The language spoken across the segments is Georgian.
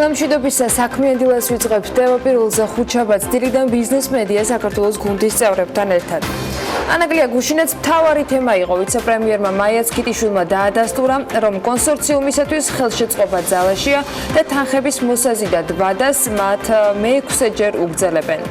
დილა მშვიდობისა საქმიანი დილას ვიწყებთ დევაპირულზე ხუთშაბათს დილიდან ბიზნეს მედია საქართველოს გუნდის წევრებთან ერთად. ანაგლია გუშინაც მთავარი თემა იყო ვიცე-პრემიერმა მაიაც კიტიშვილმა დაადასტურა, რომ კონსორციუმისათვის ხელშეწყობა ძალაშია და თანხების მოსაზიდად ვადას მათ მე-6-ჯერ უგრძელებენ.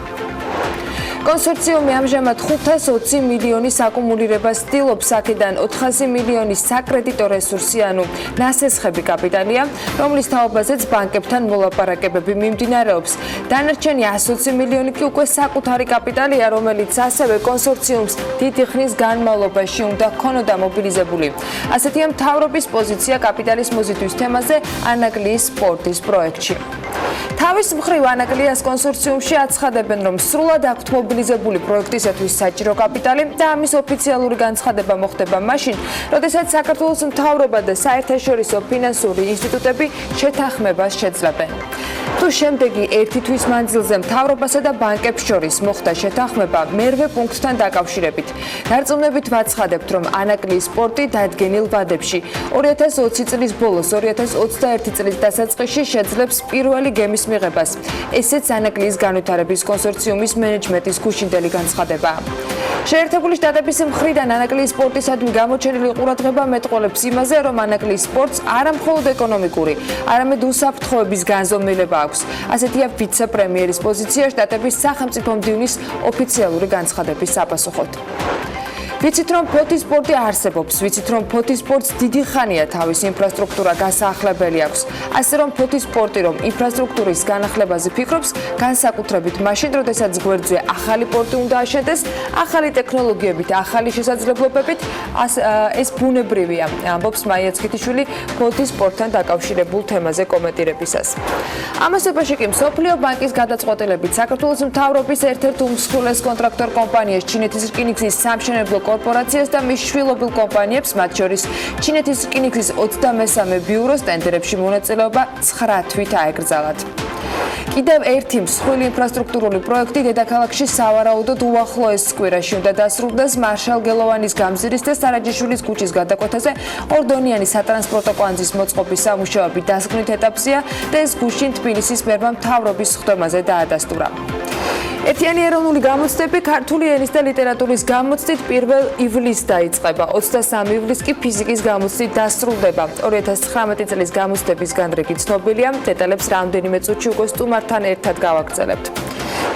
კონსორციუმი ამჟამად 520 მილიონის აკუმულირებას ცდილობს, აქედან 400 მილიონის საკრედიტო რესურსი, ანუ ნასესხები კაპიტალია, რომლის თაობაზეც ბანკებთან მოლაპარაკებები მიმდინარეობს. დანარჩენი 120 მილიონი კი უკვე საკუთარი კაპიტალია, რომელიც ასევე კონსორციუმს დიდი ხნის განმავლობაში უნდა ქონოდა მობილიზებული. ასეთია მთავრობის პოზიცია კაპიტალის მოზიდვის თემაზე ანაგლიის სპორტის პროექტში. თავის მხრივ ანაგლიას კონსორციუმში აცხადებენ, რომ სრულად აქვთ მობილიზებული პროექტისათვის საჭირო კაპიტალი და ამის ოფიციალური განცხადება მოხდება მაშინ, როდესაც საქართველოს მთავრობა და საერთაშორისო ფინანსური ინსტიტუტები შეთანხმებას შეძლებენ. თუ შემდეგი ერთი თვის მანძილზე მთავრობასა და ბანკებს შორის მოხდა შეთანხმება მერვე პუნქტთან დაკავშირებით. დარწმუნებით ვაცხადებთ, რომ ანაგლიის სპორტი დადგენილ ვადებში 2020 წლის ბოლოს 2021 წლის დასაწყისში შეძლებს პირველი გემის მიღებას. ესეც ანაგლიის განვითარების კონსორციუმის მენეჯმენტის გუშინდელი განცხადებაა. შეერთებული შტატების მხრიდან ანაგლიის სპორტისადმი გამოჩენილი ყურადღება მეტყველებს იმაზე, რომ ანაგლიის სპორტს არა მხოლოდ ეკონომიკური, არამედ უსაფრთხოების განზომილება აქვს. ასეთია ვიცე-პრემიერის პოზიცია შტატების სახელმწიფო მდივნის ოფიციალური განცხადების საპასუხოდ. ვიცით, რომ ფოთის სპორტი არსებობს, ვიცით, რომ ფოთის სპორტს დიდი ხანია თავის ინფრასტრუქტურა გასაახლებელი აქვს. ასე რომ ფოთის სპორტი რომ ინფრასტრუქტურის განახლებაზე ფიქრობს, განსაკუთრებით მაშინ, როდესაც გვერდზე ახალი პორტი უნდა აშენდეს, ახალი ტექნოლოგიებით, ახალი შესაძლებლობებით, ეს ბუნებრივია, ამბობს მაიაც კიტიშვილი ფოთის სპორტთან დაკავშირებულ თემაზე კომენტირებისას. ამასობაში კი მსოფლიო ბანკის გადაწყვეტილებით საქართველოს მთავრობის ერთ-ერთ უმსხვილეს კონტრაქტორ კომპანიას ჩინეთის რკინიგზის სამშენებლო კორპორაციას და მის შვილობილ კომპანიებს, მათ შორის ჩინეთის რკინიგზის 23 ბიუროს ტენდერებში მონაწილეობა 9 თვით აეკრძალათ. კიდევ ერთი მსხვილი ინფრასტრუქტურული პროექტი დედაქალაქში სავარაუდოდ უახლოეს კვირაში უნდა დასრულდეს მარშალ გელოვანის გამზირის და სარაჯიშვილის ქუჩის გადაკვეთაზე ორდონიანი სატრანსპორტო კვანძის მოწყობის სამუშაოები დასგმით ეტაპზეა და ეს გუშინ თბილისის მერმა მთავრობის ხდომაზე დაადასტურა. ერთიანი ეროვნული გამოცდები ქართული ენის და ლიტერატურის გამოცდით 1 ივლისს დაიწყება. 23 ივლისს კი ფიზიკის გამოცდით დასრულდება. 2019 წლის გამოცდების განრიგი ცნობილია. დეტალებს რამდენიმე წუთში უკვე სტუმართან ერთად გავაგრძელებთ.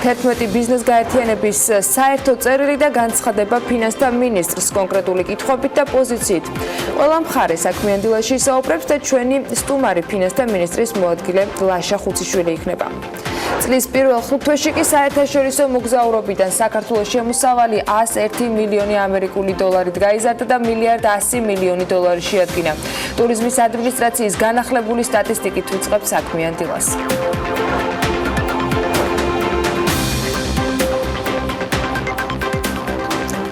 11 ბიზნეს გაერთიანების საერთო წერილი და განცხადება ფინანსთა მინისტრს კონკრეტული კითხვებით და პოზიციით. ყველა მხარე საქმიან დილაში ისაუბრებს და ჩვენი სტუმარი ფინანსთა მინისტრის მოადგილე ლაშა ხუციშვილი იქნება. წლის პირველ ხუთვეში კი საერთაშორისო მოგზაურობიდან საქართველოს შემოსავალი 101 მილიონი ამერიკული დოლარით გაიზარდა და 1,100 მილიონი დოლარი შეადგინა. ტურიზმის ადმინისტრაციის განახლებული სტატისტიკით ვიწყებთ საქმიან დილას.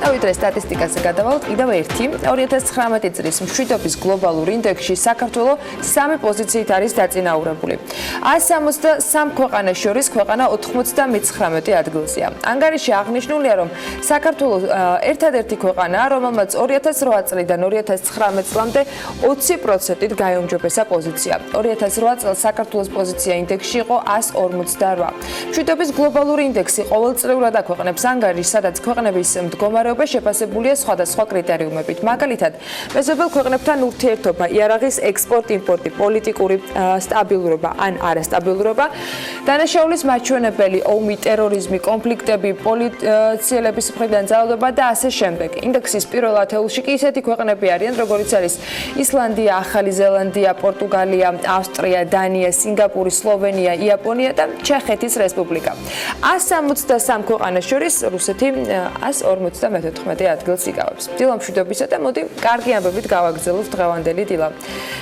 დავიდრე სტატისტიკაზე გადავალთ კიდევ ერთი 2019 წლის მშვიდობის გლობალურ ინდექსში საქართველოს 3 პოზიციით არის დაწინაურებული. 163 ქვეყანას შორის ქვეყანა 99 ადგილზეა. ანგარიში აღნიშნულია, რომ საქართველოს ერთადერთი ქვეყანაა, რომელმაც 2008 წლიდან 2019 წლამდე 20%-ით გაიუმჯობესა პოზიცია. 2008 წელს საქართველოს პოზიცია ინდექსში იყო 148. მშვიდობის გლობალური ინდექსი ყოველწლიურად აქვეყნებს ანგარიშს, სადაც ქვეყნების მდგომარეობა შეფასებულია სხვადასხვა კრიტერიუმებით. მაგალითად, მეზობელ ქვეყნებთან ურთიერთობა, იარაღის ექსპორტ-იმპორტი, პოლიტიკური სტაბილურობა ან არასტაბილურობა, დანაშაულის მაჩვენებელი, ომი, ტერორიზმი, კონფლიქტები, პოლიციელების მხრიდან ძალადობა და ასე შემდეგ. ინდექსის პირველ ათეულში კი ისეთი ქვეყნები არიან, როგორიც არის ისლანდია, ახალი ზელანდია, პორტუგალია, ავსტრია, დანია, სინგაპური, სლოვენია, იაპონია და ჩეხეთის რესპუბლიკა. 163 ქვეყანას შორის რუსეთი 154 ადგილს იკავებს. დილა მშვიდობისა და მოდი კარგი ამბებით გავაგრძელოთ დღევანდელი დილა.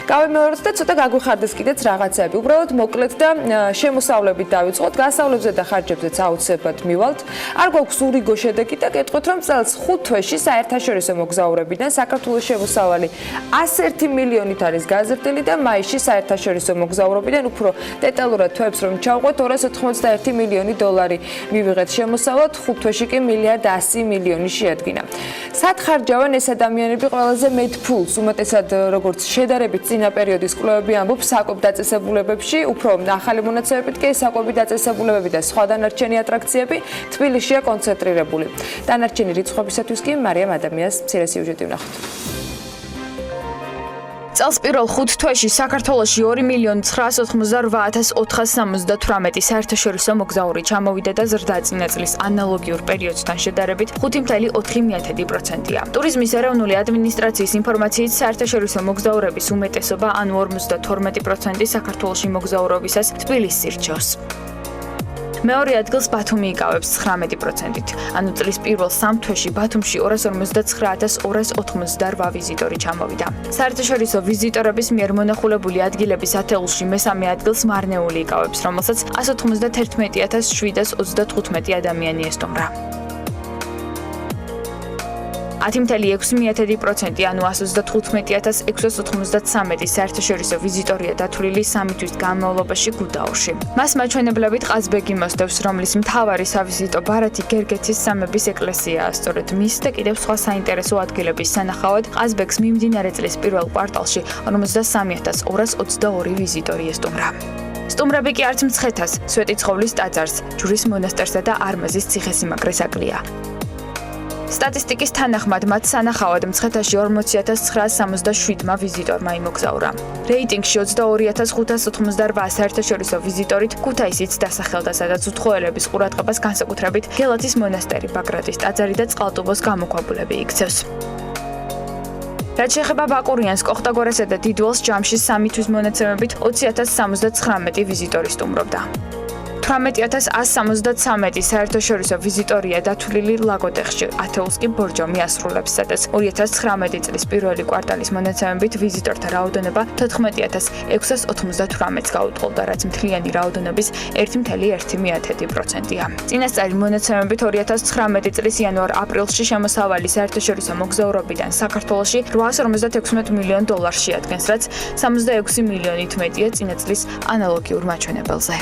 გავიმეოროთ და ცოტა გაგვიხარდეს კიდეც რაღაცები. უბრალოდ მოკლედ და შემოსავლებით დავიწყოთ. გასავლებზე და ხარჯებზეც აუცილებლად მივალთ. არ გვაქვს ურიგო შედეგი და გეტყვით, რომ წელს 5 თვეში საერთაშორისო მოგზაურებიდან საქართველოს შემოსავალი 101 მილიონით არის გაზრდილი და მაისში საერთაშორისო მოგზაურობიდან უფრო დეტალურად თვეებს რომ ჩავყვეთ 291 მილიონი დოლარი მივიღეთ შემოსავალად, 5 თვეში კი 1,100 მილიონი შეადგინა. სათხარჯავენ ეს ადამიანები ყველაზე მეტ ფულს, უმეტესად როგორც შედარებით წინა პერიოდის კვლევები ამბობს საკვებ დაწესებულებებში, უფრო ახალი მონაცემებით კი საკვები დაწესებულებები და სხვა დანარჩენი ატრაქციები თბილისშია კონცენტრირებული. დანარჩენი რიცხვებისათვის კი მარიამ ადამიანს მცირე სიუჟეტი ვნახოთ. წელს პირველ 5 თვეში საქართველოში 2.988.478 საერთაშორისო მოგზაური ჩამოვიდა და ზრდა წინა წლის ანალოგიურ პერიოდთან შედარებით 5.4%-ია. ტურიზმის ეროვნული ადმინისტრაციის ინფორმაციით საერთაშორისო მოგზაურების უმეტესობა, ანუ 52% საქართველოში მოგზაურობისას თბილისს ირჩევს. მეორე ადგილს ბათუმი იკავებს 19%-ით, ანუ წლის პირველ 3 თვეში ბათუმში 259.288 ვიზიტორი ჩამოვიდა. საერთაშორისო ვიზიტორების მიერ მონახულებული ადგილების ათეულში მესამე ადგილს მარნეული იკავებს, რომელსაც 191.735 ადამიანი ესტუმრა. 10.6%, ანუ 135.693 საერთაშორისო ვიზიტორია დათვლილი 3 თვის განმავლობაში გუდაურში. მას მაჩვენებლებით ყაზბეგი მოსდევს, რომლის მთავარი სავიზიტო ბარათი გერგეთის სამების ეკლესიაა. სწორედ მის და კიდევ სხვა საინტერესო ადგილების სანახავად ყაზბეგს მიმდინარე წლის პირველ კვარტალში 53.222 ვიზიტორი ესტუმრა. სტუმრები კი არც მცხეთას, სვეტიცხოვლის ტაძარს, ჯვრის მონასტერსა და არმაზის ციხესიმაგრეს აკლია. სტატისტიკის თანახმად მათ სანახავად მცხეთაში 40.967 ვიზიტორმა იმოგზაურა. რეიტინგში 22.588 საერთაშორისო ვიზიტორით ქუთაისიც დასახელდა, სადაც უცხოელების ყურადღებას განსაკუთრებით გელათის მონასტერი, ბაგრატის ტაძარი და წყალტუბოს გამოქვაბულები იქცევს. რაც შეეხება ბაკურიანს, კოხტაგორასა და დიდველს ჯამში 3 თვის მონაცემებით 20.079 ვიზიტორი სტუმრობდა. 18.173 საერთაშორისო ვიზიტორია დათვლილი ლაგოდეხში, ათეულს კი ბორჯომი ასრულებს, სადაც 2019 წლის პირველი კვარტალის მონაცემებით ვიზიტორთა რაოდენობა 14.698-ს გაუტყობდა, რაც მთლიანი რაოდენობის 1.1%-ია. წინასწარი მონაცემებით 2019 წლის იანვარ-აპრილში შემოსავალი საერთაშორისო მოგზაურობიდან საქართველოში $856 მილიონ შეადგენს, რაც 66 მილიონით მეტია წინა წლის ანალოგიურ მაჩვენებელზე.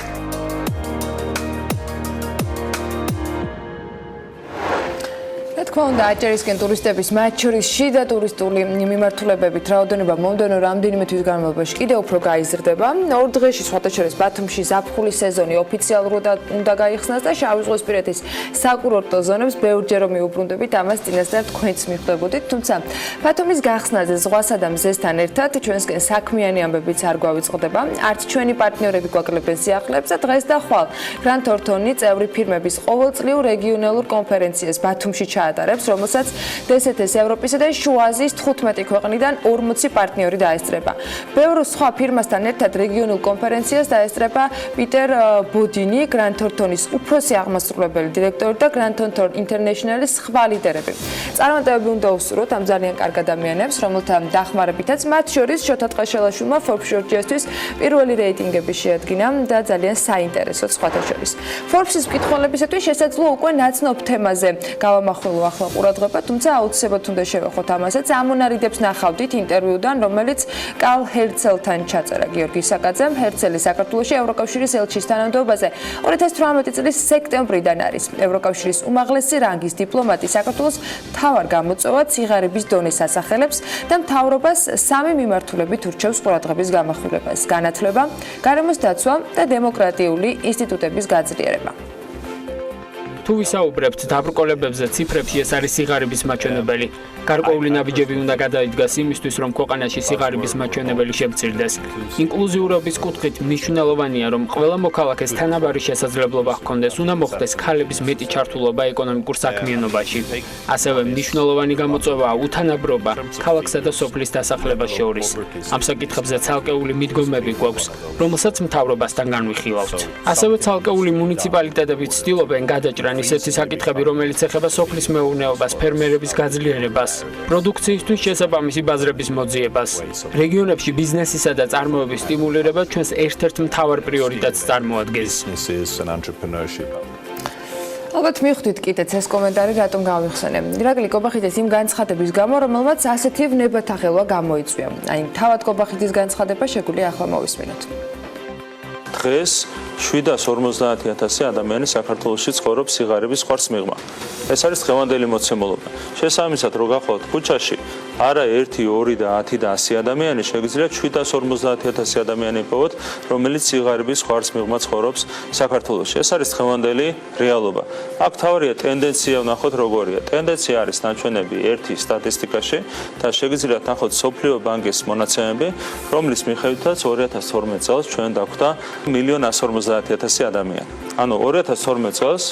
თქმა უნდა, აჭარისკენ ტურისტების, მათ შორის შიდა ტურისტული მიმართულებებით რაოდენობა მომდევნო რამდენიმე თვის განმავლობაში კიდევ უფრო გაიზრდება. 2 დღეში სხვათა შორის ბათუმში ზაფხულის სეზონი ოფიციალურად უნდა გაიხსნას და შავიზღვისპირეთის საკურორტო ზონებს ბევრჯერ მიუბრუნდებით, ამას წინასწარ თქვენც მიხვდებოდით. თუმცა ბათუმის გახსნაზე ზღვასა და მზესთან ერთად ჩვენსკენ საქმიანი ამბებიც არ გვავიწყდება. არც ჩვენი პარტნიორები გვაკლებენ სიახლეებს და დღეს და ხვალ გრანდ თორტონი წევრი ფირმების ყოველწლიურ რეგიონალურ კონფერენციას ბათუმში ჩაატარებს, რომელსაც DST-ს ევროპისა და შუა აზიის 15 ქვეყნიდან 40 პარტნიორი დაესწრება. ბევრ სხვა ფირმასთან ერთად რეგიონულ კონფერენციას დაესწრება პიტერ ბოდინი, გრანდ თორტონის უფროსი აღმასრულებელი დირექტორი და გრანდ თორტონ ინტერნეშნალის სხვა ლიდერები. წარმატებები უნდა უსურვოთ ამ ძალიან კარგ ადამიანებს, რომელთა დახმარებითაც მათ შორის შოთა ტყეშელაშვილმა Forbes Georgia-თვის პირველი რეიტინგები შეადგინა და ძალიან საინტერესო სხვათა შორის. Forbes-ის მკითხველებისათვის შესაძლოა უკვე ნაცნობ თემაზე გავამახვილო ახლა ყურადღება, თუმცა აუცილებლად უნდა შევეხოთ ამასაც. ამონარიდებს ნახავდით ინტერვიუდან, რომელიც კალ ჰერცელთან ჩაწერა გიორგი საკაძემ. ჰერცელი საქართველოში ევროკავშირის ელჩის თანამდებობაზე 2018 წლის სექტემბრიდან არის. ევროკავშირის უმაღლესი რანგის დიპლომატი საქართველოს მთავარ გამოწვევად სიღარიბის დონის ასახელებს და მთავრობას 3 მიმართულებით ურჩევს ყურადღების გამახვილებას: განათლება, გარემოს დაცვა და დემოკრატიული ინსტიტუტების გაძლიერება. თუ ვისაუბრებთ დაბრკოლებებზე, ციფრებში ეს არის სიღარიბის მაჩვენებელი. გარკვეული ნაბიჯები უნდა გადაიდგას იმისთვის, რომ ქვეყანაში სიღარიბის მაჩვენებელი შემცირდეს. ინკლუზიურობის კუთხით მნიშვნელოვანია, რომ ყველა მოქალაქეს თანაბარი შესაძლებლობა ჰქონდეს, უნდა მოხდეს ქალების მეტი ჩართულობა ეკონომიკურ საქმიანობაში. ასევე მნიშვნელოვანი გამოწვევაა უთანაბრობა ქალაქსა და სოფლის დასახლებას შორის. ამ საკითხებზე ცალკეული მიდგომები გვაქვს, რომელსაც მთავრობასთან განვიხილავთ. ასევე ცალკეული მუნიციპალიტეტები ცდილობენ გადაჭრან ისეთი საკითხები, რომელიც ეხება სოფლის მეურნეობას, ფერმერების გაძლიერებას, პროდუქციისთვის შესაბამისი ბაზრების მოძიებას. რეგიონებში ბიზნესისა და წარმოების სტიმულირება ჩვენს ერთ-ერთ მთავარ პრიორიტეტს წარმოადგენს. ალბათ მიხვდით კიდეც ეს კომენტარი რატომ გავიხსენე. ირაკლი კობახიძეს იმ განცხადების გამო, რომელმაც ასეთი ნებათაღელვა გამოიწვია. აი, თავად კობახიძის განცხადება შეგვიძლია ახლა მოვისმინოთ. დღეს 750,000 ადამიანი საქართველოში ცხოვრობს სიღარიბის ხარს მიღმა. ეს არის დღევანდელი მოცემულობა. შესაბამისად, რო გახვალთ ქუჩაში, არა 1, 2 და 10 და 100 ადამიანი, შეგიძლიათ 750,000 ადამიანი იპოვოთ, რომელიც სიღარიბის ხარს მიღმა ცხოვრობს საქართველოში. ეს არის დღევანდელი რეალობა. აქ თავარია ტენდენცია ვნახოთ როგორია. ტენდენცია არის ნაჩვენები 1 სტატისტიკაში და შეგიძლიათ ნახოთ სოფლიო ბანკის მონაცემები, რომლის მიხედვითაც 2012 წელს ჩვენ დაგვხვდა 1,150,000 ადამიანი. ანუ 2012 წელს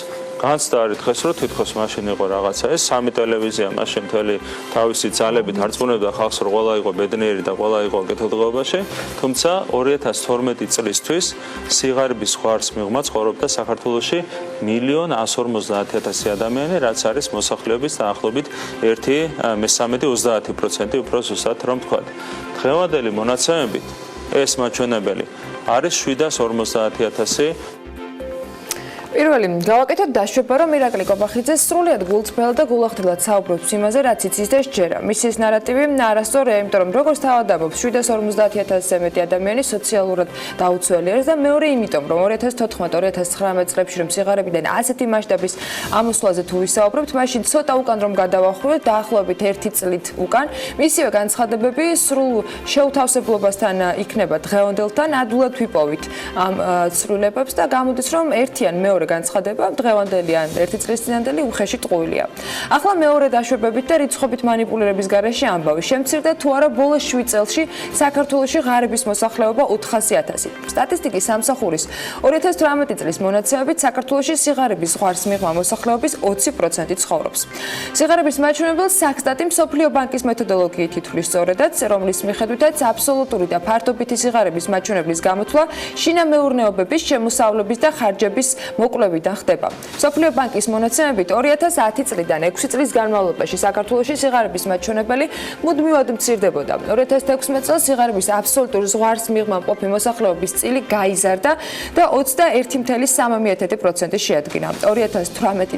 განცდა არის დღეს რომ თითქოს მაშინ იყო რაღაცა ეს სამი ტელევიზია მაშინ მთელი თავისი ძალებით არწმუნებდა ხალხს რომ ყველა იყო ბედნიერი და ყველა იყო კეთილდღეობაში თუმცა 2012 წლისთვის სიღარიბის ხარს მიღმა ცხოვრობდა საქართველოში 1,150,000 ადამიანი რაც არის მოსახლეობის დაახლოებით 1/13 უფრო ზუსტად რომ ვთქვათ დღევანდელი მონაცემებით ეს მაჩვენებელი არის 750,000 პირველი გავაკეთოთ დაშვება, რომ ირაკლი კობახიძე სრულად გულწრფელად და გულახდილად საუბრობს იმაზე, რაც იცის და სჯერა. მის ნარატივი არასწორია, იმიტომ რომ როგორც თავად ამბობს, 750,000-ზე მეტი ადამიანი სოციალურად დაუცველი არის და მეორე იმიტომ, რომ 2014-2019 წლებში რომ სიღარიბიდან ასეთი მასშტაბის ამოსვლაზე თუ ვისაუბრებთ, მაშინ ცოტა უკან რომ გადავახვიოთ, დაახლოებით 1 წლით უკან, მისივე განცხადებები სრულ შეუთავსებლობასთან იქნება დღევანდელთან, ადვილად ვიპოვით ამ ცვლილებებს და გამოდის, რომ ერთიან მეორე განცხადება დღევანდელი ან 1 წლის წინანდელი უხეში ტყუილია. ახლა მეორე დაშვებებით და რიცხვებით манипуლირების გარეშე ამბავი. შემცირდა თუ არა ბოლო 7 წელში საქართველოში ღარიბის მოსახლეობა 400,000. სტატისტიკის სამსახურის 2018 წლის მონაცემებით საქართველოში სიღარიბის ზღვარს მიღმა მოსახლეობის 20% ცხოვრობს. სიღარიბის მაჩვენებელს საქსტატი მსოფლიო ბანკის მეთოდოლოგიით ითვლის სწორედაც, რომლის მიხედვითაც აბსოლუტური და ფართობითი სიღარიბის მაჩვენებლის გამოთვლა შინამეურნეობების, შემოსავლების და ხარჯების მოკვლევიდან ხდება. მსოფლიო ბანკის მონაცემებით 2010 წლიდან 6 წლის განმავლობაში საქართველოში სიღარიბის მაჩვენებელი მუდმივად მცირდებოდა. 2016 წელს სიღარიბის აბსოლუტურ ზღვარს მიღმა მყოფი მოსახლეობის წილი გაიზარდა და 21,3% შეადგინა. 2018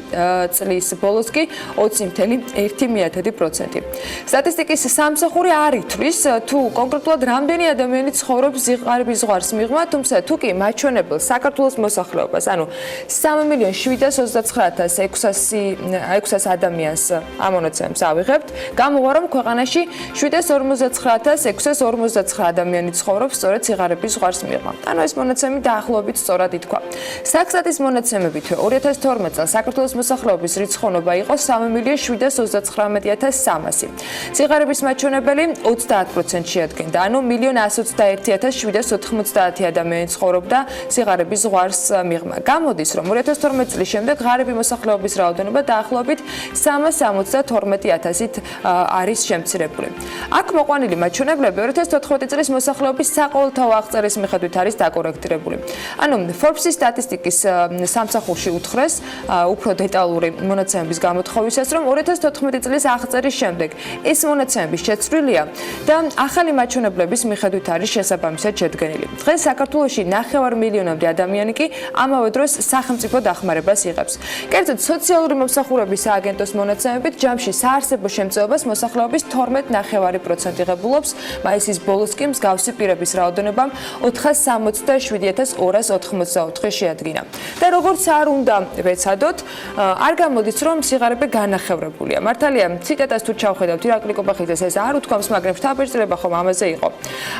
წლის ბოლოს კი 20,1%. სტატისტიკის სამსახური არ ითვლის თუ კონკრეტულად რამდენი ადამიანი ცხოვრობს სიღარიბის ზღვარს მიღმა, თუმცა თუ კი მაჩვენებელს საქართველოს მოსახლეობას, ანუ 3,729,600 ადამიანს ამონაცემს ავიღებთ, გამოვა რომ ქვეყანაში 7,59,659 ადამიანი ცხოვრობს სწორედ სიღარიბის ზღვარს მიღმა. ანუ ეს მონაცემი დაახლოებით სწორად ითქვა. საქსტატის მონაცემებით 2012 წელს საქართველოს მოსახლეობის რიცხოვნობა იყო 3,729,300. სიღარიბის მაჩვენებელი 30% შეადგენდა, ანუ 1,121,790 ადამიანი ცხოვრობდა სიღარიბის ზღვარს მიღმა. გამოდის, რომ 2012 წლის შემდეგ ღარიბი მოსახლეობის რაოდენობა დაახლოებით 362,000-ით არის შემცირებული. აქ მოყვანილი მაჩვენებლები 2014 წლის მოსახლეობის საყოველთაო აღწერის მიხედვით არის დაკორექტირებული. ანუ Forbes-ის სტატისტიკის სამსახურში უთხრეს უფრო დეტალური მონაცემების გამოთხოვისას, რომ 2014 წლის აღწერის შემდეგ ეს მონაცემები შეცვლილია და ახალი მაჩვენებლების მიხედვით არის შესაბამისად შედგენილი. დღეს საქართველოში 9 მილიონამდე ადამიანი კი ამავე დროს სახელმწიფო დახმარებას იღებს. კერძოდ, სოციალური მომსახურების სააგენტოს მონაცემებით ჯამში საარსებო შემწეობას მოსახლეობის 12,9% იღებულობს, მაისის ბოლოს კი მსგავსი პირების რაოდენობამ 467,284 შეადგინა. და როგორც არ უნდა ვეცადოთ, არ გამოდის, რომ სიღარიბე განახევრებულია. მართალია, ციტატას თუ ჩავხედავთ ირაკლი კობახიძეს, ეს არ უთქვამს, მაგრამ შთაბეჭდილება ხომ ამაზე იყო.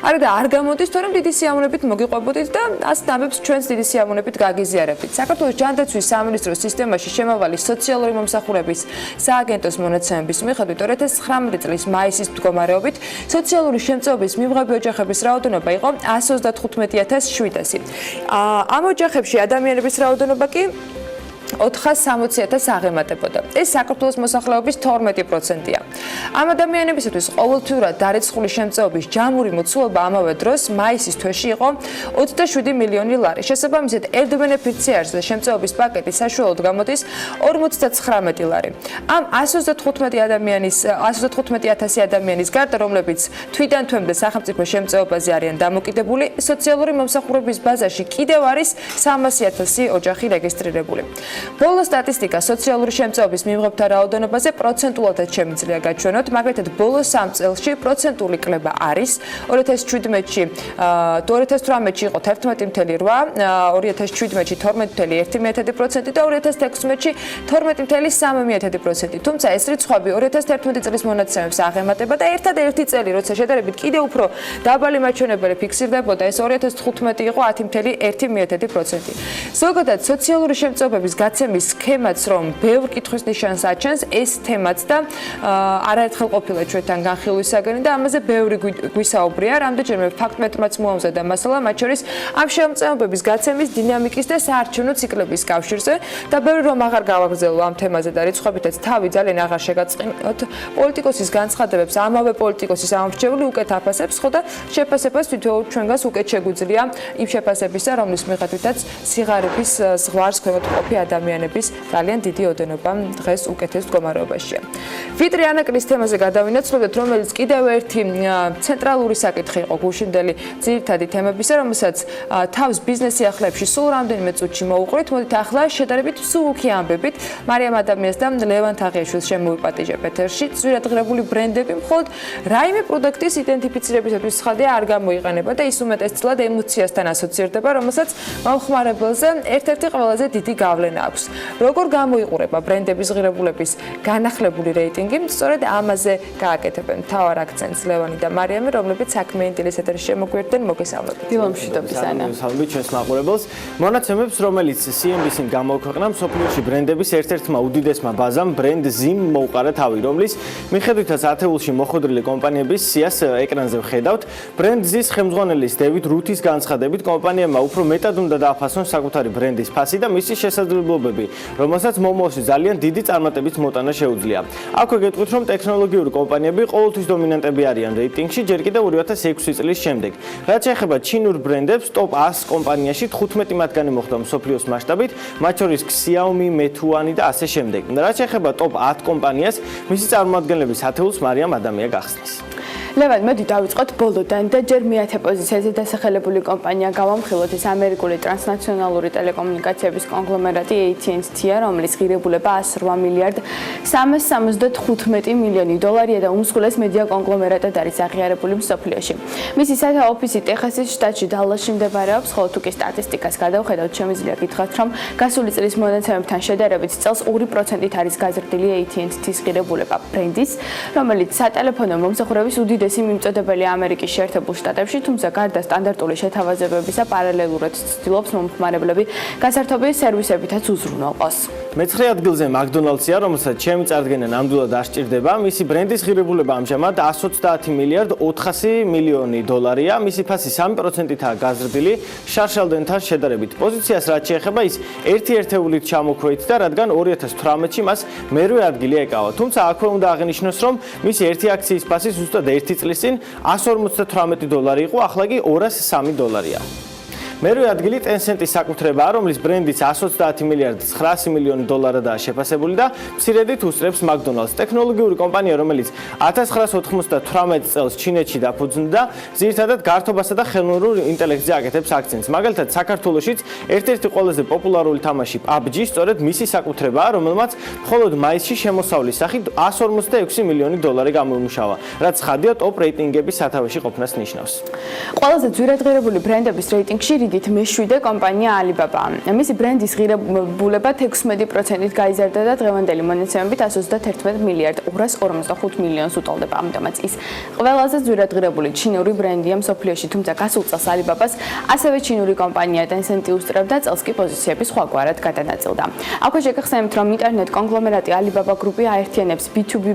არა და არ გამოდის, თორემ დიდი სიამოვნებით მოგიყვებოდით და ასეთ ამბებს ჩვენს დიდი სიამოვნებით გაგიზიარებთ. საქართველოს ჯანდაცვის სამინისტროს სისტემაში შემავალი სოციალური მომსახურების სააგენტოს მონაცემების მიხედვით 2019 წლის მაისის მდგომარეობით სოციალური შემწეობის მიღები ოჯახების რაოდენობა იყო 135,700. ამ ოჯახებში ადამიანების რაოდენობა კი 460,000 აღემატებოდა. ეს საქართველოს მოსახლეობის 12%-ია. ამ ადამიანებისათვის ყოველთვიურად დარეცხული შემწეობის ჯამური მოცულობა ამავე დროს მაისის თვეში იყო 27 მილიონი ლარი. შესაბამისად, ერთ ბენეფიციარზე შემწეობის პაკეტი საშუალოდ გამოდის 59 ლარი. ამ 115,000 ადამიანის გარდა, რომლებიც თვიდან თვემდე სახელმწიფო შემწეობაზე არიან დამოკიდებული, სოციალური მომსახურების ბაზაში კიდევ არის 300,000 ოჯახი რეგისტრირებული. ბოლო სტატისტიკა სოციალური შემწეობის მიმღებთა რაოდენობაზე პროცენტულადაც შემიძლია გაჩვენოთ, მაგალითად ბოლო 3 წელში პროცენტული კლება არის 2017-ში 2018-ში იყო 11.8, 2017-ში 12.1% და 2016-ში 12.3%. თუმცა ეს რიცხვები 2011 წლის მონაცემებს აღემატება და ერთადერთი წელი, როცა შედარებით კიდევ უფრო დაბალი მაჩვენებელი ფიქსირდებოდა, ეს 2015 იყო 10.1%. ზოგადად სოციალური შემწეობების გაცემის სქემაც რომ ბევრ კითხვის ნიშანს აჩენს, ეს თემაც და არაერთხელ ყოფილა ჩვენთან განხილვისაგანი და ამაზე ბევრი გვისაუბრია, რამდენჯერმე ფაქტ-მეტრმაც მოამზადა მასალა, მათ შორის ამ შემწეობების გაცემის დინამიკის და საარჩევნო ციკლების კავშირზე და ბევრი რომ აღარ გავაგრძელო ამ თემაზე და რიცხვებითაც თავი ძალიან აღარ შეგაწყინოთ. პოლიტიკოსის განცხადებებს ამავე პოლიტიკოსის ამორჩეული უკეთ აფასებს, ხო და შეფასებას თითოეულ ჩვენგანს უკეთ შეგვიძლია იმ შეფასებისა, რომლის მიხედვითაც სიღარიბის ზღვარს ქვემოთ მყოფი ადამიანების ძალიან დიდი ოდენობა დღეს უკეთეს მდგომარეობაშია. ვიდრე ანაკლის თემაზე გადავინაცვლებდეთ, რომელიც კიდევ ერთი ცენტრალური საკითხი იყო გუშინდელი ძირითადი თემებისა, რომელსაც თავს ბიზნეს სიახლეებში სულ რამდენიმე წუთში მოუყვრით. მოდით ახლა შედარებით სუუქი ამბებით მარიამ ადამიანს და ლევან თაღიაშვილს შემოვიპატიჟებ ეთერში. ძვირადღირებული ბრენდები მხოლოდ რაიმე პროდუქტის იდენტიფიცირებისათვის ცხადია არ გამოიყენება და ის უმეტესწილად ემოციასთან ასოცირდება, რომელსაც მომხმარებელზე ერთ-ერთი ყველაზე დიდი გავლენა აქვს. როგორ გამოიყურება ბრენდების ღირებულების განახლებული რეიტინგი? სწორედ ამაზე გააკეთებენ მთავარ აქცენტს ლევანი და მარიამი, რომლებიც საქმიანი დილის ეთერში შემოგვიერთდნენ. მოგესალმებით. დილა მშვიდობის ანა. მოგესალმებით ჩვენს მაყურებელს. მონაცემებს, რომელიც CNBC-ს გამოქვეყნა, მსოფლიოში ბრენდების ერთ-ერთმა უდიდესმა ბაზამ ბრენდ ZIM მოუყარა თავი, რომლის მიხედვითაც ათეულში მოხვედრილი კომპანიების სიას ეკრანზე ვხედავთ. ბრენდ ZIM-ის ხელმძღვანელის დევიდ რუთის განცხადებით, კომპანიებმა უფრო მეტად უნდა დააფასონ საკუთარი ბრენდის ფასი და მისი შესაძლებლობები, რომელსაც მომავალში ძალიან დიდი წარმატებით მოტანა შეუძლია. აქვე გეტყვით, რომ ტექნოლოგიური კომპანიები ყოველთვის დომინანტები არიან რეიტინგში, ჯერ კიდევ 2006 წლის შემდეგ. რაც შეეხება ჩინურ ბრენდებს, ტოპ 100 კომპანიაში 15 მათგანი მოხვდა მსოფლიოს მასშტაბით, მათ შორის Xiaomi, Meituan და ასე შემდეგ. რაც შეეხება ტოპ 10 კომპანიას, მისი წარმომადგენლების ათეულს მარიამ ადამია გახსნის. ლევან, მოდი დავიწყოთ ბოლოდან და ჯერ მეათე პოზიციაზე დასახელებული კომპანია გავამხილოთ, ეს ამერიკული ტრანსნაციონალური ტელეკომუნიკაციების კონგლომერატი AT&T-ია, რომლის ღირებულება 108 მილიარდ 375 მილიონი დოლარია და უმსხვილეს მედია კონგლომერატად არის აღიარებული მსოფლიოში. მისი საოფისი ტეხასის შტატში დალასში მდებარეობს, ხოლო თუ კი სტატისტიკას გადავხედავთ, შემიძლია გითხრათ, რომ გასული წლის მონაცემებთან შედარებით წელს 2%-ით არის გაზრდილი AT&T-ის ღირებულება ბრენდის, რომელიც სატელეფონო მომსახურების უდიდესი მიმწოდებელი ამერიკის შეერთებულ შტატებში, თუმცა გარდა სტანდარტული შეთავაზებებისა, პარალელურად ცდილობს მომხმარებლები გასართობი სერვისებითაც უზრუნველყოს. მეცხრე ადგილზე McDonald's-ია, რომელსაც ჩემი წარდგენა ნამდვილად არ სჭირდება. მისი ბრენდის ღირებულება ამჟამად 130 მილიარდ 400 მილიონი დოლარია. მისი ფასი 3%-ითაა გაზრდილი შარშალდენთან შედარებით. პოზიციას რაც შეეხება, ის ერთი ერთეულით ჩამოქვეითდა, რადგან 2018-ში მას მერვე ადგილი ეკავა. თუმცა აქვე უნდა აღინიშნოს, რომ მისი ერთი აქციის ფასი ზუსტად ერთი წლის წინ 158 დოლარი იყო, ახლა კი 203 დოლარია. მერვე ადგილი Tencent-ის საკუთრებაა, რომლის ბრენდიც 130 მილიარდ 900 მილიონი დოლარადაა შეფასებული და მცირედით უსწრებს McDonald's. ტექნოლოგიური კომპანია, რომელიც 1998 წელს ჩინეთში დაფუძნდა, ძირითადად გართობასა და ხელოვნურ ინტელექტზე აკეთებს აქცენტს. მაგალითად, საქართველოშიც ერთ-ერთი ყველაზე პოპულარული თამაში PUBG სწორედ მისი საკუთრებაა, რომელმაც მხოლოდ მაისში შემოსავლის სახით 156 მილიონი დოლარი გამოიმუშავა, რაც ცხადია ტოპ რეიტინგების სათავეში ყოფნას ნიშნავს. ყველაზე ძვირადღირებული ბრენდების რეიტინგში რიგით მეშვიდე კომპანია Alibaba. მისი ბრენდის ღირებულება 16%-ით გაიზარდა და დღევანდელი მონაცემებით 131 მილიარდ 245 მილიონს უტოლდება. ამიტომაც ის ყველაზე ძვირადღირებული ჩინური ბრენდია მსოფლიოში, თუმცა გასულ წელს Alibaba-ს ასევე ჩინური კომპანია Tencent უსწრებდა, წელს კი პოზიციები სხვაგვარად გადანაწილდა. აქვე შეგახსენებთ, რომ ინტერნეტ კონგლომერატი Alibaba Group-ი აერთიანებს B2B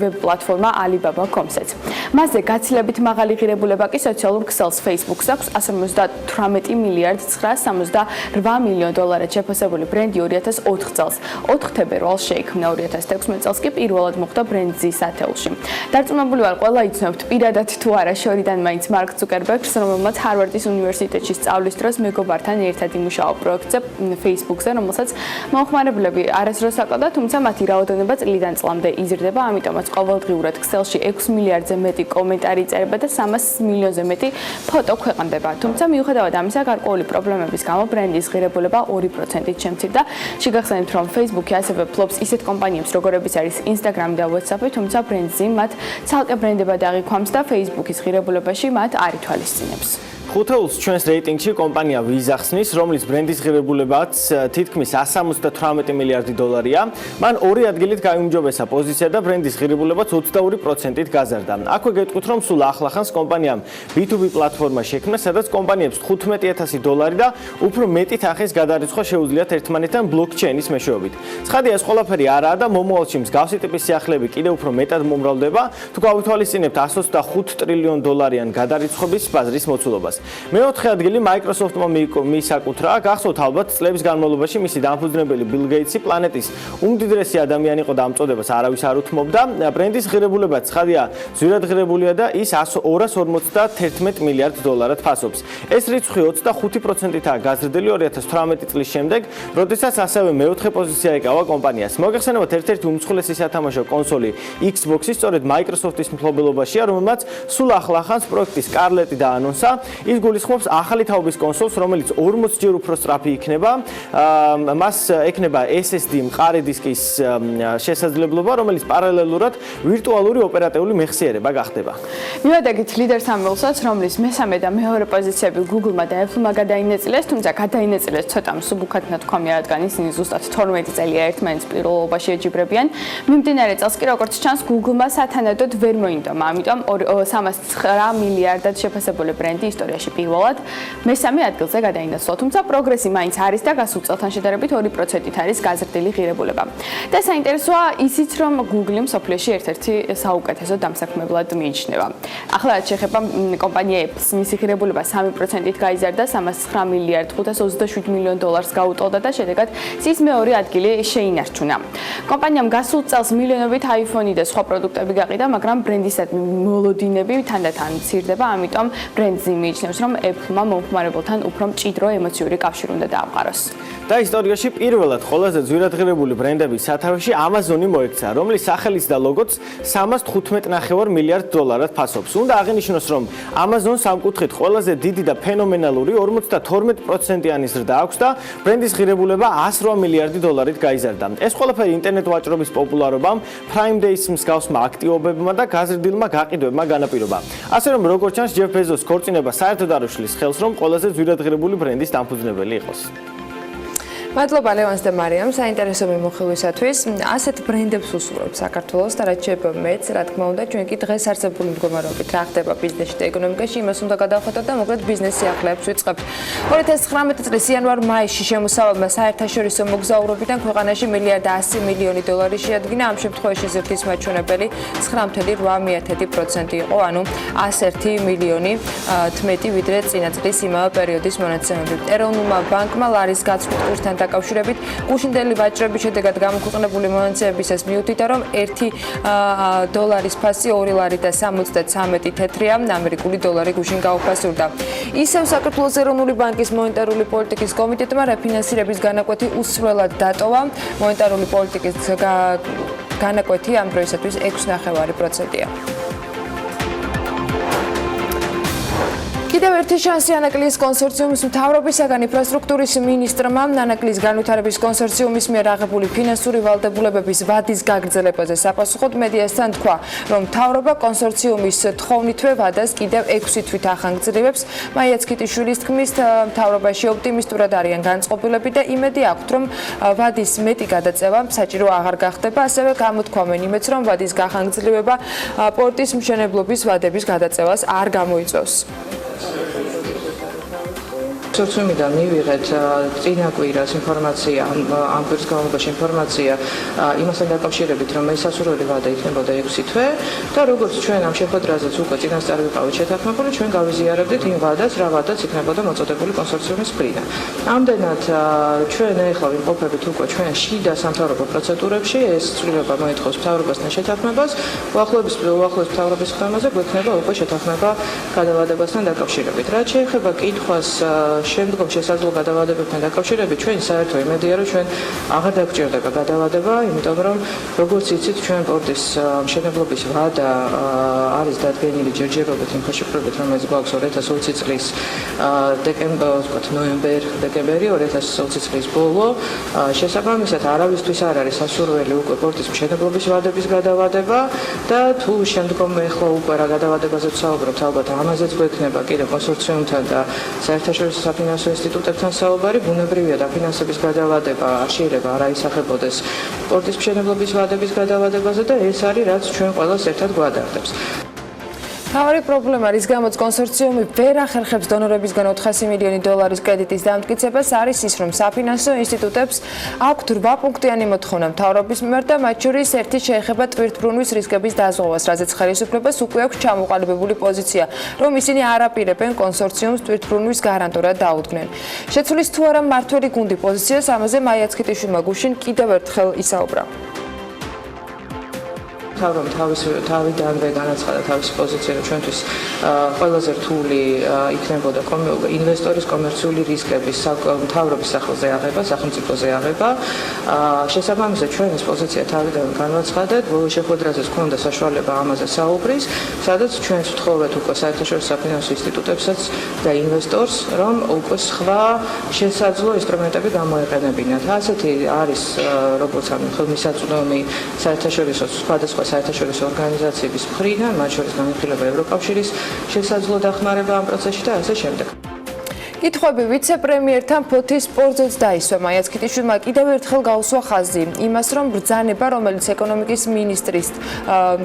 ვებ პლატფორმა Alibaba.com-ს. მასზე გაცილებით მაღალი ღირებულება კი სოციალურ ქსელს Facebook-ს აქვს 158 მილიარდ 978 მილიონ დოლარად შეფასებული ბრენდი 2004 წელს 4 თებერვალს შეიქმნა, 2016 წელს კი პირველად მოხვდა ბრენდის ათეულში. დარწმუნებული ვარ, ყველა იცნობთ პირადად თუ არა შორიდან მაინც მარკ ზუკერბერგს, რომელმაც ჰარვარდის უნივერსიტეტში სწავლის დროს მეგობართან ერთად იმუშავა პროექტზე Facebook-ზე, რომელსაც მომხმარებლები არასდროს აკლდა, თუმცა მათი რაოდენობა წლიდან წლამდე იზრდება, ამიტომაც ყოველდღიურად ქსელში 6 მილიარდზე მეტი კომენტარი იწერება და 300 მილიონზე მეტი ფოტო ქვეყნდება. თუმცა მიუხედავად ამისა, გარკვეული პრობლემების გამო ბრენდის ღირებულება 2%-ით შემცირდა. შეგახსენებთ, რომ Facebook-ი ასევე ფლობს ისეთ კომპანიებს, როგორებიც არის Instagram და WhatsApp-ი, თუმცა ბრენდზე მათ ცალკე ბრენდება დაღიქვამს და Facebook-ის ღირებულებაში მათ არ ითვალისწინებს. ხუთეულს ჩვენს რეიტინგში კომპანია Visa ხსნის, რომლის ბრენდის ღირებულებაც თითქმის 178 მილიარდი დოლარია. მან ორი ადგილით გაიუმჯობესა პოზიცია და ბრენდის ღირებულებაც 22%-ით გაზარდა. აქვე გეტყვით, რომ სულ ახლახანს კომპანიამ B2B პლატფორმა შექმნა, სადაც კომპანიებს $15,000 და უფრო მეტი თანხის გადარიცხვა შეუძლიათ ერთმანეთთან ბლოკჩეინის მეშვეობით. ცხადია, ეს ყველაფერი არაა და მომავალში მსგავსი ტიპის სიახლეები კიდევ უფრო მეტად მომრავლდება, თუ გავითვალისწინებთ $125 ტრილიონიან გადარიცხვების ბაზრის მოცულობას. მეოთხე ადგილი Microsoft-მა მიისაკუთრა. გახსოვთ ალბათ, წლების განმავლობაში მისი დამფუძნებელი Bill Gates-ი პლანეტის უმდიდრესი ადამიანი იყო და ამ წოდებას არავის არ უთმობდა. ბრენდის ღირებულებაც ცხადია, ძვირად ღირებულია და ის $251 მილიარდად ფასობს. ეს რიცხვი 25%-ითაა გაზრდილი 2018 წლის შემდეგ, როდესაც ასევე მეოთხე პოზიცია ეკავა კომპანიას. მოგეხსენებათ, ერთ-ერთი უმსხვილესი სათამაშო კონსოლი Xbox-ი სწორედ Microsoft-ის მფლობელობაშია, რომელმაც სულ ახლახანს პროექტი Scarlet-ი დაანონსა. ის გულისხმობს ახალი თაობის კონსოლს, რომელიც 40 ჯერ უფრო სწრაფი იქნება. მას ექნება SSD მყარი დისკის შესაძლებლობა, რომელიც პარალელურად ვირტუალური ოპერატიული მეხსიერება გახდება. მივადგეთ ლიდერ სამეულსაც, რომლის მესამე და მეორე პოზიციები Google-მა და Apple-მა გადაინაწილეს, თუმცა გადაინაწილეს ცოტა მსუბუქად ნათქვამია, რადგან ისინი ზუსტად 12 წელია ერთმანეთის პირველობაში ეჯიბრებიან. მიმდინარე წელს კი როგორც ჩანს, Google-მა სათანადოდ ვერ მოინდომა, ამიტომ 309 მილიარდად შეფასებული ბრენდი ისტორიაში პირველად მესამე ადგილზე გადაინაცვლა, თუმცა პროგრესი მაინც არის და გასულ წელთან შედარებით 2%-ით არის გაზრდილი ღირებულება. და საინტერესოა ისიც, რომ Google-ი მსოფლიოში ერთ-ერთი საუკეთესო დამსაქმებლად მიიჩნევა. ახლა რაც შეეხება კომპანია Apple-ს, მისი ღირებულება 3%-ით გაიზარდა, 309 მილიარდ 527 მილიონ დოლარს გაუტოლდა და შედეგად ის მეორე ადგილი შეინარჩუნა. კომპანიამ გასულ წელს მილიონობით iPhone-ი და სხვა პროდუქტები გაყიდა, მაგრამ ბრენდისადმი მოლოდინები თანდათან მცირდება, ამიტომ ბრენდზე მიიჩნევს, რომ Apple-მა მომხმარებელთან უფრო მჭიდრო ემოციური კავშირი უნდა დაამყაროს. და ისტორიაში პირველად ყველაზე ძვირად ღირებული ბრენდების სათავეში Amazon-ი მოექცა, რომლის სახელიც და ლოგოც 315 მილიარდ დოლარად ფასობს. უნდა აღინიშნოს, რომ Amazon სამკუთხედ ყველაზე დიდი და ფენომენალური 52%-იანი ზრდა აქვს და ბრენდის ღირებულება 108 მილიარდი დოლარით გაიზარდა. ეს ყველაფერი ინტერნეტ ვაჭრობის პოპულარობამ, Prime Days მსგავსმა აქტივობებმა და გაზრდილმა გაყიდვებმა განაპირობა. ასე რომ როგორც ჩანს, Jeff Bezos ქორწინება საერთოდ არ უშლის ხელს, რომ ყველაზე ძვირად ღირებული ბრენდის დამფუძნებელი იყოს. მადლობა ლევანს და მარიამ საინტერესო მიმოხილვისათვის. ასეთ ბრენდებს უსურვებ საქართველოს და რაც შეება მეც, რა თქმა უნდა, ჩვენ კი დღეს არსებული მდგომარეობით რა ხდება ბიზნესში და ეკონომიკაში, იმას უნდა გადავხატოთ და მოკლედ ბიზნეს სიახლეებს ვიწყებთ. 2019 წლის იანვარ-მაისში შემოსავალმა საერთაშორისო მოგზაურობიდან ქვეყანაში $1,100 მილიონი შეადგინა, ამ შემთხვევაში ზრდის მაჩვენებელი 9.8% იყო, ანუ 101 მილიონი მეტი ვიდრე წინა წლის იმავე პერიოდის მონაცემებით. ეროვნულმა ბანკმა ლარის გაცვლით კურსთან დაკავშირებით გუშინდელი ვაჭრების შედეგად გამოქვეყნებული მონაცემებისას მიუთითა, რომ $1 ფასი 2 ლარი და 73 თეთრია, ამერიკული დოლარი გუშინ გაუფასურდა. ისევ საქართველოს ეროვნული ბანკის მონეტარული პოლიტიკის კომიტეტმა რეფინანსირების განაკვეთი უსრველად დატოვა. მონეტარული პოლიტიკის განაკვეთი ამ დროისათვის 6.9%-ია. კიდევ ერთი შანსი ანაკლიის კონსორციუმის მთავრობისაგან ინფრასტრუქტურის მინისტრმა ანაკლიის განვითარების კონსორციუმის მიერ აღებული ფინანსური ვალდებულებების ვადის გაგრძელებაზე საპასუხოდ მედიასთან თქვა, რომ მთავრობა კონსორციუმის თხოვნითვე ვადას კიდევ 6 თვით ახანგრძლივებს. მაია ცქიტიშვილის თქმის, მთავრობაში ოპტიმისტურად არიან განწყობილები და იმედი აქვთ, რომ ვადის მეტი გადაწევა საჭირო აღარ გახდება. ასევე გამოთქვამენ იმედს, რომ ვადის გახანგრძლივება პორტის მშენებლობის ვადების გადაწევას არ გამოიწვევს. კონსორციუმიდან მივიღეთ წინა კვირას ინფორმაცია, ამ კვირის განმავლობაში ინფორმაცია იმასთან დაკავშირებით, რომ ეს სასურველი ვადა იქნებოდა 6 თვე და როგორც ჩვენ ამ შეხვედრაზეც უკვე წინასწარ ვიყავით შეთანხმებული, ჩვენ გავიზიარებდით იმ ვადას, რა ვადაც იქნებოდა მოწოდებული კონსორციუმის მხრიდან. ამდენად ჩვენ ეხლა ვიმყოფებით უკვე ჩვენ შიდა სამთავრობო პროცედურებში, ეს ცვლილება მოითხოვს მთავრობასთან შეთანხმებას, უახლოების მთავრობის ხმაზე გვექნება უკვე შეთანხმება გადავადებასთან დაკავშირებით. რაც შეეხება კითხვას შემდგომ შესაძლო გადავადებებთან დაკავშირებით, ჩვენ საერთო იმედია, რომ ჩვენ აღარ დაგჭირდება გადავადება, იმიტომ რომ როგორც იცით, ჩვენ პორტის მშენებლობის ვადა არის დადგენილი ჯერჯერობით იმ ხელშეკრულებით, რომელიც გვაქვს 2020 წლის ნოემბერი 2020 წლის ბოლო. შესაბამისად, არავისთვის არ არის სასურველი უკვე პორტის მშენებლობის ვადების გადავადება და თუ შემდგომ ეხლა უკვე რა გადავადებაზე ვსაუბრობთ, ალბათ ამაზეც გვექნება კიდევ კონსორციუმთან და საერთაშორისო საფინანსო ინსტიტუტებთან საუბარი, ბუნებრივია დაფინანსების გადავადება არ შეიძლება არ აისახებოდეს პორტის მშენებლობის ვადების გადავადებაზე და ეს არის რაც ჩვენ ყველას ერთად გვადარდებს. მთავარი პრობლემა, რის გამოც კონსორციუმი ვერ ახერხებს დონორებისგან 400 მილიონი დოლარის კრედიტის დამტკიცებას, არის ის, რომ საფინანსო ინსტიტუტებს აქვთ 8 პუნქტიანი მოთხოვნა მთავრობის მიმართ და მათ შორის ერთი შეეხება ტვირთბრუნვის რისკების დაზღვევას, რაზეც ხელისუფლებას უკვე აქვს ჩამოყალიბებული პოზიცია, რომ ისინი არ აპირებენ კონსორციუმს ტვირთბრუნვის გარანტულად დაუდგნენ. შეცვლის თუ არა მმართველი გუნდი პოზიციას, ამაზე მაიაცქიტიშვილმა გუშინ კიდევ ერთხელ ისაუბრა. თავრომ თავიდანვე განაცხადა თავისი პოზიცია, რომ ჩვენთვის ყველაზე რთული იქნებოდა ინვესტორის კომერციული რისკების მთავრობის სახელზე აღება, სახელმწიფოზე აღება. შესაბამისად, ჩვენ ეს პოზიცია თავიდანვე განვაცხადეთ, ბოლო შეხვედრაზეც ჰქონდა საშუალება ამაზე საუბრის, სადაც ჩვენს ვთხოვეთ უკვე საერთაშორისო საფინანსო ინსტიტუტებსაც და ინვესტორს, რომ უკვე სხვა შესაძლო ინსტრუმენტები გამოეყენებინათ. ასეთი არის როგორც ამ ხელმისაწვდომი საერთაშორისო სხვადასხვა საერთაშორისო ორგანიზაციების მხრიდან, მათ შორის განიხილება ევროკავშირის შესაძლო დახმარება ამ პროცესში და ასე შემდეგ. კითხვები ვიცე-პრემიერთან ფოთის სპორტზეც დაისვა. მაიაცქიტიშვილმა კიდევ ერთხელ გაუსვა ხაზი იმას, რომ ბრძანება, რომელიც ეკონომიკის მინისტრის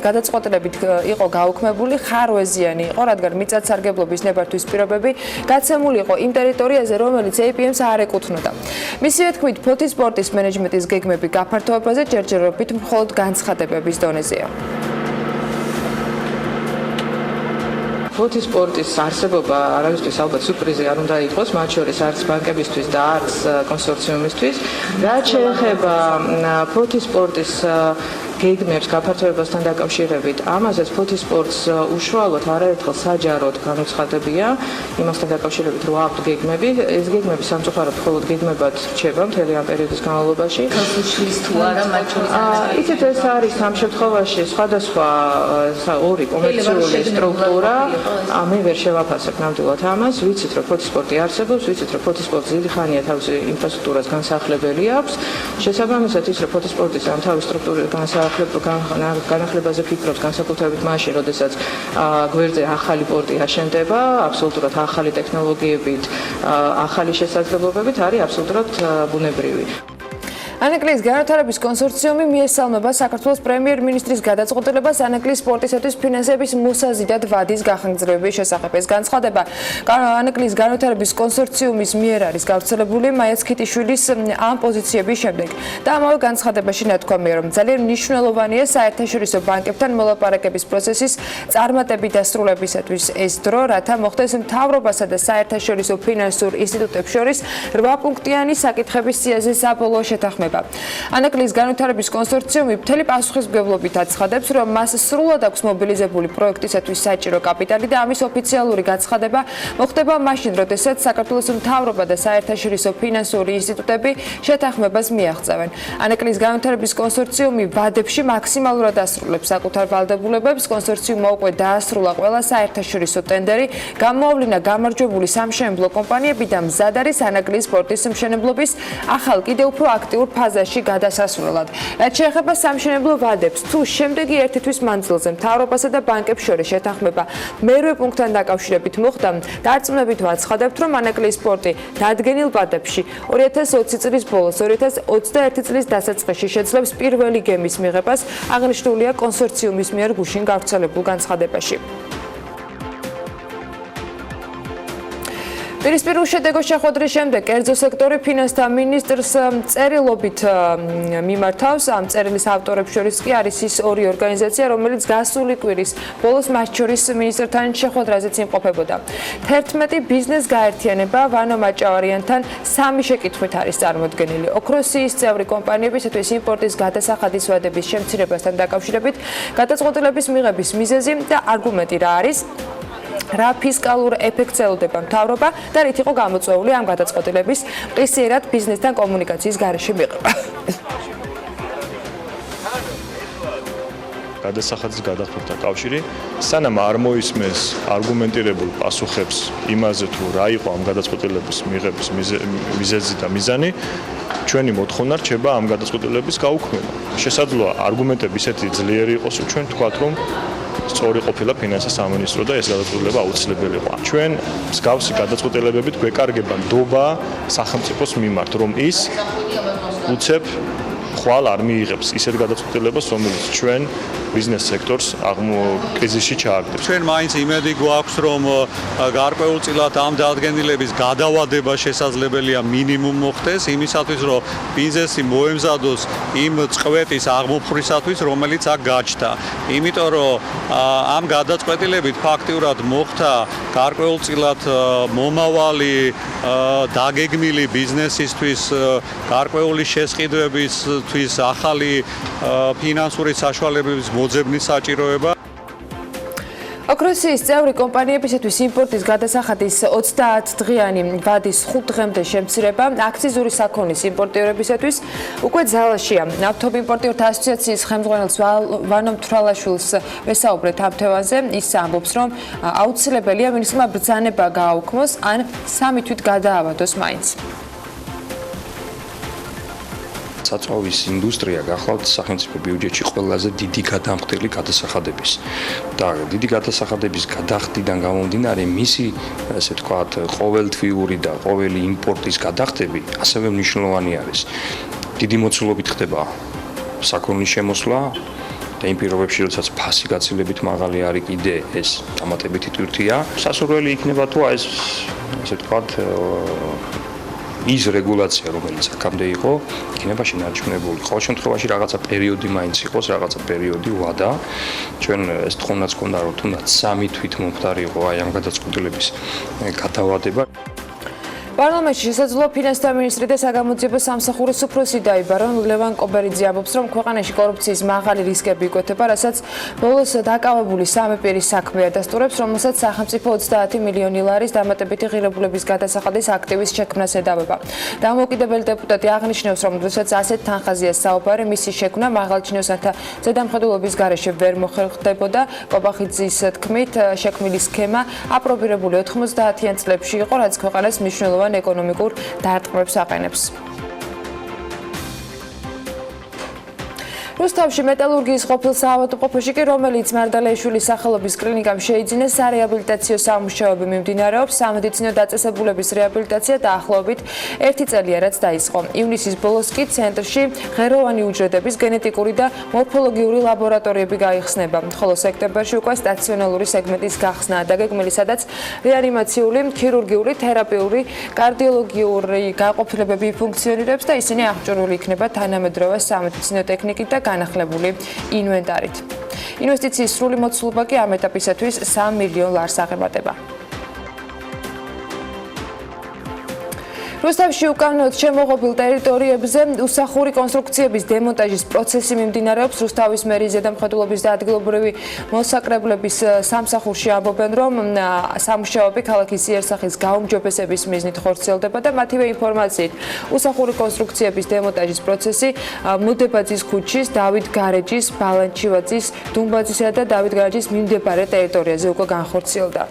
გადაწყვეტილებით იყო გაუქმებული, ხარვეზიანი იყო, რადგან მიწათსარგებლობის ნებართვის პირობები გაცემული იყო იმ ტერიტორიაზე, რომელიც APM-ს არ ეკუთვნოდა. მისივე თქმით, ფოთის სპორტის მენეჯმენტის გეგმები გაფართოებაზე ჯერჯერობით მხოლოდ განცხადებების დონეზეა. ფოთის სპორტის არსებობა არავისთვის ალბათ სურპრიზი არ უნდა იყოს, მათ შორის არც ბანკებისთვის და არც კონსორციუმისთვის. რაც შეეხება ფოთის სპორტის გეგმებს გაფართოებასთან დაკავშირებით, ამაზეც ფოთის სპორტს უშუალოდ არაერთხელ საჯაროდ განუცხადებია იმასთან დაკავშირებით, რომ აქვთ გეგმები. ეს გეგმები სამწუხაროდ მხოლოდ გეგმებად რჩება მთელი ამ პერიოდის განმავლობაში. ხელშლის თუ არა მათ შორის იცით, ეს არის ამ შემთხვევაში სხვადასხვა ორი კომერციული სტრუქტურა. მე ვერ შევაფასებ ნამდვილად ამას, ვიცით, რომ ფოთის სპორტი არსებობს, ვიცით, რომ ფოთის სპორტი დიდი ხანია თავისი ინფრასტრუქტურას განსახლებელი აქვს. შესაბამისად ის, რომ ფოთის სპორტის ამ თავის სტრუქტურის განახლებაზე ფიქრობს განსაკუთრებით მაშინ, როდესაც გვერდზე ახალი პორტი აშენდება, აბსოლუტურად ახალი ტექნოლოგიებით, ახალი შესაძლებლობებით, არის აბსოლუტურად ბუნებრივი. ანაკლიის განვითარების კონსორციუმი მიესალმება საქართველოს პრემიერ-მინისტრის გადაწყვეტილებას ანაკლიის სპორტისათვის ფინანსების მოსაზიდად ვადის გახანგრძლივების შესახებ. ეს განცხადება ანაკლიის განვითარების კონსორციუმის მიერ არის გავრცელებული მაიაცქიტიშვილის ამ პოზიციების შემდეგ. და ამავე განცხადებაში ნათქვამია, რომ ძალიან მნიშვნელოვანია საერთაშორისო ბანკებთან მოლაპარაკების პროცესის წარმატებით დასრულებისათვის ეს დრო, რათა მოხდეს მთავრობასა და საერთაშორისო ფინანსურ ინსტიტუტებს შორის 8 პუნქტიანი საკითხების სიაზე საბოლოო შეთანხმება. ანაკლიის განვითარების კონსორციუმი მთელი პასუხისმგებლობით აცხადებს, რომ მას სრულად აქვს მობილიზებული პროექტისათვის საჭირო კაპიტალი და ამის ოფიციალური გაცხადება მოხდება მაშინ, როდესაც საქართველოს მთავრობა და საერთაშორისო ფინანსური ინსტიტუტები შეთანხმებას მიაღწევენ. ანაკლიის განვითარების კონსორციუმი ვადებში მაქსიმალურად ასრულებს საკუთარ ვალდებულებებს. კონსორციუმმა უკვე დაასრულა ყველა საერთაშორისო ტენდერი, გამოავლინა გამარჯვებული სამშენებლო კომპანიები და მზად არის ანაკლიის სპორტის მშენებლობის ახალ კიდევ უფრო აქტიურ ფაზაში გადასასვლელად. რაც შეეხება სამშენებლო ვადებს, თუ შემდეგი ერთი თვის მანძილზე მთავრობასა და ბანკებს შორის შეთანხმება მერვე პუნქტთან დაკავშირებით მოხდა, დარწმუნებით ვაცხადებთ, რომ ანაკლიის სპორტი დადგენილ ვადებში 2020 წლის ბოლოს 2021 წლის დასაწყისში შეძლებს პირველი გემის მიღებას, აღნიშნულია კონსორციუმის მიერ გუშინ გავრცელებულ განცხადებაში. პირისპირ უშედეგო შეხვედრის შემდეგ კერძო სექტორი ფინანსთა მინისტრს წერილობით მიმართავს. ამ წერილის ავტორებს შორის კი არის ის ორი ორგანიზაცია, რომელიც გასული კვირის ბოლოს მათ შორის მინისტრთან შეხვედრაზეც იმყოფებოდა. 11 ბიზნეს გაერთიანება ვანო მაჭავარიანთან 3 შეკითხვით არის წარმოდგენილი. ოქროსიის წევრი კომპანიებისათვის იმპორტის გადასახადის ვადების შემცირებასთან დაკავშირებით გადაწყვეტილების მიღების მიზეზი და არგუმენტი რა არის? რა ფისკალურ ეფექტს ელოდება მთავრობა და რით იყო გამოწვეული ამ გადაწყვეტილების ყისიერად ბიზნესთან კომუნიკაციის გარეშე მიღება. გადასახადის გადახდასთან კავშირი სანამ არ მოისმენს არგუმენტირებულ პასუხებს იმაზე თუ რა იყო ამ გადაწყვეტილების მიღების მიზეზი და მიზანი ჩვენი მოთხოვნა რჩება ამ გადაწყვეტილების გაუქმება. შესაძლოა არგუმენტები ისეთი ძლიერი იყოს, რომ ჩვენ თქვათ, რომ სწორი ყოფილა ფინანსთა სამინისტრო და ეს გადაწყვეტილება აუცილებელი იყო. ჩვენ მსგავსი გადაწყვეტილებებით გვეკარგება ნდობა სახელმწიფოს მიმართ, რომ ის უცებ ხვალ არ მიიღებს ისეთ გადაწყვეტილებას, რომელიც ჩვენ ბიზნეს სექტორს კრიზისში ჩააგდებს. ჩვენ მაინც იმედი გვაქვს, რომ გარკვეულწილად ამ დადგენილების გადავადება შესაძლებელია მინიმუმ მოხდეს, იმისათვის, რომ ბიზნესი მოემზადოს იმ წყვეტის აღმოფხვრისათვის, რომელიც აქ გაჩნდა. იმიტომ რომ ამ გადაწყვეტილებით ფაქტიურად მოხდა გარკვეულწილად მომავალი დაგეგმილი ბიზნესისთვის გარკვეული შესყიდვებისთვის ახალი ფინანსური საშუალებების მოძებნის საჭიროება. ოქროსიის წევრი კომპანიებისათვის იმპორტის გადასახადის 30 დღიანი ვადის 5 დღემდე შემცირება აქციზური საქონლის იმპორტიორებისათვის უკვე ძალაშია. ნავთობიმპორტიორთა ასოციაციის ხელმძღვანელს ვანო მთვრალაშვილს ვესაუბრეთ ამ თემაზე. ის ამბობს, რომ აუცილებელია მინისტრმა ბრძანება გააუქმოს ან 3 თვით გადაავადოს მაინც. საწვავის ინდუსტრია გახლავთ სახელმწიფო ბიუჯეტში ყველაზე დიდი გადამხდელი გადასახადების და დიდი გადასახადების გადახდიდან გამომდინარე მისი ასე ვთქვათ ყოველთვიური და ყოველი იმპორტის გადახდები ასევე მნიშვნელოვანი არის. დიდი მოცულობით ხდება საქონლის შემოსვლა და იმ პირობებში, როდესაც ფასი გაცილებით მაღალი არის კიდე ეს დამატებითი ტვირთია. სასურველი იქნება თუ ეს ასე ვთქვათ ის რეგულაცია, რომელიც აქამდე იყო, იქნება შენარჩუნებული. ყოველ შემთხვევაში რაღაცა პერიოდი მაინც იყოს, რაღაცა პერიოდი ვადა. ჩვენ ეს თხოვნაც გქონდა, რომ თუნდაც 3 თვით მომხდარიყო აი ამ გადაწყვეტილების გადავადება. პარლამენტში შესაძლოა ფინანსთა მინისტრი და საგამოძიებო სამსახურის უფროსი დაიბარო. ლევან კობერიძე ამბობს, რომ ქვეყანაში კორუფციის მაღალი რისკები იკვეთება, რასაც ბოლოს დაკავებული სამი პირის საქმე ადასტურებს, რომელსაც სახელმწიფო 30 მილიონი ლარის დამატებითი ღირებულების გადასახადის აქტივის შექმნას ედავება. დამოუკიდებელი დეპუტატი აღნიშნავს, რომ როდესაც ასეთ თანხაზეა საუბარი, მისი შექმნა მაღალჩინოსანთა ზედამხედველობის გარეშე ვერ მოხერხდებოდა. კობახიძის თქმით, შექმნილი სქემა აპრობირებული 90-იან წლებში იყო, რაც ქვეყანას მნიშვნელოვანი ეკონომიკურ დარტყმებს აყენებს. რუსთავში მეტალურგიის ყოფილ საავადმყოფოში კი, რომელიც მარდალეიშვილის სახელობის კლინიკამ შეიძინეს, სარეაბილიტაციო სამუშაოები მიმდინარეობს. სამედიცინო დაწესებულების რეაბილიტაცია დაახლოებით 1 წელია, რაც დაიწყო. ივნისის ბოლოს კი ცენტრში ღეროვანი უჯრედების გენეტიკური და მორფოლოგიური ლაბორატორიები გაიხსნება, ხოლო სექტემბერში უკვე სტაციონალური სეგმენტის გახსნაა დაგეგმილი, სადაც რეანიმაციული, ქირურგიული, თერაპიული, კარდიოლოგიური გაყოფილებები ფუნქციონირებს და ისინი აღჭურვილი იქნება თანამედროვე სამედიცინო ტექნიკით და განახლებული ინვენტარით. ინვესტიციის სრული მოცულობა კი ამ ეტაპისათვის 3 მილიონ ლარს აღემატება. რუსთავში უკანონოდ შემოღობილ ტერიტორიებზე უსახური კონსტრუქციების დემონტაჟის პროცესი მიმდინარეობს. რუსთავის მერის ზედამხედველობის და ადგილობრივი მოსაკრებლების სამსახურში ამბობენ, რომ სამუშაოები ქალაქის იერსახის გაუმჯობესების მიზნით ხორციელდება და მათივე ინფორმაციით უსახური კონსტრუქციების დემონტაჟის პროცესი მუდებაძის ქუჩის, დავით გარეჯის, ბალანჩივაძის, დუმბაძისა და დავით გარეჯის მიმდებარე ტერიტორიაზე უკვე განხორციელდა.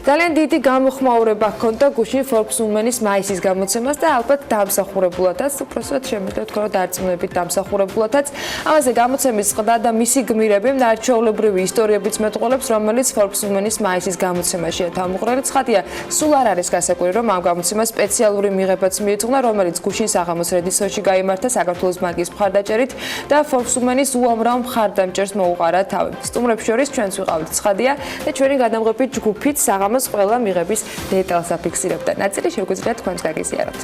ძალიან დიდი გამოხმაურება ჰქონდა გუშინ Forbes Women-ის მაისის გამოცემას და ალბათ დამსახურებულადაც, უпроსტად შემიძლია თქვა, რომ დარწმუნებით დამსახურებულადაც. ამაზე გამოცემის ყდა და მისი გმირები არჩეულებრივი ისტორიებიც მეტყველებს, რომელიც Forbes Women-ის მაისის გამოცემაშია თავმოყრილი. ცხადია, სულ არ არის გასაკვირი, რომ ამ გამოცემას სპეციალური მიღებაც მიეძღვნა, რომელიც გუშინ საღამოს რედისონში გაიმართა საქართველოს ბანკის მხარდაჭერით და Forbes Women-ის უამრავ მხარდამჭერს მოუყარა თავი. სტუმრებს შორის ჩვენც ვიყავით ცხადია და ჩვენი გადამღები ჯგუფით საღამოს ყველა მიღების დეტალს აფიქსირებდა. ნაწილი შეგვიძლია თქვენს გაგიზიაროთ.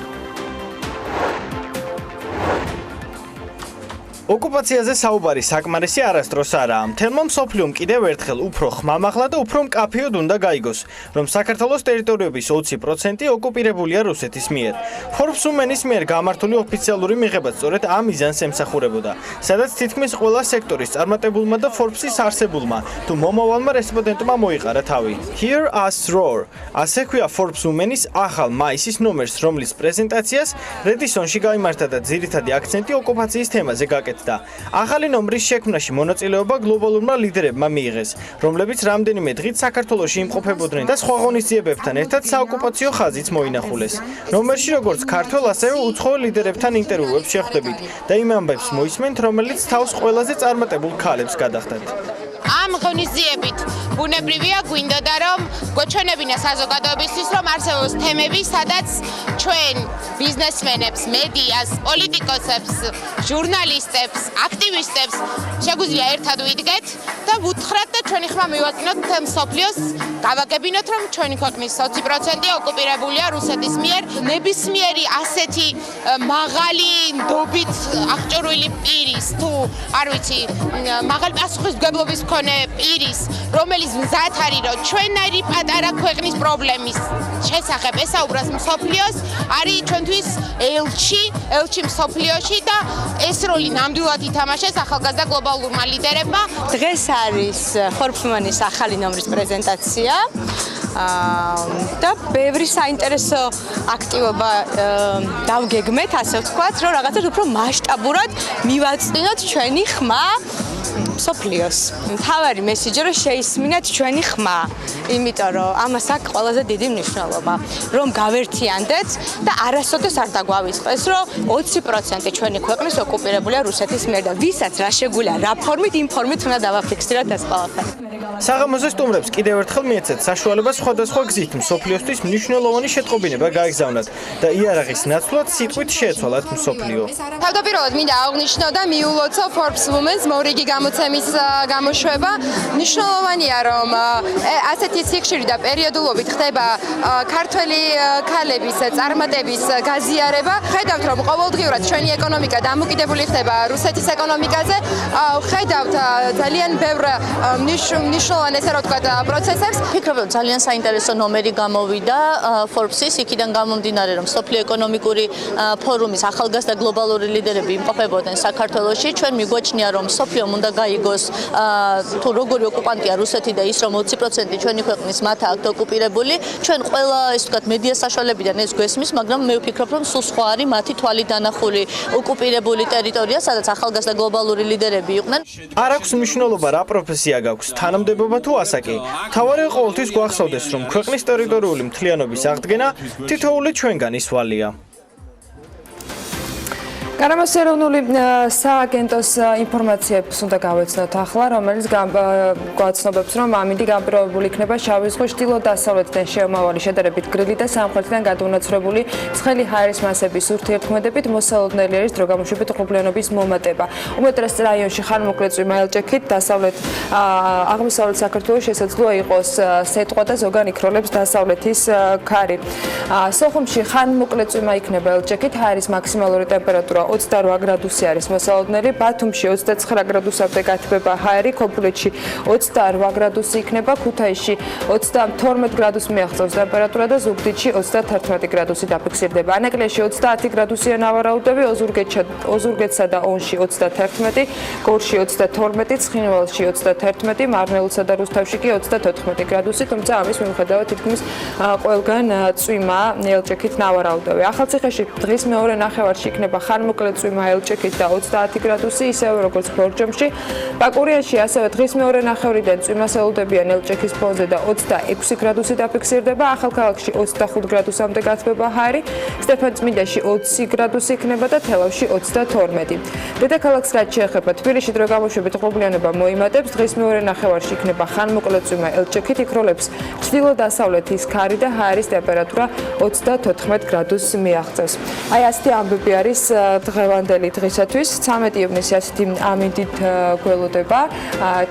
ოკუპაციაზე საუბარი საკმარისი არასდროს არაა. მთელმა მსოფლიომ კიდევ ერთხელ უფრო ხმამაღლა და უფრო მკაფიოდ უნდა გაიგოს, რომ საქართველოს ტერიტორიების 20% ოკუპირებულია რუსეთის მიერ. Forbes Women-ის მიერ გამართული ოფიციალური მიღება სწორედ ამ მიზანს ემსახურებოდა, სადაც თითქმის ყველა სექტორის წარმატებულმა და Forbes-ის არსებულმა თუ მომავალმა რესპონდენტმა მოიყარა თავი. Hear us roar. ასე ქვია Forbes Women-ის ახალ მაისის ნომერს, რომლის პრეზენტაციას რედისონში გაიმართა და ძირითადი აქცენტი ოკუპაციის თემაზე გაკეთდა. ახალი ნომრის შექმნაში მონაწილეობა გლობალურმა ლიდერებმა მიიღეს, რომლებიც რამდენიმე დღით საქართველოში იმყოფებოდნენ და სხვა ღონისძიებებთან ერთად საოკუპაციო ხაზიც მოინახულეს. ნომერში როგორც ქართველ, ასევე უცხოელ ლიდერებთან ინტერვიუებს შეხვდებით და იმ ამბებს მოისმენთ, რომელიც თავს ყველაზე წარმატებულ ქალებს გადახდათ. ამ ღონისძიებით ბუნებრივია გვინდოდა რომ გვეჩვენებინა საზოგადოებისთვის რომ არსებობს თემები, სადაც ჩვენ ბიზნესმენებს, მედიას, პოლიტიკოსებს, ჟურნალისტებს, აქტივისტებს შეგვიძლია ერთად ვიდგეთ და ვუთხრათ და ჩვენი ხმა მივაკინოთ მთელ მსოფლიოს, გავაგებინოთ რომ ჩვენი ქვეყნის 20% ოკუპირებულია რუსეთის მიერ. ნებისმიერი ასეთი მაღალი ნდობით აღჭურვილი პირის თუ არ ვიცი, მაღალი პასუხისმგებლობის მქონე პირის, რომელიც მზად არის რომ ჩვენარი პატარა ქვეყნის პრობლემის შესახებ ესაუბროს მსოფლიოს, არის ჩვენთვის ელჩი მსოფლიოში და ეს როლი ნამდვილად ითამაშეს ახალგაზრდა გლობალურმა ლიდერებმა. დღეს არის Forbes Women-ის ახალი ნომრის პრეზენტაცია და ბევრი საინტერესო აქტივობა დავგეგმეთ, ასე ვთქვათ, რომ რაღაცა უფრო მასშტაბურად მივაწვინოთ ჩვენი ხმა მსოფლიოს. მთავარი მესიჯი რომ შეისმინათ ჩვენი ხმა, იმიტომ რომ ამას აქვს ყველაზე დიდი მნიშვნელობა, რომ გავერთიანდეთ და არასოდეს არ დაგვავიწყდეს, რომ 20% ჩვენი ქვეყნის ოკუპირებულია რუსეთის მიერ და ვისაც რა შეგვიძლია, რა ფორმით, იმ ფორმით უნდა დავაფიქსიროთ ეს ყველაფერი. საღამოზე სტუმრებს კიდევ ერთხელ მიეცეთ საშუალება სხვადასხვა გზით მსოფლიოსთვის მნიშვნელოვანი შეტყობინება გაეგზავნათ და იარაღის ნაცვლად სიტყვით შეეცვალათ მსოფლიო. თავდაპირველად მინდა აღვნიშნო და მიულოცო Forbes Women-ს მორიგი გამოცემის გამოშვება. მნიშვნელოვანია, რომ ასეთი სიხშირი და პერიოდულობით ხდება ქართველი ქალების წარმატების გაზიარება. ხედავთ, რომ ყოველდღიურად ჩვენი ეკონომიკა დამოკიდებული ხდება რუსეთის ეკონომიკაზე. ხედავთ ძალიან ბევრ მნიშვნელოვან ესე რა ვთქვათ პროცესებს. ფიქრობ, რომ ძალიან საინტერესო ნომერი გამოვიდა Forbes-ის, იქიდან გამომდინარე, რომ სოფლიო ეკონომიკური ფორუმის ახალგაზრდა გლობალური ლიდერები იმყოფებოდნენ საქართველოში. ჩვენ მიგვაჩნია, რომ სოფლიომ უნდა გაიგოს თუ როგორი ოკუპანტია რუსეთი და ის, რომ 20% ჩვენი ქვეყნის მათ აქვთ ოკუპირებული. ჩვენ ყველა ეს ვთქვათ მედია საშუალებიდან ეს გვესმის, მაგრამ მე ვფიქრობ, რომ სულ სხვა არის მათი თვალით დანახული ოკუპირებული ტერიტორია, სადაც ახალგაზრდა გლობალური ლიდერები იყვნენ. არ აქვს მნიშვნელობა რა პროფესია გაქვს, თანამდებობა თუ ასაკი. მთავარი ყოველთვის გვახსოვდეს, რომ ქვეყნის ტერიტორიული მთლიანობის აღდგენა თითოეული ჩვენგან ისვალია. გარემოს ეროვნული სააგენტოს ინფორმაციებს უნდა გავეცნოთ ახლა, რომელიც გვაცნობებს, რომ ამინდი განპირობებული იქნება შავი ზღვის ჩრდილო-დასავლეთიდან შემავალი შედარებით გრილი და სამხრეთიდან გადაუნაცვლებული ცხელი ჰაერის მასების ურთიერთქმედებით მოსალოდნელი არის დროგამოშვებით ღრუბლიანობის მომატება. უმეტეს რაიონში ხანმოკლე წვიმა დასავლეთ აღმოსავლეთ საქართველოს შესაძლოა იყოს სეტყვა და ზოგან იქროლებს დასავლეთის ქარი. სოხუმში ხანმოკლე წვიმა იქნება ელჭექით, ჰაერის მაქსიმალური ტემპერატურა 28 გრადუსი არის მოსალოდნელი, ბათუმში 29 გრადუსამდე გათბება ჰაერი, ქობულეთში 28 გრადუსი იქნება, ქუთაისში 32 გრადუსს მიაღწევს ტემპერატურა და ზუგდიდში 31 გრადუსი დაფიქსირდება. ანაკლიაში 30 გრადუსია ნავარაუდები, ოზურგეთსა და ონში 31, გორში 22, ცხინვალში 31, მარნეულსა და რუსთავში კი 34 გრადუსი, თუმცა ამის მიუხედავად თითქმის ყველგან წვიმა ელჭექით ნავარაუდები. ახალციხეში დღის მეორე ნახევარში იქნება ხანმოკლე ხანმოკლე წვიმა ელჭექით და 30 გრადუსი, ისევე როგორც ბორჯომში. პაკურიაში ასევე დღის მეორე ნახევრიდან წვიმას ელოდებიან ელჭექის ფონზე და 26 გრადუსი დაფიქსირდება, ახალქალაქში 25 გრადუსამდე გათბება ჰაერი, სტეფანწმინდაში 20 გრადუსი იქნება და თელავში 32. დედაქალაქს რაც შეეხება, თბილისში დრო გამოშვებით ღრუბლიანობა მოიმატებს, დღის მეორე ნახევარში იქნება ხანმოკლე წვიმა ელჭექით, იქროლებს ჩრდილო-დასავლეთის ქარი და ჰაერის ტემპერატურა 34 გრადუსს მიაღწევს. აი ასეთი ამბები არის დღევანდელი დღისათვის. 13 ივნისი ასეთი ამინდით გველოდება.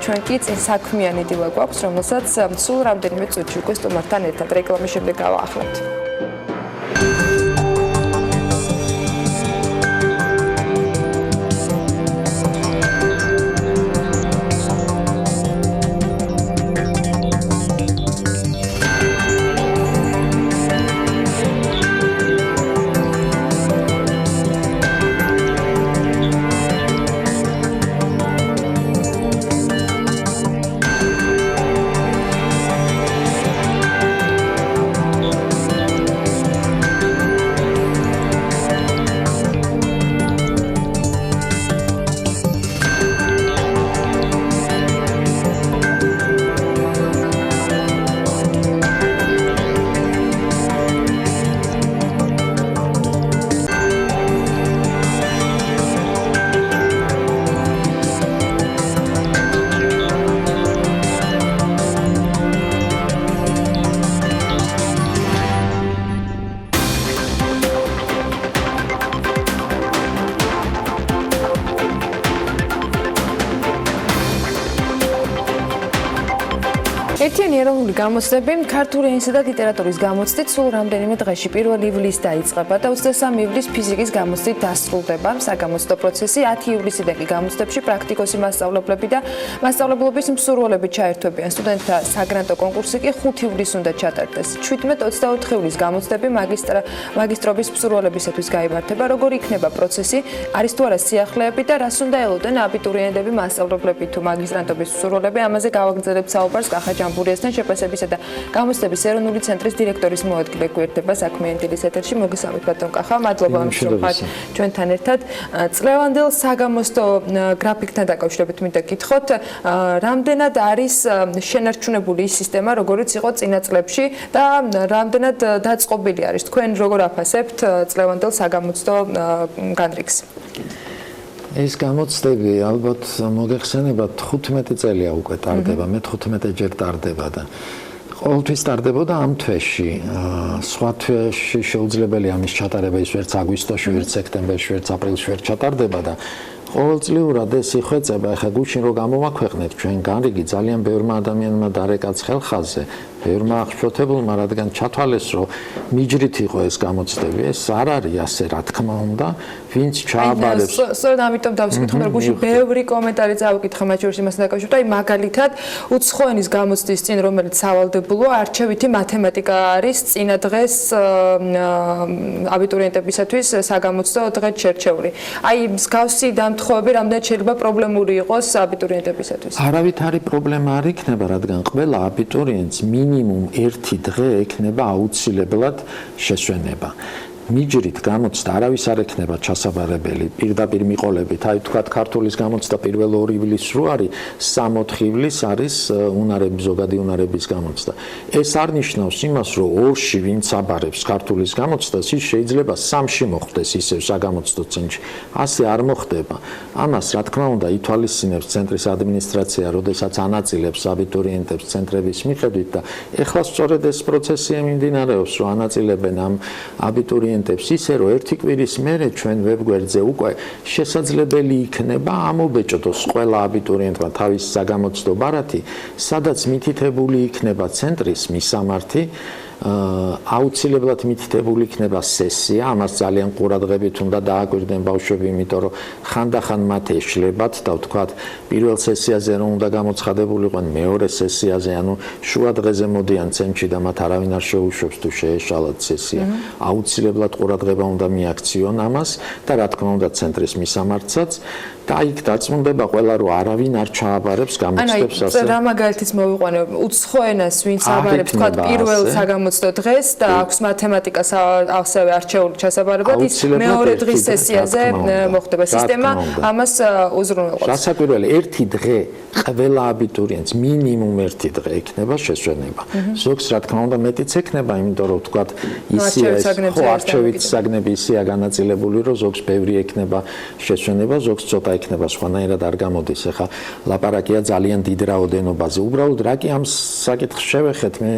ჩვენ კი წინ საქმიანი დილა გვაქვს, რომელსაც სულ რამდენიმე წუთში უკვე სტუმართან ერთად რეკლამის შემდეგ გავაახლებთ. ერთიანი ეროვნული გამოცდები ქართული ენისა და ლიტერატურის გამოცდით სულ რამდენიმე დღეში 1 ივლისს დაიწყება და 23 ივლისს ფიზიკის გამოცდით დასრულდება. საგამოცდო პროცესი 10 ივლისიდან კი გამოცდებში პრაქტიკოსი მასწავლებლები და მასწავლებლობის მსურველები ჩაერთვებიან. სტუდენტთა საგრანტო კონკურსი კი 5 ივლისს უნდა ჩატარდეს. 17-24 ივლისს გამოცდები მაგისტრობის მსურველებისათვის გაიმართება. როგორ იქნება პროცესი, არის თუ არა სიახლეები და რას უნდა ელოდენ აბიტურიენტები, მასწავლებლები თუ მაგისტრანტობის მსურველები, ამაზე გავაგრძელებთ საუბარს ბურიასთან შეფასებისა და გამოცდების ეროვნული ცენტრის დირექტორის მოადგილე გვერდება საქმიანი დილის ეთერში. მოგესალმებით ბატონ კახა, მადლობა რომ ხართ ჩვენთან ერთად. წლევანდელ საგამოცდო გრაფიკთან დაკავშირებით მინდა გითხოთ, რამდენად არის შენარჩუნებული ის სისტემა, როგორიც იყო წინა წლებში და რამდენად დაწყობილი არის, თქვენ როგორ აფასებთ წლევანდელ საგამოცდო განრიგს? ეს გამოცდები ალბათ მოგეხსენებათ 15 წელია უკვე ტარდება, მე 15 ჯერ ტარდება და ყოველთვის ტარდებოდა ამ თვეში. სხვა თვეში შეუძლებელია ამის ჩატარება ის ვერც აგვისტოში, ვერც სექტემბერში, ვერც აპრილში ვერ ჩატარდება და ყოველწლიურად ეს იხვეწება. ახლა გუშინ რო გამოვაქვეყნეთ ჩვენ განრიგი, ძალიან ბევრმა ადამიანმა დარეკაც ხელხაზზე, ბევრმა აღშფოთებულმა, რადგან ჩათვალეს, რომ მიჯრით იყო ეს გამოცდები. ეს არ არის ასე, რა თქმა უნდა, ვინც ჩააბარებს. სწორედ ამიტომ დავსკითხე, რომ გუშინ ბევრი კომენტარი წავიკითხე მათ შორის იმასთან დაკავშირებით, აი მაგალითად, უცხოენის გამოცდის წინ, რომელიც სავალდებულოა, არჩევითი მათემატიკა არის წინა დღეს აბიტურიენტებისათვის საგამოცდო დღედ შერჩეული. აი მსგავსი დამთხოვები რამდენად შეიძლება პრობლემური იყოს აბიტურიენტებისათვის? არავითარი პრობლემა არ იქნება, რადგან ყველა აბიტურიენტს მინიმუმ 1 დღე ექნება აუცილებლად შესვენება. მიჯრით გამოცდა არავის არ ექნება ჩასაბარებელი პირდაპირ მიყოლებით. აი თქვათ ქართულის გამოცდა 1 ივლისს რო არის, 3-4 ივლისს არის უნარების ზოგადი უნარების გამოცდა. ეს არ ნიშნავს იმას, რომ ორში ვინც აბარებს ქართულის გამოცდას, ის შეიძლება 3-ში მოხდეს ისევ საგამოცდო ცენტრში. ასე არ მოხდება. ამას რა თქმა უნდა ითვალისწინებს ცენტრის ადმინისტრაცია, როდესაც ანაწილებს აბიტურიენტებს ცენტრების მიხედვით და ეხლა სწორედ ეს პროცესია მიმდინარეობს, რომ ანაწილებენ ამ აბიტურიენტებს ისე რომ ერთი კვირის მერე ჩვენ ვებგვერდზე უკვე შესაძლებელი იქნება ამობეჭდოს ყველა აბიტურიენტმა თავის საგამოცდო ბარათი, სადაც მითითებული იქნება ცენტრის მისამართი, აუცილებლად მითითებული იქნება სესია, ამას ძალიან ყურადღებით უნდა დააკვირდნენ ბავშვები, იმიტომ რომ ხანდახან მათ ეშლებათ და ვთქვათ, პირველ სესიაზე რომ უნდა გამოცხადებულიყვნენ, მეორე სესიაზე, ანუ შუა დღეზე მოდიან ცენტრში და მათ არავინ არ შეუშვებს თუ შეეშალათ სესია. აუცილებლად ყურადღება უნდა მიაქციონ ამას და რა თქმა უნდა ცენტრის მისამართსაც და იქ დაწმუნდება ყველა რომ არავინ არ ჩააბარებს გამოცდებს ასე. რა მაგალითიც მოვიყვანე, უცხო ენას ვინც აბარებს, თქვა პირველ საგამოცდო დღეს და აქვს მათემატიკას ასევე არჩეული ჩასაბარებლად, ის მეორე დღის სესიაზე მოხდება. სისტემა ამას უზრუნველყოფს. სასაკვირველი ერთი დღე ყველა აბიტურიენტს მინიმუმ ერთი დღე ექნება შესვენება. ზოგს რა თქმა უნდა მეტიც ექნება, იმიტომ რომ თქვა ისია არჩევით საგნები ისეა განაწილებული, რომ ზოგს ბევრი ექნება შესვენება, ზოგს ცოტა ექნება, სხვანაირად არ გამოდის. ეხლა ლაპარაკია ძალიან დიდ რაოდენობაზე. უბრალოდ რა კი ამ საკითხს შევეხეთ, მე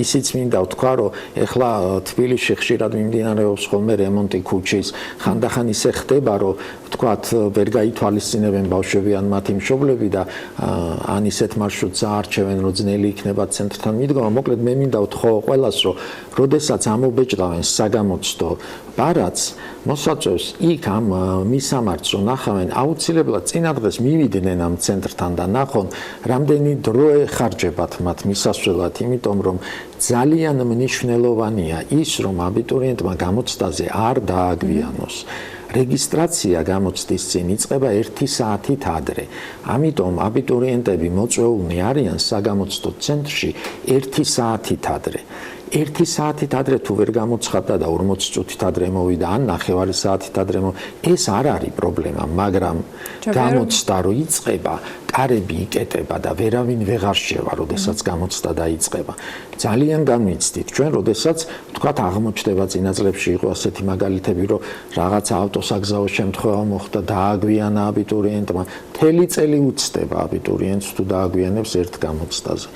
ისიც მინდა ვთქვა, რომ ეხლა თბილისში ხშირად მიმდინარეობს ხოლმე რემონტი ქუჩის. ხანდახან ისე ხდება, რომ ვთქვათ, ვერ გაითვალისწინებენ ბავშვები ან მათი მშობლები და ან ისეთ მარშრუტს აარჩევენ, რომ ძნელი იქნება ცენტრთან მიდგომა. მოკლედ მე მინდა ვთხოვო ყველას, რომ როდესაც ამობეჭდავენ საგამოცდო ბარათს, მოსაწევს იქ ამ მისამართს რომ ნახავენ, აუცილებლად წინა დღეს მივიდნენ ამ ცენტრთან და ნახონ, რამდენი დრო ეხარჯებათ მათ მისასვლელად, იმიტომ რომ ძალიან მნიშვნელოვანია ის, რომ აბიტურიენტმა გამოცდაზე არ დააგვიანოს. რეგისტრაცია გამოცდის წინ იწყება 1 საათით ადრე. ამიტომ აბიტურიენტები მოწვეულნი არიან საგამოცდო ცენტრში 1 საათით ადრე. 1 საათით ადრე თუ ვერ გამოცხადდა და 40 წუთით ადრე მოვიდა ან 9 საათით ადრე ეს არ არის პრობლემა, მაგრამ გამოცდა რო იწყება, კარები იკეტება და ვერავინ ვეღარ შევა, როდესაც გამოცდა დაიწყება. ძალიან განვიცდით ჩვენ, როდესაც ვთქვათ აღმოჩნდება წინა წლებში იყო ასეთი მაგალითები, რომ რაღაცა ავტოსაგზაო შემთხვევა მოხდა, დააგვიანა აბიტურიენტმა, მთელი წელი უცდება აბიტურიენტს თუ დააგვიანებს ერთ გამოცდაზე.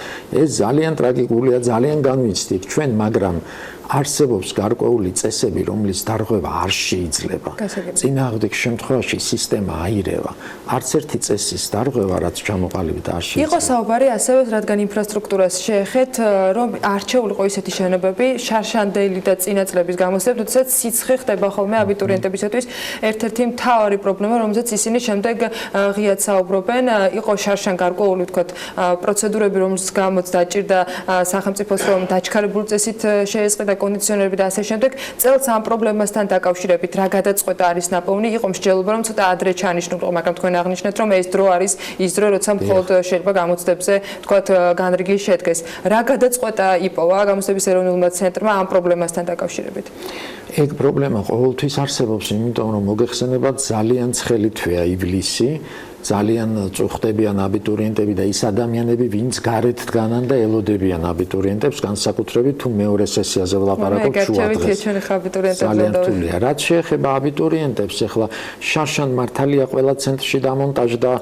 ეს ძალიან ტრაგიკულია, ძალიან განვიცდით ჩვენ, მაგრამ არსებობს გარკვეული წესები, რომლის დარღვევა არ შეიძლება. წინააღმდეგ შემთხვევაში სისტემა აირევა. არც ერთი წესის დარღვევა, რაც ჩამოყალიბდა, არ შეიძლება. იყო საუბარი ასევე, რადგან ინფრასტრუქტურას შეეხეთ, რომ არჩეულიყო ისეთი შენობები, შარშანდელი და წინა წლების გამოსდებ, თუმცა სიცხე ხდება ხოლმე აბიტურიენტებისათვის ერთ-ერთი მთავარი პრობლემა, რომელზეც ისინი შემდეგ ღიად საუბრობენ, იყო შარშან გარკვეული, ვთქვათ, პროცედურები, რომელზეც გამოც დაჭირდა სახელმწიფოს, რომ დაჩქარებული წესით შეეწყდა კონდიციონერები და ასე შემდეგ. წელს ამ პრობლემასთან დაკავშირებით რა გადაწყვეტა არის ნაპოვნი? იყო მსჯელობა, რომ ცოტა ადრე ჩაანიშნულიყო, მაგრამ თქვენ აღნიშნეთ, რომ ეს დრო არის ის დრო, როცა მხოლოდ შეიძლება გამოცდებზე, ვთქვათ, განრიგი შედგეს. რა გადაწყვეტა იპოვა გამოცდების ეროვნულმა ცენტრმა ამ პრობლემასთან დაკავშირებით? ეგ პრობლემა ყოველთვის არსებობს, იმიტომ რომ მოგეხსენებათ ძალიან ცხელი თვეა ივლისი. ძალიან წუხდებიან აბიტურიენტები და ის ადამიანები, ვინც გარეთ დგანან და ელოდებიან აბიტურიენტებს, განსაკუთრებით თუ მეორე სესიაზე ვლაპარაკობ შუა დღეს. ძალიან რთულია. რაც შეეხება აბიტურიენტებს, ახლა შარშან მართალია ყველა ცენტრში დამონტაჟდა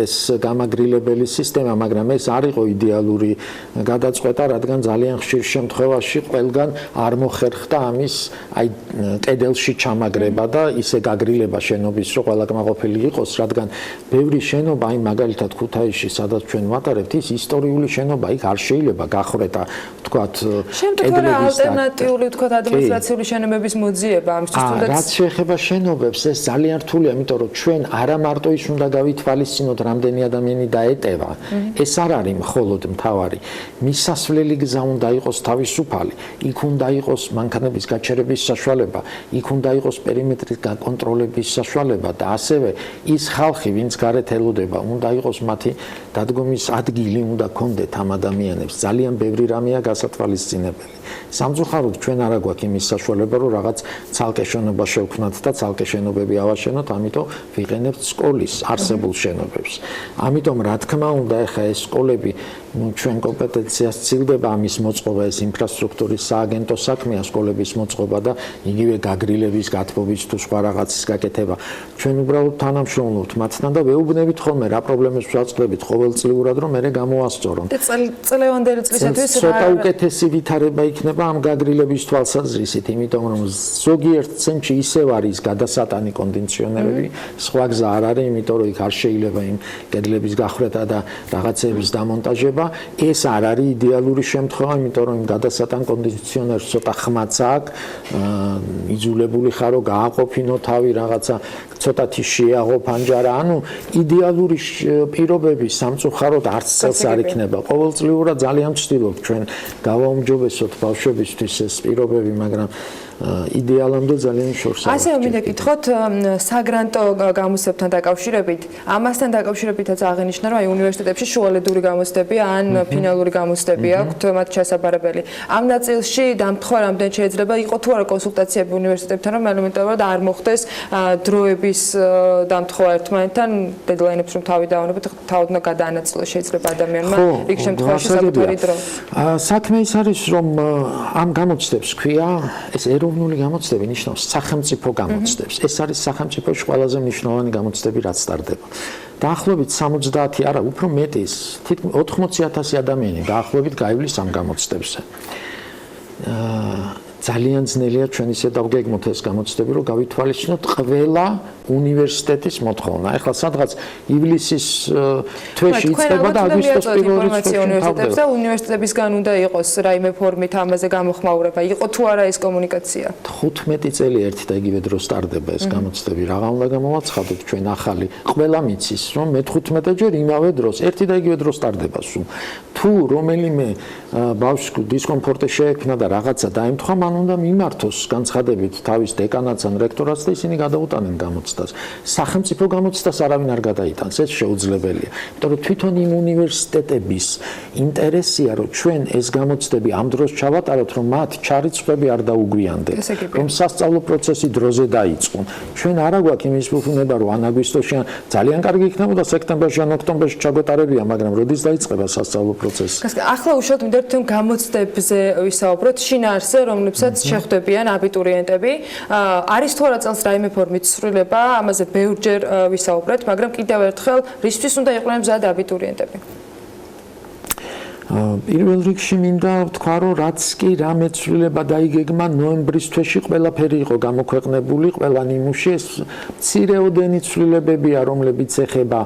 ეს გამაგრილებელი სისტემა, მაგრამ ეს არ იყო იდეალური გადაწყვეტა, რადგან ძალიან ხშირ შემთხვევაში ყველგან არ მოხერხდა ამის კედელში ჩამაგრება და ისე გაგრილება შენობის, რომ ყველა კმაყოფილი იყოს, რადგან ბევრი შენობა, აი მაგალითად ქუთაისში, სადაც ჩვენ ვატარებთ, ის ისტორიული შენობა, იქ არ შეიძლება გახვრეტა, ვთქვათ, შემდგომ ალტერნატიული, ვთქვათ, ადმინისტრაციული შენობების მოძიება ამისთვის თუნდაც. რაც შეეხება შენობებს, ეს ძალიან რთულია, იმიტომ რომ ჩვენ არა მარტო ის უნდა გავითვალისწინოთ, რამდენი ადამიანი დაეტევა. ეს არ არის მხოლოდ მთავარი. მისასვლელი გზა უნდა იყოს თავისუფალი, იქ უნდა იყოს მანქანების გაჩერების საშუალება, იქ უნდა იყოს პერიმეტრის გაკონტროლების საშუალება და ასევე ის ხალხი, ვინც გარეთ ელოდება, უნდა იყოს მათი დადგომის ადგილი, უნდა ქონდეთ ამ ადამიანებს. ძალიან ბევრი რამეა გასათვალისწინებელი. სამწუხაროდ ჩვენ არა გვაქვს იმის საშუალება, რომ რაღაც ცალკე შენობა შევქმნათ და ცალკე შენობები ავაშენოთ, ამიტომ ვიყენებთ სკოლის არსებულ შენობებს. ამიტომ რა თქმა უნდა, ეხა ეს სკოლები ჩვენ კომპეტენციას ცილდება ამის მოწყობა, ეს ინფრასტრუქტურის სააგენტო საქმეა, სკოლების მოწყობა და იგივე გაგრილების, გათბობის თუ სხვა რაღაცის გაკეთება. ჩვენ უბრალოდ თანამშრომლობთ მათთან და ვეუბნებით ხოლმე რა პრობლემებს ვაწყდებით ყოველწლიურად, რომ მე გამოვასწორონ. წლევანდელი წლისათვის ცოტა უკეთესი ვითარება იქნება ამ გაგრილების თვალსაზრისით, იმიტომ რომ ზოგიერთ ცენტრში ისევ არის გადასატანი კონდიციონერები, სხვა გზა არ არის, იმიტომ რომ იქ არ შეიძლება იმ კედლების გახვრეტა და რაღაცების დამონტაჟება. ხდება, ეს არ არის იდეალური შემთხვევა, იმიტომ რომ გადასატან კონდიციონერს ცოტა ხმაც აქვს, იძულებული ხარო გააყოფინო თავი რაღაცა ცოტათი შეაღო ფანჯარა, ანუ იდეალური პირობები სამწუხაროდ არც წელს არ იქნება. ყოველწლიურად ძალიან ვცდილობ ჩვენ გავაუმჯობესოთ ბავშვებისთვის ეს პირობები, მაგრამ იდეალამდე ძალიან შორს არის. ასე მინდა გითხოთ საგრანტო გამოცდებთან დაკავშირებით, ამასთან დაკავშირებითაც აღინიშნა, რომ აი უნივერსიტეტებში შუალედური გამოცდებია ან ფინალური გამოცდები აქვთ მათ ჩასაბარებელი. ამ ნაწილში დამთხვა რამდენ შეიძლება იყოს თუ არა კონსულტაციები უნივერსიტეტებთან, რომ ელემენტარულად არ მოხდეს დროების დამთხვა ერთმანეთთან, დედლაინებს რომ თავი დაუნებოთ, თავად უნდა გადაანაწილოს შეიძლება ადამიანმა იქ შემთხვევაში საკუთარი დრო. საქმე ის არის, რომ ამ გამოცდებს ქვია ეს ეროვნული გამოცდები ნიშნავს სახელმწიფო გამოცდებს. ეს არის სახელმწიფოში ყველაზე მნიშვნელოვანი გამოცდები, რაც ტარდება. დაახლოებით 70, არა, უფრო მეტი, თითქმის 80,000 ადამიანი დაახლოებით გაივლის ამ გამოცდებზე. ძალიან ძნელია ჩვენ ისე დავგეგმოთ ეს გამოცდები, რომ გავითვალისწინოთ ყველა უნივერსიტეტის მოთხოვნა. ეხლა სადღაც ივლისის თვეში იწყება და აგვისტოს პირველ რიცხვებში უნივერსიტეტებზე უნივერსიტეტებისგან უნდა იყოს რაიმე ფორმით ამაზე გამოხმაურება. იყო თუ არა ეს კომუნიკაცია? 15 წელი ერთი და იგივე დროს ტარდება ეს გამოცდები. რაღა უნდა გამოვაცხადოთ ჩვენ ახალი. ყველა მიცის, რომ მე-15 ჯერ იმავე დროს, ერთი და იგივე დროს ტარდება სულ. თუ რომელიმე ბავშვს დისკომფორტი შეექმნა და რაღაცა დაემთხვა, მან უნდა მიმართოს განცხადებით თავის დეკანატს ან რექტორატს და ისინი გადაუტანენ გამოცდას. სახელმწიფო გამოცდას არავინ არ გადაიტანს, ეს შეუძლებელია. იმიტომ რომ თვითონ იმ უნივერსიტეტების ინტერესია, რომ ჩვენ ეს გამოცდები ამ დროს ჩავატაროთ, რომ მათ ჩარიცხვები არ დაუგვიანდეს, რომ სასწავლო პროცესი დროზე დაიწყონ. ჩვენ არა გვაქვს იმის უფლება, რომ ან აგვისტოში ძალიან კარგი იქნებოდა სექტემბერში ან ოქტომბერში ჩაგვეტარებია, მაგრამ როდის დაიწყება სასწავლო პროცესი? ახლა უშუალოდ მინდა რომ გამოცდებზე ვისაუბროთ, შინაარსზე, რომლებსაც შეხვდებიან აბიტურიენტები. არის თუ არა წელს რაიმე ფორმით ცვლილება, ამაზე ბევრჯერ ვისაუბრეთ, მაგრამ კიდევ ერთხელ რისთვის უნდა იყვნენ მზად აბიტურიენტები? პირველ რიგში მინდა ვთქვა, რომ რაც კი რამე ცვლილება დაიგეგმა ნოემბრის თვეში ყველაფერი იყო გამოქვეყნებული, ყველა ნიმუში ეს მცირეოდენი ცვლილებებია, რომლებიც ეხება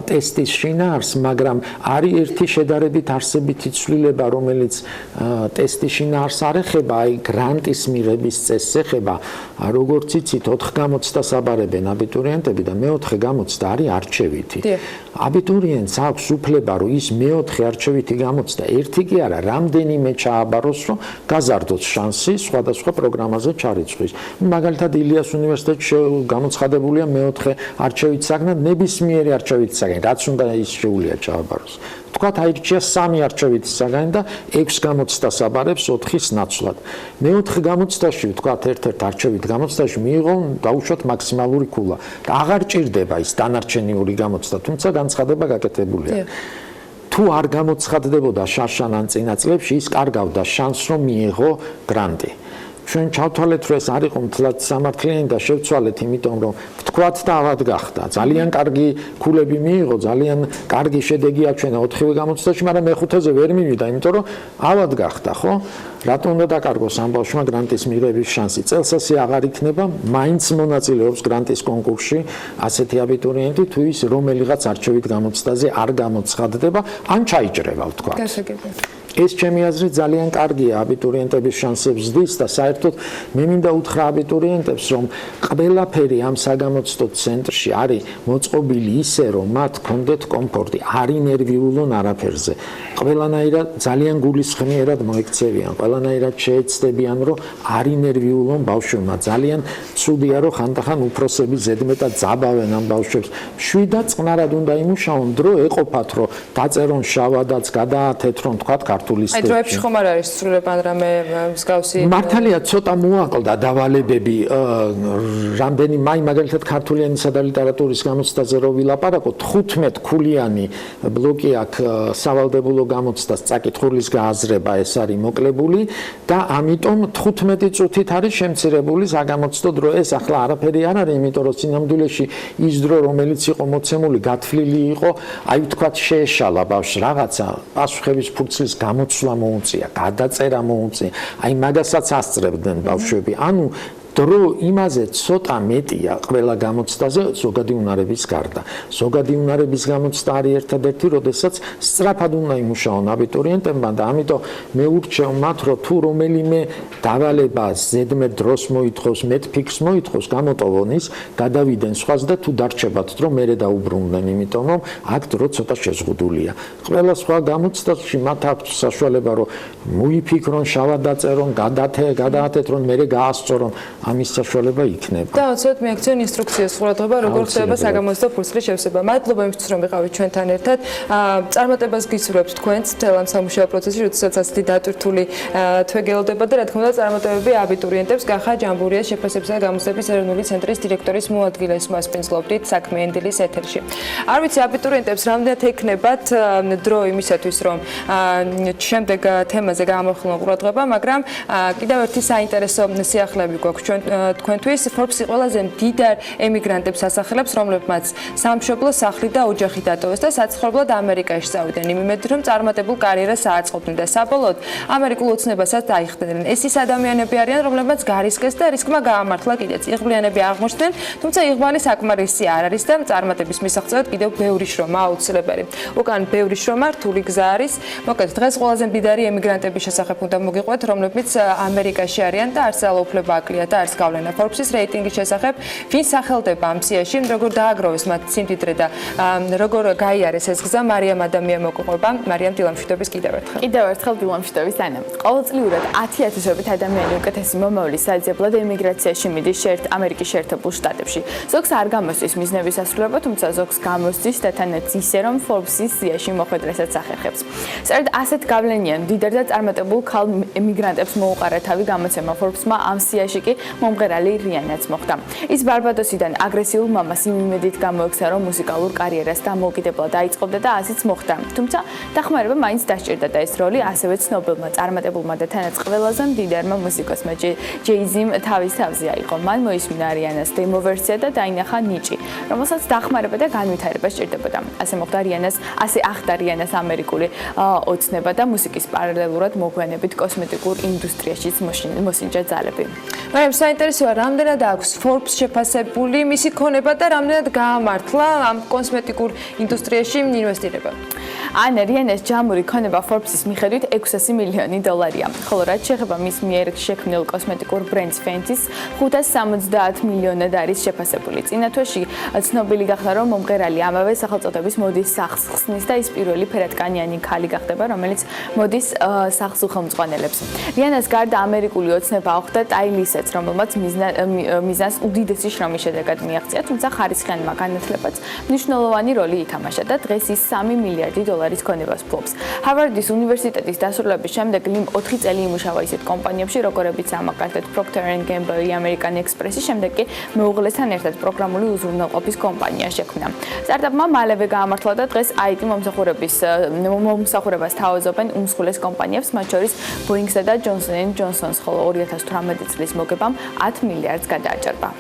ტესტის შინაარსს, მაგრამ არის ერთი შედარებით არსებითი ცვლილება, რომელიც ტესტის შინაარსს არ ეხება, აი გრანტის მიღების წესს ეხება, როგორც იცით, 4 გამოცდას აბარებენ აბიტურიენტები და მე-4 გამოცდა არის არჩევითი. აბიტურიენტს აქვს უფლება, რომ ის მე-4 არჩევითი გამოცდა ერთი კი არა, რამდენიმე ჩააბაროს, რომ გაზარდოს შანსი სხვადასხვა პროგრამაზე ჩარიცხვის. მაგალითად, ილიას უნივერსიტეტში გამოცხადებულია მე-4 არჩევით საგნად ნებისმიერი არჩევით საგანი, რაც უნდა ის შეუძლია ჩააბაროს. თქვათ, აირჩია 3 არჩევით საგანი და 6 გამოცდას აბარებს 4-ის ნაცვლად. მე-4 გამოცდაში, თქვათ, ერთ-ერთ არჩევით გამოცდაში მიიღო დაუშვათ მაქსიმალური ქულა. და აღარ ჭირდება ის დანარჩენი 2 გამოცდა, თუმცა განცხადება გაკეთებულია. თუ არ გამოცხადდებოდა შარშან ან წინა წლებში, ის კარგავდა შანსს, რომ მიიღო გრანტი. ჩვენ ჩავთვალეთ, რომ ეს არ იყო მთლად სამართლიანი და შევცვალეთ, იმიტომ რომ ვთქვათ და ავად გახდა. ძალიან კარგი ქულები მიიღო, ძალიან კარგი შედეგი აჩვენა 4-ვე გამოცდაში, მაგრამ მე-5-ზე ვერ მივიდა, იმიტომ რომ ავად გახდა, ხო? რატომ უნდა დაკარგოს ამ ბავშვმა გრანტის მიღების შანსი? წელს ასე აღარ იქნება, მაინც მონაწილეობს გრანტის კონკურსში ასეთი აბიტურიენტი, თუ ის რომელიღაც არჩევით გამოცდაზე არ გამოცხადდება, ან ჩაიჭრება, ვთქვათ. ეს ჩემი აზრით ძალიან კარგია აბიტურიენტების შანსებს ზრდის და საერთოდ მე მინდა უთხრა აბიტურიენტებს, რომ ყველაფერი ამ საგამოცდო ცენტრში არის მოწყობილი ისე, რომ მათ კონდეთ კომფორტი, არ ინერვიულონ არაფერზე. ყველანაირად ძალიან გულისხმიერად მოექცევიან, ყველანაირად შეეცდებიან, რომ არ ინერვიულონ ბავშვებმა. ძალიან ცუდია, რომ ხანდახან უფროსები ზედმეტად ძაბავენ ამ ბავშვებს. შვიდად წყნარად უნდა იმუშაონ, დრო ეყოფათ, რომ დაწერონ შავადაც, გადაათეთრონ, თქვათ, აი დროებში ხომ არ არის ცვლილება ან რამე მსგავსი? მართალია ცოტა მოაკლდა დავალებები, რამდენი მაგალითად ქართული ენისა და ლიტერატურის გამოცდაზე რო ვილაპარაკოთ, 15 ქულიანი ბლოკი აქვს სავალდებულო გამოცდას წაკითხulis გააზრება, ეს არის მოკლებული და ამიტომ 15 წუთით არის შემცირებული საგამოცდო დრო. ეს ახლა არაფერი არ არის, იმიტომ რომ სინამდვილეში ის დრო, რომელიც იყო მოცემული, გათვლილი იყო, აი ვთქვათ, შეეშალა ბავშვს რაღაცა პასუხების ფურცლის გამოცვლა მოუწია, გადაწერა მოუწია. აი მაგასაც ასწრებდნენ ბავშვები. ანუ დრო იმაზე ცოტა მეტია ყველა გამოცდაზე ზოგადი უნარების გარდა. ზოგადი უნარების გამოცდა არის ერთადერთი, როდესაც სწრაფად უნდა იმუშაონ აბიტურიენტებმა და ამიტომ მე ურჩევ მათ, რომ თუ რომელიმე დავალება ზედმეტ დროს მოითხოვს, მეტ ფიქს მოითხოვს, გამოტოვონ ის, გადავიდნენ სხვას და თუ დარჩებათ დრო მერე დაუბრუნდნენ, იმიტომ რომ აქ დრო ცოტა შეზღუდულია. ყველა სხვა გამოცდაში მათ აქვს საშუალება, რომ მოიფიქრონ, შავად დაწერონ, გადაათეთ, რომ მერე გაასწორონ. ამის საშუალება იქნება. და უცებ მიაქციონ ინსტრუქციას ყურადღება, როგორ ხდება საგამოცდო ფურცლის შევსება. მადლობა იმისთვის, რომ ვიყავით ჩვენთან ერთად. წარმატებას გისურვებთ თქვენს მთელ ამ სამუშაო პროცესში, როდესაც ასეთი დატვირთული თვე გელოდება და რა თქმა უნდა წარმატებები აბიტურიენტებს. გახა ჯამბურიას შეფასებისა და გამოცდების ეროვნული ცენტრის დირექტორის მოადგილეს მასპინძლობდით საქმიანი დილის ეთერში. არ ვიცი აბიტურიენტებს რამდენად ექნებათ დრო იმისათვის, რომ შემდეგ თემაზე გამოვხილონ ყურადღება, მაგრამ კიდევ ერთი საინტერესო სიახლეები გვაქვს თქვენთვის. Forbes-ი ყველაზე მდიდარ ემიგრანტებს ასახელებს, რომლებმაც სამშობლო სახლი და ოჯახი დატოვეს და საცხოვრებლად ამერიკაში წავიდნენ, იმ იმედით, რომ წარმატებულ კარიერას აწყობდნენ და საბოლოოდ ამერიკულ ოცნებასაც დაიხდედნენ. ეს ის ადამიანები არიან, რომლებმაც გარისკეს და რისკმა გაამართლა კიდეც. იღბლიანები აღმოჩნდნენ, თუმცა იღბლიანი საკმარისი არ არის და წარმატების მისაღწევად კიდევ ბევრი შრომა აუცილებელი. უკან ბევრი შრომა, რთული გზა არის. მოკლედ, დღეს ყველაზე მდიდარი ემიგრანტების შესახებ უნდა მოგიყვეთ, რომლებიც ამერიკაში არიან და არც ძალაუფლება აკლია და არც გავლენა Forbes-ის რეიტინგის შესახებ, ვინ სახელდება ამ სიაში, როგორ დააგროვეს მათ სიმდიდრე და როგორ გაიარეს ეს გზა, მარიამ ადამია მოგყვება. მარიამ დილა მშვიდობის კიდევ ერთხელ. კიდევ ერთხელ დილა მშვიდობის ანა. ყოველწლიურად 10,000-ობით ადამიანი უკეთესი მომავლის საძებლად ემიგრაციაში მიდის ამერიკის შეერთებულ შტატებში. ზოგს არ გამოსდის მიზნების ასრულება, თუმცა ზოგს გამოსდის და თანაც ისე, რომ Forbes-ის სიაში მოხვედრასაც ახერხებს. სწორედ ასეთ გავლენიან დიდარ და წარმატებულ ქალ ემიგრანტებს მოუყარა თავი გამოცემა Forbes-მა ამ სიაში კი მომღერალი რიანაც მოხდა. ის ბარბადოსიდან აგრესიულ მამას იმ იმედით გამოექცა, რომ მუსიკალურ კარიერას დამოუკიდებლად დაიწყებდა და ასეც მოხდა. თუმცა დახმარება მაინც დასჭირდა და ეს როლი ასევე ცნობილმა, წარმატებულმა და თანაც ყველაზე მდიდარმა მუსიკოსმა ჯეიზიმ თავის თავზე აიღო. მან მოისმინა რიანას დემო ვერსია და დაინახა ნიჭი, რომელსაც დახმარება და განვითარება სჭირდებოდა. ასე მოხდა რიანას, ასე ახდა რიანას ამერიკული ოცნება და მუსიკის პარალელურად მოგვიანებით კოსმეტიკურ ინდუსტრიაშიც მოსინჯა ძალები. მაგრამ საინტერესოა, რამდენად აქვს Forbes შეფასებული მისი ქონება და რამდენად გაამართლა ამ კოსმეტიკურ ინდუსტრიაში ინვესტირება. ანა რიანას ჯამური ქონება Forbes-ის მიხედვით $600 მილიონი, ხოლო რაც შეეხება მის მიერ შექმნილ კოსმეტიკურ ბრენდს Fenty-ს 570 მილიონად არის შეფასებული. წინა თვეში ცნობილი გახდა, რომ მომღერალი ამავე სახელწოდების მოდის სახლს ხსნის და ის პირველი ფერადკანიანი ქალი გახდება, რომელიც მოდის სახლს უხელმძღვანელებს. რიანას გარდა ამერიკული ოცნება აუხდა ტაილისაც, რომელმაც მიზანს უდიდესი შრომის შედეგად მიაღწია, თუმცა ხარისხიანმა განათლებაც მნიშვნელოვანი როლი ითამაშა და დღეს ის $3 მილიარდი ქონებას ფლობს. ჰარვარდის უნივერსიტეტის დასრულების შემდეგ ლიმ 4 წელი იმუშავა ისეთ კომპანიებში, როგორებიც ამაკარტეთ Procter & Gamble, American Express-ის შემდეგ კი მეუღლესთან ერთად პროგრამული უზრუნველყოფის კომპანია შექმნა. სტარტაპმა მალევე გაამართლა და დღეს IT მომსახურებას თავაზობენ უმსხვილეს კომპანიებს, მათ შორის Boeing-სა და Johnson & Johnson-ს, ხოლო 2018 წლის მოგებამ $10 მილიარდს გადააჭარბა.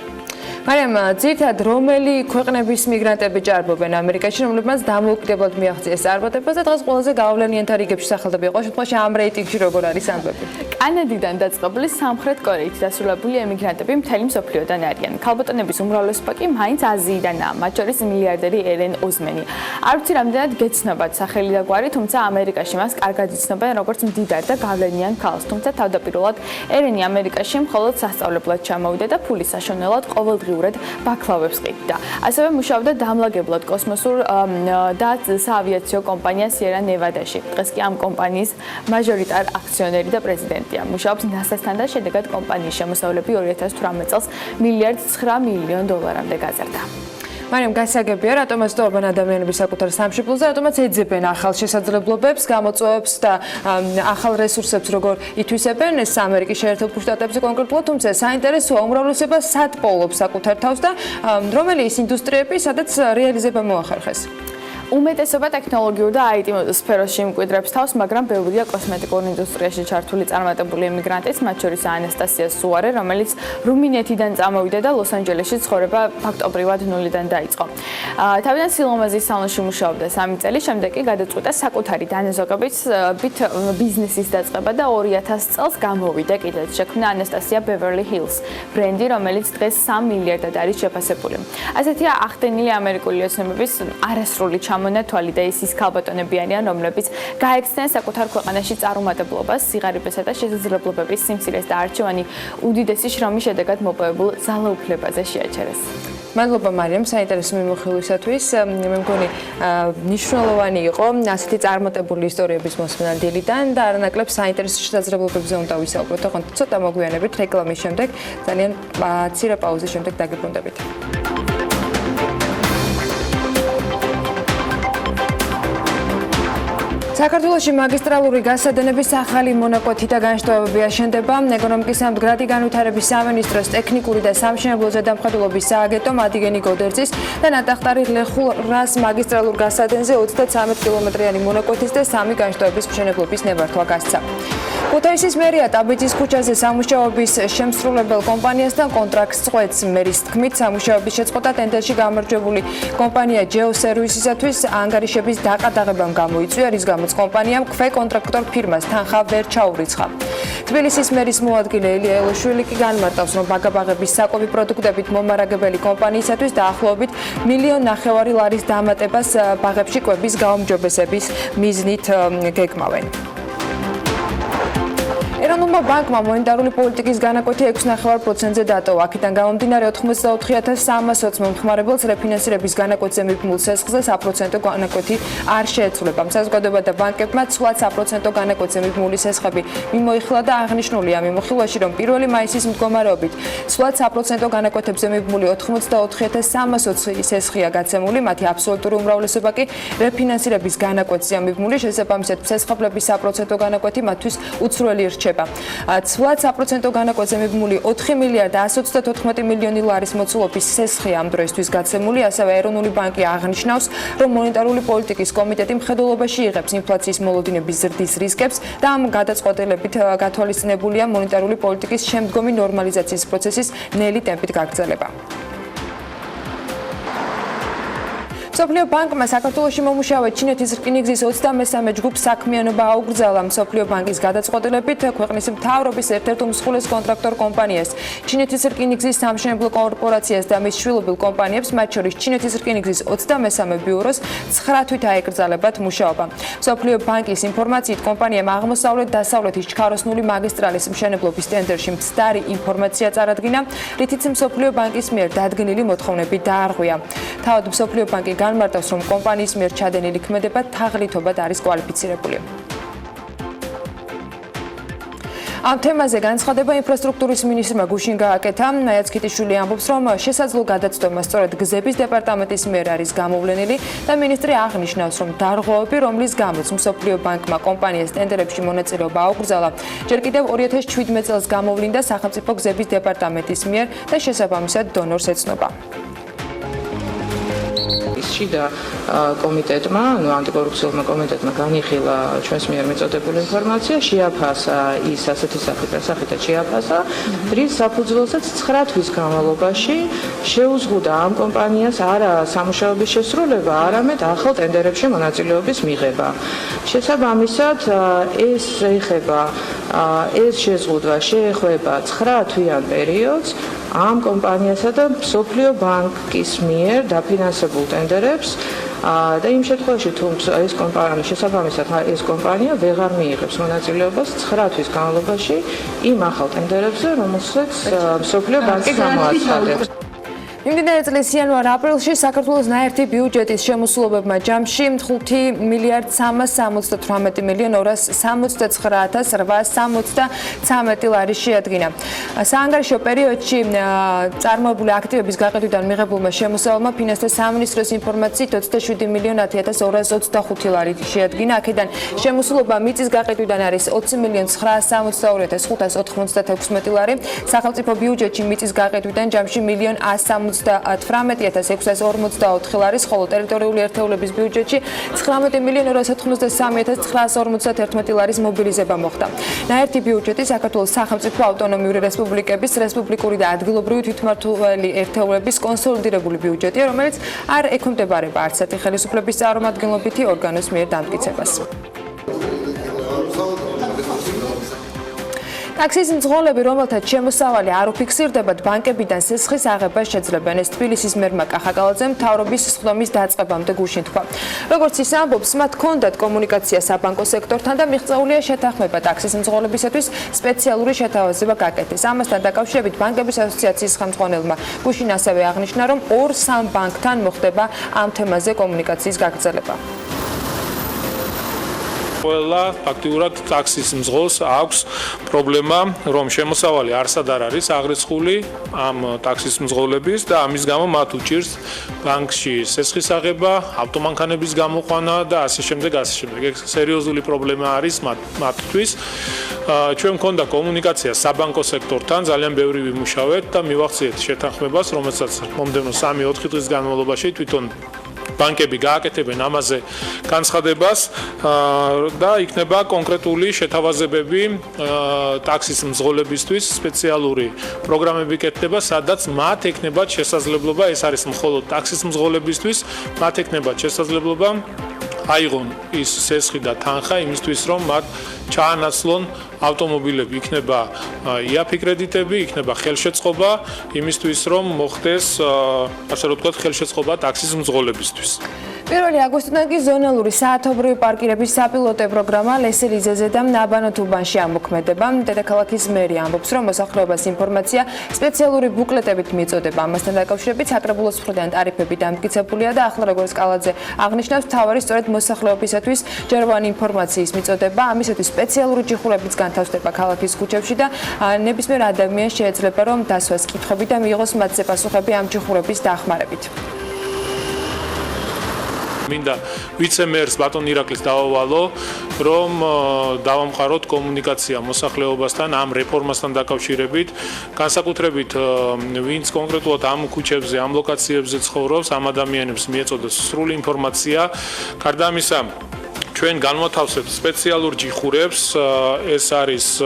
მაგრამ ძირითადად რომელი ქვეყნების მიგრანტები ჭარბობენ ამერიკაში, რომლებმაც დამოუკიდებლად მიაღწიეს წარმატებას და დღეს ყველაზე გავლენიანთა რიგებში სახელდება იყო შემთხვევაში ამ რეიტინგში როგორ არის ამბები. კანადიდან დაწყებული სამხრეთ კორეით დასრულებული ემიგრანტები მთელი მსოფლიოდან არიან. ქალბატონების უმრავლესობა კი მაინც აზიიდანაა, მათ შორის მილიარდერი ელენ ოზმენი. არ ვიცი რამდენად გეცნობათ სახელი და გვარი, თუმცა ამერიკაში მას კარგად იცნობენ როგორც მდიდარ და გავლენიან ქალს. თუმცა თავდაპირველად ელენი ამერიკაში მხოლოდ სასწავლებლად ჩამოვიდა და ფულის საშონელად ყოველდღიურად ბაკლავებს ყიდდა. ასევე მუშაობდა დამლაგებლად კოსმოსურ და საავიაციო კომპანია Sierra Nevada-ში. დღეს კი ამ კომპანიის მაჟორიტარ აქციონერი და პრეზიდენტია. მუშაობს NASA-სთან და შედეგად კომპანიის შემოსავლები 2018 წელს $1.9 მილიარდამდე გაზარდა. მაგრამ გასაგებია, რატომაც ტოვებენ ადამიანები საკუთარ სამშობლოზე, რატომაც ეძებენ ახალ შესაძლებლობებს, გამოწვევებს და ახალ რესურსებს როგორ ითვისებენ ეს ამერიკის შეერთებულ შტატებში კონკრეტულად, თუმცა საინტერესოა უმრავლესობა სად პოულობს საკუთარ თავს და რომელი ის ინდუსტრიები, სადაც რეალიზება მოახერხეს. უმეტესობა ტექნოლოგიურ და IT სფეროში იმკვიდრებს თავს, მაგრამ ბევრია კოსმეტიკურ ინდუსტრიაში ჩართული წარმატებული იმიგრანტიც, მათ შორის ანასტასია სუარე, რომელიც რუმინეთიდან წამოვიდა და ლოს-ანჯელესში ცხოვრება ფაქტობრივად ნულიდან დაიწყო. თავიდან სილამაზის სალონში მუშაობდა 3 წელი, შემდეგ კი გადაწყვიტა საკუთარი დანაზოგებით ბიზნესის დაწყება და 2000 წელს გამოვიდა კიდეც შექმნა ანასტასია Beverly Hills ბრენდი, რომელიც დღეს 3 მილიარდად არის შეფასებული. ასეთია ახდენილი ამერიკული ოცნებების არასრული ჩამონათვალი და ის ქალბატონები არიან, რომლებიც გაექცნენ საკუთარ ქვეყანაში წარუმატებლობას, სიღარიბესა და შესაძლებლობების სიმცირეს და არჩევანი უდიდესი შრომის შედეგად მოპოვებულ ძალაუფლებაზე შეაჩერეს. მადლობა მარიამ საინტერესო მიმოხილვისათვის. მე მგონი მნიშვნელოვანი იყო ასეთი წარმატებული ისტორიების მოსმენა დილიდან და არანაკლებ საინტერესო შესაძლებლობებზე უნდა ვისაუბროთ. ოღონდ ცოტა მოგვიანებით რეკლამის შემდეგ ძალიან მცირე პაუზის შემდეგ დაგიბრუნდებით. საქართველოში მაგისტრალური გასადენების ახალი მონაკვეთი და განშტოებები აშენდება. ეკონომიკის სამდგრადი განვითარების სამინისტროს ტექნიკური და სამშენებლო ზედამხედველობის სააგენტომ ადიგენი გოდერძის და ნატახტარი ლეხურას მაგისტრალურ გასადენზე 33 კილომეტრიანი მონაკვეთის და 3 განშტოების მშენებლობის ნებართვა გასცა. ქუთაისის მერია ტაბიძის ქუჩაზე სამუშაოების შემსრულებელ კომპანიასთან კონტრაქტს წყვეტს. მერის თქმით, სამუშაოების შეწყვეტა ტენდერში გამარჯვებული კომპანია ჯეოსერვისისათვის ანგარიშების დაყადაღებამ გამოიწვია, რის გამოც კომპანიამ ქვეკონტრაქტორ ფირმას თანხა ვერ ჩაურიცხა. თბილისის მერის მოადგილე ელია ელოშვილი კი განმარტავს, რომ ბაგაბაღების საკვები პროდუქტებით მომარაგებელი კომპანიისათვის დაახლოებით 1,5 მილიონ ლარის დამატებას ბაღებში კვების გაუმჯობესების მიზნით გეკმავენ. ეროვნულმა ბანკმა მონეტარული პოლიტიკის განაკვეთი 6.9%-ზე დატოვა. აქედან გამომდინარე 84,320 მომხმარებელს რეფინანსირების განაკვეთზე მიბმულ სესხზე 100% განაკვეთი არ შეეცვლება. საზოგადოება და ბანკებმა ცვლად 100% განაკვეთზე მიბმული სესხები მიმოიხილა და აღნიშნულია მიმოხილვაში, რომ 1 მაისის მდგომარეობით ცვლად 100% განაკვეთებზე მიბმული 84,320 სესხია გაცემული, მათი აბსოლუტური უმრავლესობა კი რეფინანსირების განაკვეთზეა მიბმული, შესაბამისად სესხებლების 100% განაკვეთი მათთვის უცვლელი რჩება. ცვლად 100% განაკვეთზე მიბმული 4 მილიარდ 134 მილიონი ლარის მოცულობის სესხია ამ დროისთვის გაცემული. ასევე ეროვნული ბანკი აღნიშნავს, რომ მონეტარული პოლიტიკის კომიტეტი მხედველობაში იღებს ინფლაციის მოლოდინების ზრდის რისკებს და ამ გადაწყვეტილებით გათვალისწინებულია მონეტარული პოლიტიკის შემდგომი ნორმალიზაციის პროცესის ნელი ტემპით გაგრძელება. მსოფლიო ბანკმა საქართველოში მომუშავე ჩინეთის რკინიგზის 23 ჯგუფს საქმიანობა აუკრძალა. მსოფლიო ბანკის გადაწყვეტილებით ქვეყნის მთავრობის ერთ-ერთ უმსხვილეს კონტრაქტორ კომპანიას, ჩინეთის რკინიგზის სამშენებლო კორპორაციას და მის შვილობილ კომპანიებს, მათ შორის ჩინეთის რკინიგზის 23 ბიუროს 9 თვით აეკრძალებათ მუშაობა. მსოფლიო ბანკის ინფორმაციით კომპანიამ აღმოსავლეთ-დასავლეთის ჩქაროსნული მაგისტრალის მშენებლობის ტენდერში მცდარი ინფორმაცია წარადგინა, რითიც მსოფლიო ბანკის მიერ დადგენილი მოთხოვნები დაარღვია. თავად მსოფლიო ბანკი განმარტავს, რომ კომპანიის მიერ ჩადენილი ქმედება თაღლითობად არის კვალიფიცირებული. ამ თემაზე განცხადება ინფრასტრუქტურის მინისტრმა გუშინ გააკეთა. მაიაცკიტიშვილი ამბობს, რომ შესაძლო გადაცდომა სწორედ გზების დეპარტამენტის მიერ არის გამოვლენილი და მინისტრი აღნიშნავს, რომ დარღვევები, რომლის გამოც მსოფლიო ბანკმა კომპანიას ტენდერებში მონაწილეობა აუკრძალა, ჯერ კიდევ 2017 წელს გამოვლინდა სახელმწიფო გზების დეპარტამენტის მიერ და შესაბამისად დონორს ეცნობა. შიდა კომიტეტმა, ანტიკორუფციულმა კომიტეტმა განიხილა ჩვენს მიერ მიწოდებული ინფორმაცია, შეაფასა ის ასეთი სახით შეაფასა, რის საფუძველზეც 9 თვის განმავლობაში შეუზღუდა ამ კომპანიას არა სამუშაოების შესრულება, არამედ ახალ ტენდერებში მონაწილეობის მიღება. შესაბამისად, ეს შეზღუდვა შეეხება 9 თვიან პერიოდს ამ კომპანიასა და მსოფლიო ბანკის მიერ დაფინანსებულ ტენდერებს და იმ შემთხვევაში თუ ეს კომპანია შესაბამისად ეს კომპანია ვეღარ მიიღებს მონაწილეობას 9 თვის განმავლობაში იმ ახალ ტენდერებზე, რომელსაც მსოფლიო ბანკი გამოაცხადებს. მიმდინარე წლის იანვარ-აპრილში საქართველოს ნაერთი ბიუჯეტის შემოსულობებმა ჯამში 5 მილიარდ 378 მილიონ 269,863 ლარი შეადგინა. საანგარიშო პერიოდში წარმოებული აქტივების გაყიდვიდან მიღებულმა შემოსავალმა ფინანსთა სამინისტროს ინფორმაციით 27 მილიონ 10,225 ლარი შეადგინა. აქედან შემოსულობა მიწის გაყიდვიდან არის 20 მილიონ 962,596 ლარი. სახელმწიფო ბიუჯეტში მიწის გაყიდვიდან ჯამში 1,170,000 118,644 ლარის, ხოლო ტერიტორიული ერთეულების ბიუჯეტში 19,283,951 ლარის მობილიზება მოხდა. ნაერთი ბიუჯეტი საქართველოს სახელმწიფო ავტონომიური რესპუბლიკების რესპუბლიკური და ადგილობრივი თვითმმართველი ერთეულების კონსოლიდირებული ბიუჯეტია, რომელიც არ ექვემდებარება არც ერთი ხელისუფლების წარმომადგენლობითი ორგანოს მიერ დამტკიცებას. ტაქსის მძღოლები, რომელთაც შემოსავალი არ უფიქსირდებათ, ბანკებიდან სესხის აღებას შეძლებენ. ეს თბილისის მერმა კახაკალაძემ მთავრობის სხდომის დაწყებამდე გუშინ თქვა. როგორც ის ამბობს, მათ ჰქონდათ კომუნიკაცია საბანკო სექტორთან და მიღწეულია შეთანხმება ტაქსის მძღოლებისათვის სპეციალური შეთავაზება გაკეთეს. ამასთან დაკავშირებით ბანკების ასოციაციის ხელმძღვანელმა გუშინ ასევე აღნიშნა, რომ 2-3 ბანკთან მოხდება ამ თემაზე კომუნიკაციის გაგრძელება. ყველა ფაქტიურად ტაქსის მძღოლს აქვს პრობლემა, რომ შემოსავალი არსად არ არის აღრიცხული ამ ტაქსის მძღოლების და ამის გამო მათ უჭირს ბანკში სესხის აღება, ავტომანქანების გამოყვანა და ასე შემდეგ. ეგ სერიოზული პრობლემა არის მათთვის. ჩვენ მქონდა კომუნიკაცია საბანკო სექტორთან, ძალიან ბევრი ვიმუშავეთ და მივახციეთ შეთანხმებას, რომელსაც მომდევნო 3-4 დღის განმავლობაში თვითონ ბანკები გააკეთებენ ამაზე განცხადებას და იქნება კონკრეტული შეთავაზებები ტაქსის მძღოლებისთვის, სპეციალური პროგრამები კეთდება, სადაც მათ ექნებათ შესაძლებლობა, ეს არის მხოლოდ ტაქსის მძღოლებისთვის, მათ ექნებათ შესაძლებლობა აიღონ ის სესხი და თანხა იმისთვის, რომ მათ ჩაანაცვლონ ავტომობილები, იქნება იაფი კრედიტები, იქნება ხელშეწყობა იმისთვის, რომ მოხდეს, ასე რომ ვთქვათ, ხელშეწყობა ტაქსის მძღოლებისთვის. 1 აგვისტოდან კი ზონალური საათობრივი პარკირების საპილოტო პროგრამა ლესელიძეზე და ნაბანოთუბანში ამოქმედება. დედაქალაქის მერი ამბობს, რომ მოსახლეობას ინფორმაცია სპეციალური ბუკლეტებით მიწოდება. ამასთან დაკავშირებით საკრებულოს მხრიდან ტარიფები დამტკიცებულია და ახლა როგორც კალაძე აღნიშნავს, მთავარი სწორედ მოსახლეობისათვის ჯერვანი ინფორმაციის მიწოდება. ამისათვის სპეციალური ჯიხურებიც განთავსდება ქალაქის ქუჩებში და ნებისმიერ ადამიანს შეიძლება რომ დასვას კითხვები და მიიღოს მათზე პასუხები ამ ჯიხურების დახმარებით. მინდა ვიცე-მერს ბატონ ირაკლის დავავალო, რომ დავამყაროთ კომუნიკაცია მოსახლეობასთან ამ რეფორმასთან დაკავშირებით, განსაკუთრებით ვინც კონკრეტულად ამ ქუჩებზე, ამ ლოკაციებზე ცხოვრობს, ამ ადამიანებს მიეწოდოს სრული ინფორმაცია. გარდა ამისა, ჩვენ განვათავსებთ სპეციალურ ჯიხურებს, ეს არის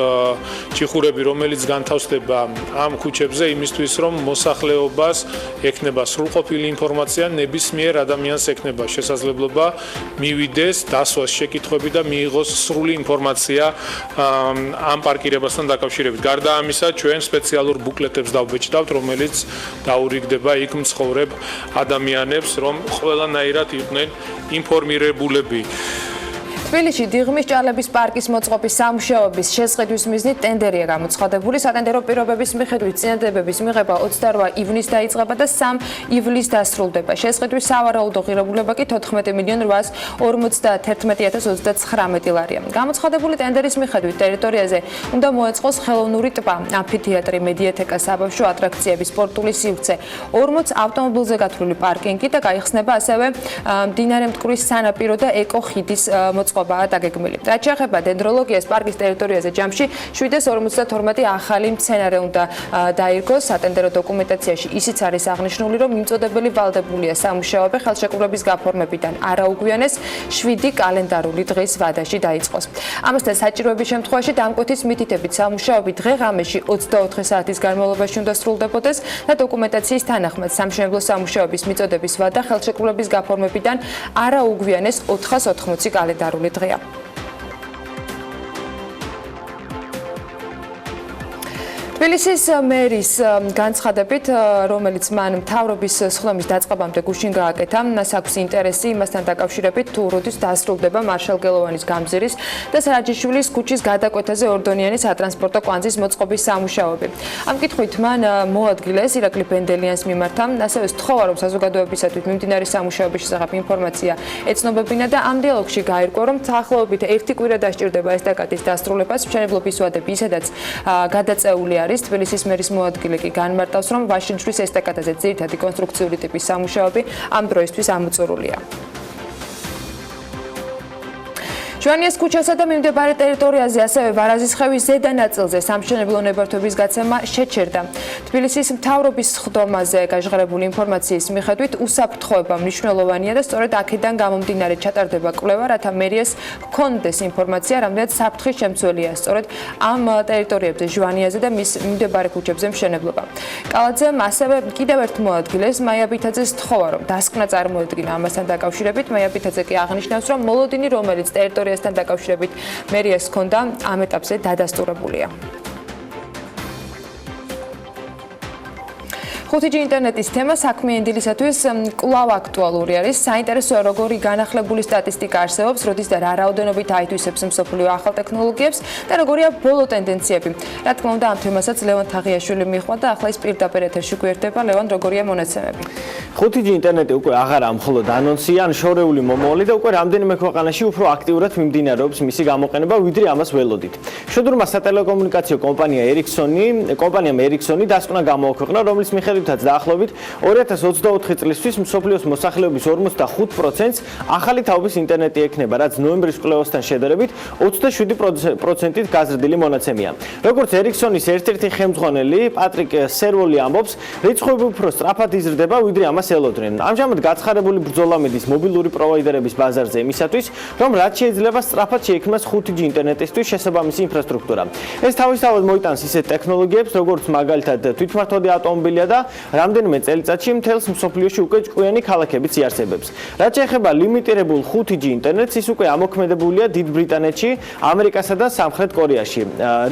ჯიხურები, რომელიც განთავსდება ამ ქუჩებზე იმისთვის, რომ მოსახლეობას ექნება სრულყოფილი ინფორმაცია, ნებისმიერ ადამიანს ექნება შესაძლებლობა მივიდეს, დასვას შეკითხვები და მიიღოს სრული ინფორმაცია ამ პარკირებასთან დაკავშირებით. გარდა ამისა, ჩვენ სპეციალურ ბუკლეტებს დავბეჭდავთ, რომელიც დაურიგდება იქ მცხოვრებ ადამიანებს, რომ ყველანაირად იყვნენ ინფორმირებულები. თბილისში დიღმის ჭალების პარკის მოწყობის სამუშაოების შესყიდვის მიზნით ტენდერია გამოცხადებული. სატენდერო პირობების მიხედვით წინადადებების მიღება 28 ივნისს დაიწყება და 3 ივლისს დასრულდება. შესყიდვის სავარაუდო ღირებულება კი 14,451,039 ლარია. გამოცხადებული ტენდერის მიხედვით ტერიტორიაზე უნდა მოეწყოს ხელოვნური ტბა, ამფითეატრი, მედიათეკა, საბავშვო ატრაქციები, სპორტული სივრცე, 40 ავტომობილზე გათვლილი პარკინგი და გაიხსნება ასევე მდინარე მტკვრის სანაპირო და ეკო-ხიდის მოწყობა. დაგეგმილი. რაც შეეხება დენდროლოგიას, პარკის ტერიტორიაზე ჯამში 752 ახალი მცენარე უნდა დაირგოს. სატენდერო დოკუმენტაციაში ისიც არის აღნიშნული, რომ მიმწოდებელი ვალდებულია სამუშაოები ხელშეკრულების გაფორმებიდან არაუგვიანეს 7 კალენდარული დღის ვადაში დაიწყოს. ამასთან საჭიროების შემთხვევაში დამკვეთის მითითებით სამუშაოები დღე-ღამეში 24 საათის განმავლობაში უნდა სრულდებოდეს და დოკუმენტაციის თანახმად სამშენებლო სამუშაოების მიწოდების ვადა ხელშეკრულების გაფორმებიდან არაუგვიანეს 480 კალენდარული დღეა. თბილისის მერის განცხადებით, რომელიც მან მთავრობის სხდომის დაწყებამდე გუშინ გააკეთა, მას აქვს ინტერესი იმასთან დაკავშირებით, თუ როდის დასრულდება მარშალ გელოვანის გამზირის და სარაჯიშვილის ქუჩის გადაკვეთაზე ორდონიანი სატრანსპორტო კვანძის მოწყობის სამუშაოები. ამ კითხვით მან მოადგილეს ირაკლი ბენდელიანს მიმართ, ასევე სთხოვა, რომ საზოგადოებისათვის მიმდინარე სამუშაოების შესახებ ინფორმაცია ეცნობებინა და ამ დიალოგში გაირკვა, რომ დაახლოებით 1 კვირა დასჭირდება ესტაკადის დასრულებას. მშენებლობის ვადები ისედაც გადაწეული არის. თბილისის მერის მოადგილე კი განმარტავს, რომ ვაშინჯვრის ესტაკადაზე ძირითადი კონსტრუქციული ტიპის სამუშაოები ამ დროისთვის ამოწურულია. ჟვანიას ქუჩასა და მიმდებარე ტერიტორიაზე, ასევე ვარაზისხევის ზედა ნაწილზე სამშენებლო ნებართვების გაცემა შეჩერდა. თბილისის მთავრობის სხდომაზე გაჟღერებული ინფორმაციის მიხედვით უსაფრთხოება მნიშვნელოვანია და სწორედ აქედან გამომდინარე ჩატარდება კვლევა, რათა მერიას ჰქონდეს ინფორმაცია, რამდენად საფრთხის შემცველია სწორედ ამ ტერიტორიებზე, ჟვანიაზე და მის მიმდებარე ქუჩებზე მშენებლობა. კალაძემ ასევე კიდევ ერთ მოადგილეს მაიაბითაძეს თხოვა, რომ დასკვნა წარმოედგინა ამასთან დაკავშირებით. მაიაბითაძე კი აღნიშნავს, რომ მოლოდინი, რომელიც ტერიტორიასთან დაკავშირებით მერიას ჰქონდა, ამ ეტაპზე დადასტურებულია. 5G ინტერნეტის თემა საქმიანი დილისათვის კვლავ აქტუალური არის. საინტერესოა, როგორი განახლებული სტატისტიკა არსებობს, როდის და რა რაოდენობით აითვისებს მსოფლიო ახალ ტექნოლოგიებს და როგორია ბოლო ტენდენციები. რა თქმა უნდა, ამ თემასაც ლევან თაღიაშვილი მიხვდა და ახლა ის პირდაპირ ეთერში გვერდება. ლევან, როგორია მონაცემები? 5G ინტერნეტი უკვე აღარა მხოლოდ ანონსია, ან შორეული მომავალი და უკვე რამდენიმე ქვეყანაში უფრო აქტიურად მიმდინარეობს მისი გამოყენება, ვიდრე ამას ველოდით. შედურმა სატელეკომუნიკაციო კომპანიამ Ericsson დასკვნა გამოაქვეყნა, რომლის მიხედვითაც დაახლოებით 2024 წლისთვის მსოფლიოს მოსახლეობის 45%-ს ახალი თაობის ინტერნეტი ექნება, რაც ნოემბრის კვლევასთან შედარებით 27%-ით გაზრდილი მონაცემია. როგორც Ericsson-ის ერთ-ერთი ხელმძღვანელი პატრიკ სერვოლი ამბობს, რიცხვები უფრო სწრაფად იზრდება, ვიდრე ამას ელოდნენ. ამჟამად გაცხარებული ბრძოლა მიდის მობილური პროვაიდერების ბაზარზე იმისათვის, რომ რაც შეიძლება სწრაფად შეიქმნას 5G ინტერნეტისთვის შესაბამისი ინფრასტრუქტურა. ეს თავისთავად მოიტანს ისეთ ტექნოლოგიებს, როგორც მაგალითად თვითმართვადი ავტომობილია და რამდენიმე წელიწადში მთელს მსოფლიოში უკვე ჭკვიანი ქალაქებიც იარსებებს. რაც შეეხება ლიმიტირებულ 5G ინტერნეტს, ის უკვე ამოქმედებულია დიდ ბრიტანეთში, ამერიკასა და სამხრეთ კორეაში.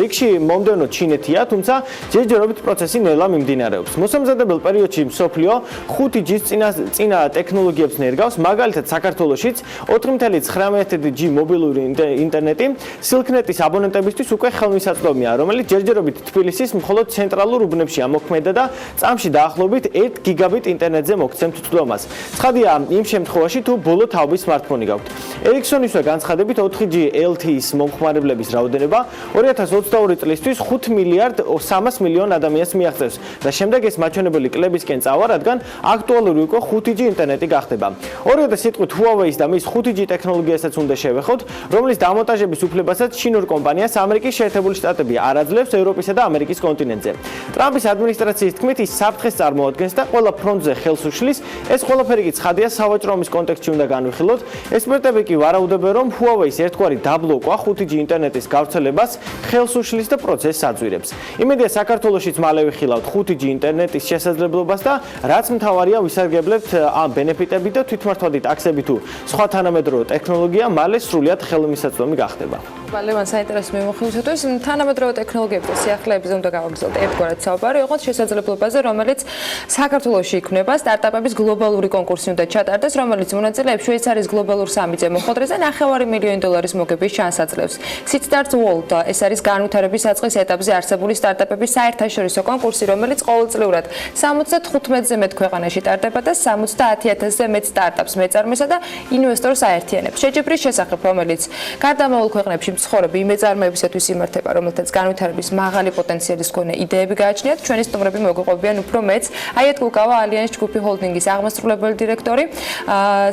რიგში მომდევნო ჩინეთია, თუმცა ჯერჯერობით პროცესი ნელა მიმდინარეობს. მოსამზადებელ პერიოდში მსოფლიო 5G-ს წინა ტექნოლოგიებს ნერგავს, მაგალითად საქართველოშიც 4.9G მობილური ინტერნეტი სილქნეტის აბონენტებისთვის უკვე ხელმისაწვდომია, რომელიც ჯერჯერობით თბილისის მხოლოდ ცენტრალურ უბნებში ამოქმედა და წამში დაახლოებით 1 გიგაბიტ ინტერნეტზე მოგცემთ წვდომას. ცხადია, იმ შემთხვევაში თუ ბოლო თაობის smartphone-ი გაქვთ. Ericsson-ისვე განცხადებით 4G LTE-ის მომხმარებლების რაოდენობა 2022 წლისთვის 5 მილიარდ 300 მილიონ ადამიანს მიაღწევს და შემდეგ ეს მაჩვენებელი კლებისკენ წავა, რადგან აქტუალური უკვე 5G ინტერნეტი გახდება. ორივე სიტყვით Huawei-ს და მის 5G ტექნოლოგიასაც უნდა შევეხოთ, რომლის დამონტაჟების უფლებასაც ჩინურ კომპანიას ამერიკის შეერთებული შტატები არ აძლევს ევროპისა და ამერიკის კონტინენტზე. ტრამპის ადმინისტრაციის თქმით, ის საფრთხეს წარმოადგენს და ყველა ფრონტზე ხელს უშლის. ეს ყველაფერი კი ცხადია სავაჭრო ომის კონტექსტში უნდა განვიხილოთ. ექსპერტები კი ვარაუდობენ, რომ Huawei-ს ერთგვარი დაბლოკვა 5G ინტერნეტის გავრცელებას ხელს უშლის და პროცესს აძვირებს. იმედია საქართველოშიც მალე ვიხილავთ 5G ინტერნეტის შესაძლებლობას და რაც მთავარია ვისარგებლებთ ამ ბენეფიტები და თვითმართვადი ტაქსები თუ სხვა თანამედროვე ტექნოლოგია მალე სრულად ხელმისაწვდომი გახდება. ლევან, საინტერესო მიმოხილვისათვის თანამედროვე ტექნოლოგიებზე და სიახლეებზე უნდა გავაგრძელოთ ერთგვარად საუბარი, ოღონდ შესაძლებლობაზე, რომელიც საქართველოში იქნება. სტარტაპების გლობალური კონკურსი უნდა ჩატარდეს, რომელიც მონაწილეებს შვეიცარიის გლობალურ სამიტზე მოხვედრაზე $9 მილიონის მოგების შანსს აძლევს. Seed World ეს არის განვითარების საწყის ეტაპზე არსებული სტარტაპების საერთაშორისო კონკურსი, რომელიც ყოველწლიურად 75-ზე მეტ ქვეყანაში ტარდება და 70,000-ზე მეტ სტარტაპს მეწარმესა და ინვესტორს აერთიანებს. შეჯიბრის შესახებ, რომელიც გარდამავალ ქვეყნებში მცხოვრები იმ მეწარმეებისათვის იმართება, რომელთაც განვითარების მაღალი პოტენციალის მქონე იდეები გააჩნიათ, ჩვენი სტუმრები მოგვიყვებიან უფრო მეც. აიეთ გუკავა ალიანს ჯგუფი ჰოლდინგის აღმასრულებელი დირექტორი,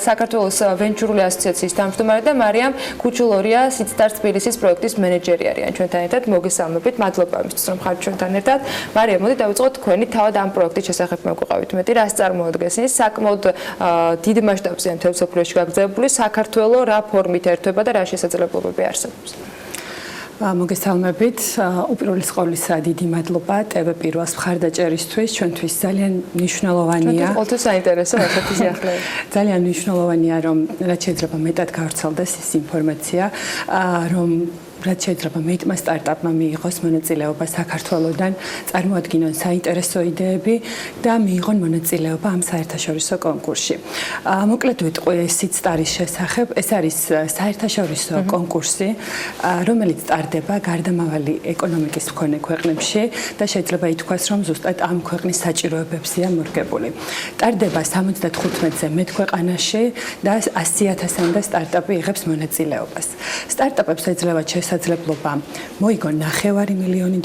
საქართველოს ვენჩურული ასოციაციის თავმჯდომარე და მარიამ ქუჩულორია Seed თბილისის პროექტის მენეჯერი არიან ჩვენთან ერთად. მოგესალმებით, მადლობა იმისთვის, რომ ხართ ჩვენთან ერთად. მარიამ, მოდი დავიწყოთ თქვენი თავად ამ პროექტის შესახებ მოგვიყვებით მეტი, რას წარმოადგენს ის საკმაოდ დიდ მასშტაბზე მთელ მსოფლიოში გაგრძელებული საქართველოს რა ფორმით ერთვება და რა შესაძლებლობები არსებობს? მოგესალმებით. უპირველეს ყოვლისა დიდი მადლობა TV პირველს მხარდაჭერისთვის. ჩვენთვის ძალიან მნიშვნელოვანია. ყოველთვის საინტერესო ასეთი სიახლეები. ძალიან მნიშვნელოვანია, რომ რაც შეიძლება მეტად გავრცელდეს ის ინფორმაცია, რომ რაც შეიძლება მეტმა სტარტაპმა მიიღოს მონაწილეობა საქართველოსთან, წარმოადგინონ საინტერესო იდეები და მიიღონ მონაწილეობა ამ საერთაშორისო კონკურსში. მოკლედ ვიტყვი Seed-ის შესახებ, ეს არის საერთაშორისო კონკურსი, რომელიც ტარდება გარდამავალი ეკონომიკის მქონე ქვეყნებში და შეიძლება ითქვას, რომ ზუსტად ამ ქვეყნის საჭიროებებზეა მორგებული. ტარდება 75-ზე მეტ ქვეყანაში და 100,000-მდე სტარტაპი იღებს მონაწილეობას. სტარტაპებს ეძლევა შესაძლებლობა მოიგო $9 მილიონი,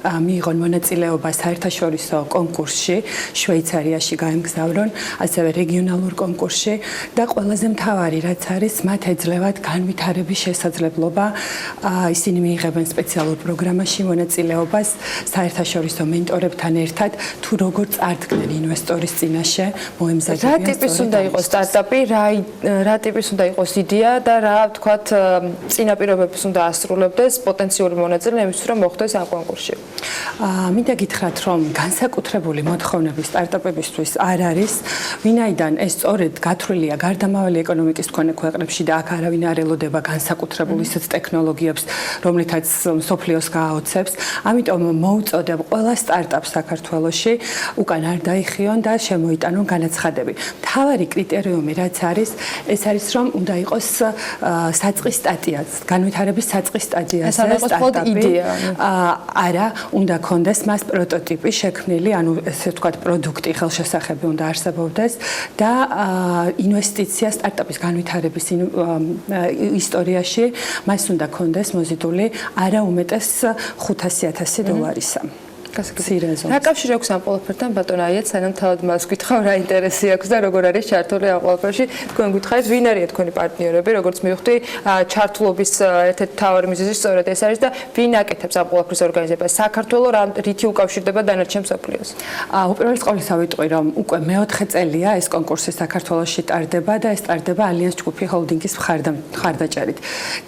მიიღონ მონაწილეობა საერთაშორისო კონკურსში, შვეიცარიაში გაემგზავრონ, ასევე რეგიონალურ კონკურსში და ყველაზე მთავარი რაც არის, მათ ეძლევათ განვითარების შესაძლებლობა. ისინი მიიღებენ სპეციალურ პროგრამაში მონაწილეობას საერთაშორისო მენტორებთან ერთად, თუ როგორ წარდგნენ ინვესტორის წინაშე, მოემზადებიან. რა ტიპის უნდა იყოს სტარტაპი, რა ტიპის უნდა იყოს იდეა და რა ვთქვათ წინაპირობებს უნდა ასრულებდეს პოტენციური მონაწილე იმისთვის რომ მოხვდეს ამ კონკურსში. მინდა გითხრათ რომ განსაკუთრებული მოთხოვნები სტარტაპებისთვის არ არის, ვინაიდან ეს სწორედ გათვლილია გარდამავალი ეკონომიკის მქონე ქვეყნებში და აქ არავინ არ ელოდება განსაკუთრებულ ისეთ ტექნოლოგიებს, რომლითაც მსოფლიოს გააოცებს. ამიტომ მოუწოდებ ყველა სტარტაპს საქართველოში უკან არ დაიხიონ და შემოიტანონ განაცხადები. მთავარი კრიტერიუმი რაც არის, ეს არის რომ უნდა იყოს საწყის სტადია, განვითარების საწყის სტადიაზე სტარტაპი. არა, უნდა კონდეს მას პროტოტიპი შექმნილი, ანუ ესე ვთქვათ პროდუქტი ხელშესახები უნდა არსებობდეს და ინვესტიცია სტარტაპის განვითარების ისტორიაში მას უნდა კონდეს მოზიდული არა უმეტეს $500,000-ისა. რა კავშირი აქვს ამ ყველაფერთან ბატონო აიეთ, სანამ თავად მას გითხავ რა ინტერესი აქვს და როგორ არის ჩართული ამ ყველაფერში, თქვენ გითხარით ვინ არიან თქვენი პარტნიორები, როგორც მივხვდი, ჩართულობის ერთ-ერთი მთავარი მიზეზი სწორედ ეს არის და ვინ აკეთებს ამ ყველაფრის ორგანიზებას? საქართველოს რითი უკავშირდება დანარჩენ მსოფლიოს? უპირველეს ყოვლისა ვიტყვი, რომ უკვე მეოთხე წელია ეს კონკურსი საქართველოში ტარდება და ეს ტარდება ალიანს ჯგუფი ჰოლდინგის მხარდაჭერით.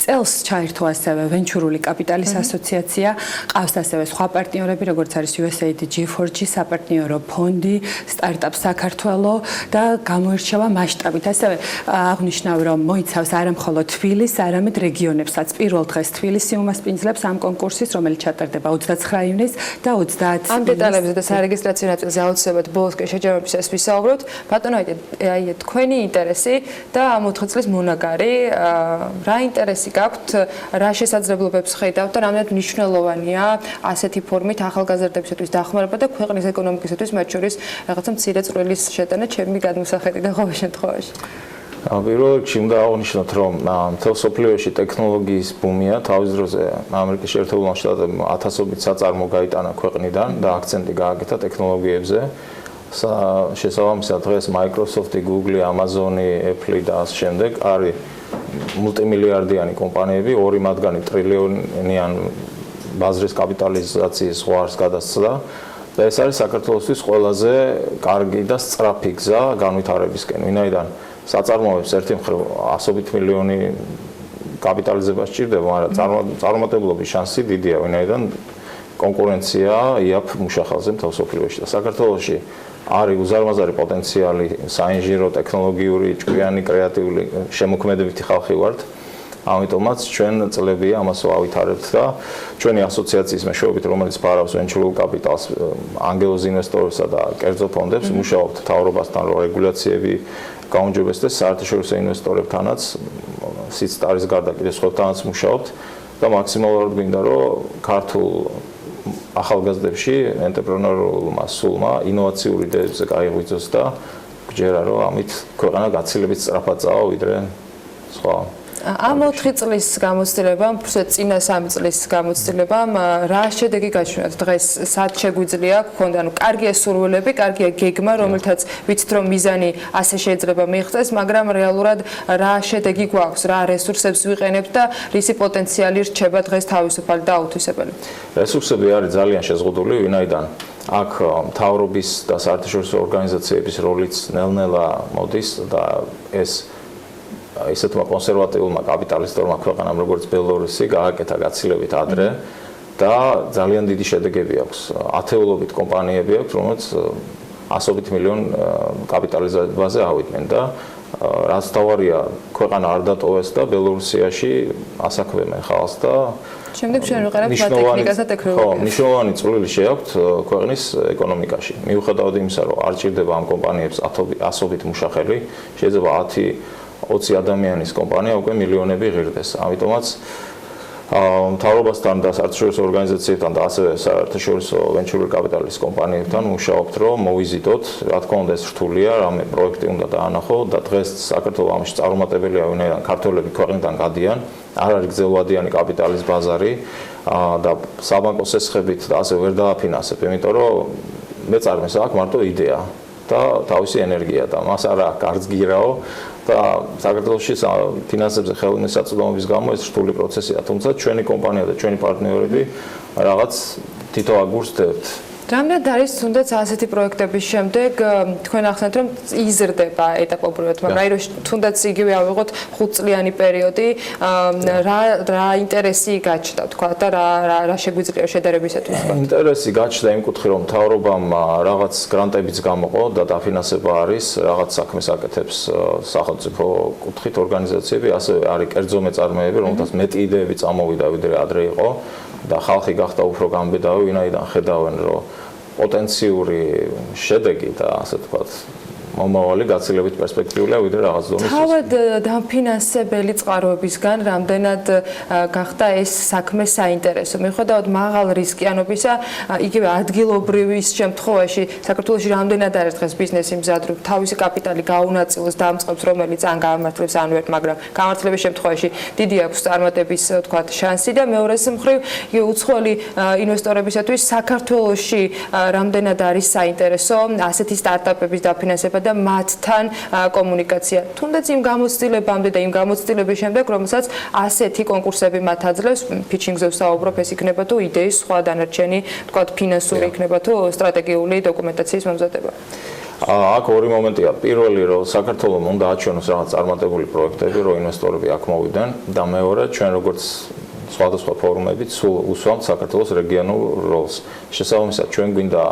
წელს ჩაერთო ასევე ვენჩურული კაპიტალის ასოციაცია, ყავს ასევე სხვა პარტნიორები, როგორც არის USAID G4G საპარტნიორო ფონდი, სტარტაპ საქართველო და გამოირჩევა მასშტაბით. ასევე აღნიშნავ, რომ მოიცავს არა მხოლოდ თბილისს, არამედ რეგიონებსაც. პირველ დღეს თბილისი უმასპინძლებს ამ კონკურსის, რომელიც ჩატარდება 29 ივნის და 30 ამ დეტალებზე და სარეგისტრაციო ნაწილზე აუცილებლად ბოლოს კი შეჯამებისას ვისაუბროთ. ბატონო აიეთ, თქვენი ინტერესი და ამ 4 წლის მონაგარი, რა ინტერესი გაქვთ, რა შესაძლებლობებს ხედავთ და რამდენად მნიშვნელოვანია ასეთი ფორმით ახალგაზრდებისათვის დახმარება და ქვეყნის ეკონომიკისათვის მათ შორის რაღაცა მცირე წვრილის შეტანა ჩემი გადმოსახედიდან ყოველ შემთხვევაში. პირველ რიგში უნდა აღნიშნოთ, რომ მთელ მსოფლიოში ტექნოლოგიის ბუმია, თავის დროზე ამერიკის შეერთებულმა შტატებმა ათასობით საწარმო გაიტანა ქვეყნიდან და აქცენტი გააკეთა ტექნოლოგიებზე. შესაბამისად დღეს Microsoft, Google, Amazon, Apple და ამ შემდეგ არის მულტიმილიარდიანი კომპანიები, ორი მათგანი ტრილიონიან ბაზრის კაპიტალიზაციის ზღვარს გადასცდა და ეს არის საქართველოსთვის ყველაზე კარგი და სწრაფი გზა განვითარებისკენ. ვინაიდან საწარმოებს ერთი მხრივ 100 მილიონი კაპიტალიზება სჭირდება, მაგრამ წარმატებლობის შანსი დიდია, ვინაიდან კონკურენცია იაფ მუშახელზე მთელ მსოფლიოში და საქართველოში არის უზარმაზარი პოტენციალი საინჟინრო, ტექნოლოგიური, ჭკვიანი, კრეატიული, შემოქმედებითი ხალხი ვართ. ამიტომაც ჩვენ წლებია ამას ავითარებთ და ჩვენი ასოციაციის მეშვეობით, რომელიც ფარავს ვენჩურულ კაპიტალს, ანგელოზ ინვესტორებსა და კერძო ფონდებს, მუშაობთ მთავრობასთან, რომ რეგულაციები გაუმჯობესდეს საერთაშორისო ინვესტორებთანაც, სიცტარის გარდა კიდევ სხვებთანაც მუშაობთ და მაქსიმალურად გვინდა, რომ ქართულ ახალგაზრდებში ენტერპრენორულმა სულმა ინოვაციური იდეებზე გაიღვიძოს და გჯერა, რომ ამით ქვეყანა გაცილებით სწრაფად წავა ვიდრე სხვა. ამ 4 წლის გამოცდილებამ, წინა 3 წლის გამოცდილებამ რა შედეგი გაჩვენათ? დღეს სად შეგვიძლია გქონდა, ანუ კარგია სურვილები, კარგია გეგმა, რომელთაც ვიცით რომ მიზანი ასე შეიძლება მიიღწეს, მაგრამ რეალურად რა შედეგი გვაქვს, რა რესურსებს ვიყენებთ და რისი პოტენციალი რჩება დღეს თავისუფალი და აუთვისებელი? რესურსები არის ძალიან შეზღუდული, ვინაიდან აქ მთავრობის და საერთაშორისო ორგანიზაციების როლიც ნელ-ნელა მოდის და ეს ისეთმა კონსერვატიულმა კაპიტალისტურმა ქვეყანამ როგორც ბელორუსი გააკეთა გაცილებით ადრე და ძალიან დიდი შედეგები აქვს. ათეულობით კომპანიები აქვს, რომელიც 100 მილიონ კაპიტალიზაციაზე ავიდნენ და რაც თავარია, ქვეყანა არ დატოვეს და ბელორუსიაში ასაქმებენ ხალხს და შემდეგ ჩვენ ვიყენებთ ტექნიკას და ტექნოლოგიას. მნიშვნელოვანი წვლილი შეაქვთ ქვეყნის ეკონომიკაში. მიუხედავად იმისა, რომ არ ჭირდება ამ კომპანიებს ასობით მუშახელი, შეიძლება 10-20 ადამიანის კომპანია უკვე მილიონები ღირდეს. ამიტომაც მთავრობასთან და საერთაშორისო ორგანიზაციებთან და ასევე საერთაშორისო ვენჩურული კაპიტალის კომპანიებთან მუშაობთ, რომ მოვიზიდოთ, რა თქმა უნდა, ეს რთულია, რამე პროექტი უნდა დაანახო და დღეს საქართველოს ამაში წარუმატებელია, ვინაიდან ქართველები ქვეყნიდან გადიან, არ არის გრძელვადიანი კაპიტალის ბაზარი და საბანკო სესხებით და ასე ვერ დააფინანსებ, იმიტომ რომ მე წარმეს აქვს მარტო იდეა და თავისი ენერგია და მას არ აქვს გარსგირაო და საქართველოში ფინანსებზე ხელმისაწვდომობის გამო ეს რთული პროცესია, თუმცა ჩვენი კომპანია და ჩვენი პარტნიორები რაღაც თითო აგურს დებთ. რამდენად არის თუნდაც ასეთი პროექტების შემდეგ თქვენ ახსენეთ რომ იზრდება ეტაპობრივად, მაგრამ თუნდაც იგივე ავიღოთ 5 წლიანი პერიოდი, რა ინტერესი გაჩნდა თქვა და რა შეგვიძლია შედარებისათვის? ინტერესი გაჩნდა იმ კუთხე რომ მთავრობამ რაღაც გრანტებიც გამოყო და დაფინანსება არის, რაღაც საქმეს აკეთებს სახელმწიფო კუთხით ორგანიზაციები, ასევე არის კერძო მეწარმეები, რომელთაც მეტი იდეები წამოვიდა ვიდრე ადრე იყო და ხალხი გახდა უფრო გამბედავი, ვინაიდან ხედავენ რომ პოტენციური შედეგი და ასე ვთქვათ მომავალი გაცილებით პერსპექტიულია ვიდრე რაღაც დონის. თავად დაფინანსებელი წყაროებისგან რამდენად გახდა ეს საქმე საინტერესო? მიუხედავად მაღალ რისკიანობისა, იგივე ადგილობრივის შემთხვევაში საქართველოში რამდენად არის დღეს ბიზნესი მზად, რომ თავისი კაპიტალი გაუნაწილოს დამწყებს, რომელიც ან გამართლებს ან ვერ, მაგრამ გამართლების შემთხვევაში დიდი აქვს წარმატების ვთქვათ შანსი და მეორეს მხრივ უცხოელი ინვესტორებისათვის საქართველოში რამდენად არის საინტერესო ასეთი სტარტაპების დაფინანსება და მათთან კომუნიკაცია. თუნდაც იმ გამოცდილებამდე და იმ გამოცდილების შემდეგ, რომელსაც ასეთი კონკურსები მათ აძლევს, ფიჩინგზე ვსაუბრობ, ეს იქნება თუ იდეის სხვა დანარჩენი, თქვათ, ფინანსური იქნება თუ სტრატეგიული დოკუმენტაციის მომზადება. აქ ორი მომენტია. პირველი, რომ საქართველოს უნდა აჩვენოს რაღაც წარმატებული პროექტები, რომ ინვესტორები აქ მოვიდნენ და მეორე, ჩვენ როგორც სხვადასხვა ფორუმებით სულ უსვამთ საქართველოს რეგიონულ როლს. შესაბამისად, ჩვენ გვინდა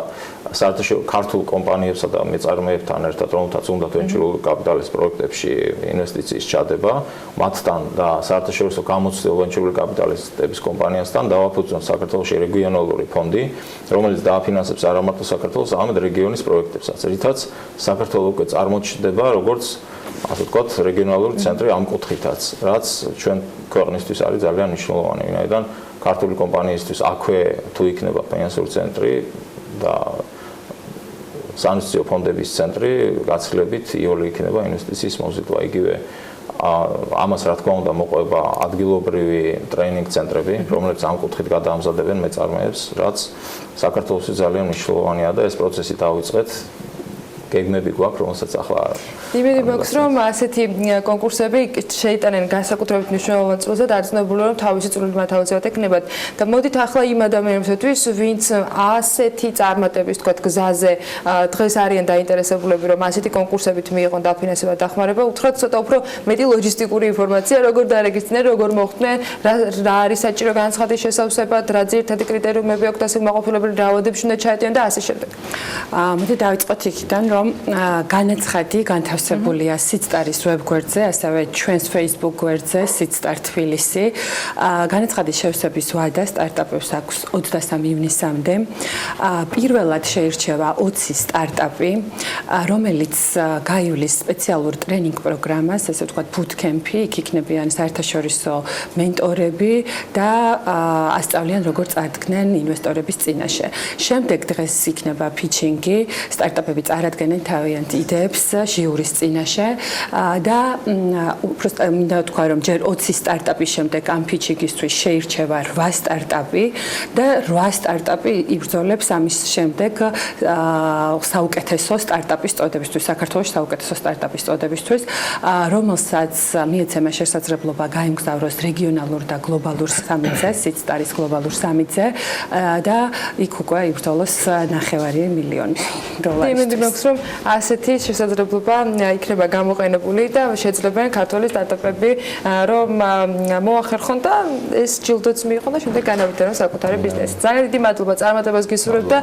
საერთაშორისო ქართულ კომპანიებსა და მეწარმეებთან ერთად, რომელთაც უნდათ ვენჩურული კაპიტალის პროექტებში ინვესტიციის ჩადება, მათთან და საერთაშორისო გამოცდილ ვენჩურული კაპიტალისტების კომპანიასთან დავაფუძნოთ საქართველოში რეგიონალური ფონდი, რომელიც დააფინანსებს არა მარტო საქართველოს, არამედ რეგიონის პროექტებსაც, რითაც საქართველოს უკვე წარმოჩნდება როგორც ასე ვთქვათ, რეგიონალური ცენტრი ამ კუთხითაც, რაც ჩვენ ქვეყნისთვის არის ძალიან მნიშვნელოვანი, ვინაიდან ქართული კომპანიისთვის აქვე თუ იქნება ფინანსური ცენტრი და საინვესტიციო ფონდების ცენტრი, გაცილებით იოლი იქნება ინვესტიციის მოზიდვა. იგივე ამას რა თქმა უნდა მოყვება ადგილობრივი ტრეინინგ ცენტრები, რომლებიც ამ კუთხით გადაამზადებენ მეწარმეებს, რაც საქართველოში ძალიან მნიშვნელოვანია და ეს პროცესი დავიწყეთ. გეგმები გვაქვს, რომელსაც ახლა იმედი მაქვს, რომ ასეთი კონკურსები შეიტანენ განსაკუთრებით მნიშვნელოვან წვლილს და დარწმუნებულია, რომ თავისი წვლილი მათავისუფლად ექნებათ. და მოდით ახლა იმ ადამიანებისთვის, ვინც ასეთი წარმატების, თქვათ, გზაზე დღეს არიან დაინტერესებულები, რომ ასეთი კონკურსებით მიიღონ დაფინანსება დახმარება, უთხრათ ცოტა უფრო მეტი ლოჯისტიკური ინფორმაცია, როგორ დარეგისტრირდნენ, როგორ მოხდნენ, რა არის საჭირო განცხადის შესავსებად, რა ძირითადი კრიტერიუმები აქვს ასე მაყოფილებელი რაოდებში უნდა ჩაეტიონ და ასე შემდეგ. მოდი დავიწყოთ იქიდან, რომ განაცხადი განთავსებულია სიცტარის ვებგვერდზე, ასევე ჩვენს Facebook გვერდზე სიცტარ თბილისი. განაცხადის შევსების ვადა სტარტაპებს აქვს 23 ივნისამდე. პირველად შეირჩევა 20 სტარტაპი, რომელიც გაივლის სპეციალურ ტრენინგ პროგრამას, ასე ვთქვათ, bootcamp-ი, იქ იქნებიან საერთაშორისო მენტორები და ასწავლიან როგორ წარდგნენ ინვესტორების წინაშე. შემდეგ დღეს იქნება pitching-ი, სტარტაპები წარადგენენ თავიანთ იდეებს ჟიურის წინაშე და უბრალოდ მინდა ვთქვა, რომ ჯერ 20 სტარტაპის შემდეგ ამ pitching-ისთვის შეირჩევა 8 სტარტაპი და 8 სტარტაპი იბრძოლებს ამის შემდეგ საუკეთესო სტარტაპის წოდებისთვის, საქართველოს საუკეთესო სტარტაპის წოდებისთვის, რომელსაც მიეცემა შესაძლებლობა გაემგზავროს რეგიონალურ და გლობალურ სამიტზე, სიცტარის გლობალურ სამიტზე და იქ უკვე იბრძოლოს 9 მილიონი დოლარი. იმედი მაქვს, რომ ასეთი შესაძლებლობა იქნება გამოყენებული და შეძლებენ ქართული სტარტაპები, რომ მოახერხონ და ეს ჯილდოც მიიღონ და შემდეგ განავიდრონ საკუთარი ბიზნესი. ძალიან დიდი მადლობა, წარმატებას გისურვებთ და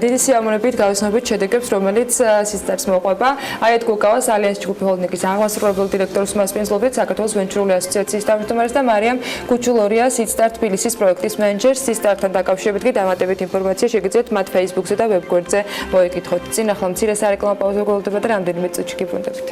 დიდი სიამოვნებით გავისმენთ შედეგებს, რომელიც სიცტარს მოყვება. აიეთ გუკავას ალიანს ჯგუფი ჰოლდინგის აღმასრულებელ დირექტორის მასპინძლობით საქართველოს ვენჩურული ასოციაციის თავმჯდომარეს და მარიამ კუჩულორია სიცტარ თბილისის პროექტის მენეჯერს. სიცტართან დაკავშირებით კი დამატებით ინფორმაცია შეგიძლიათ მათ Facebook-ზე და ვებგვერდზე მოიკითხოთ. წინ ახლა მცირე სარეკლამო პაუზა გველოდება და რამდენიმე წუთში გიბრუნდებით.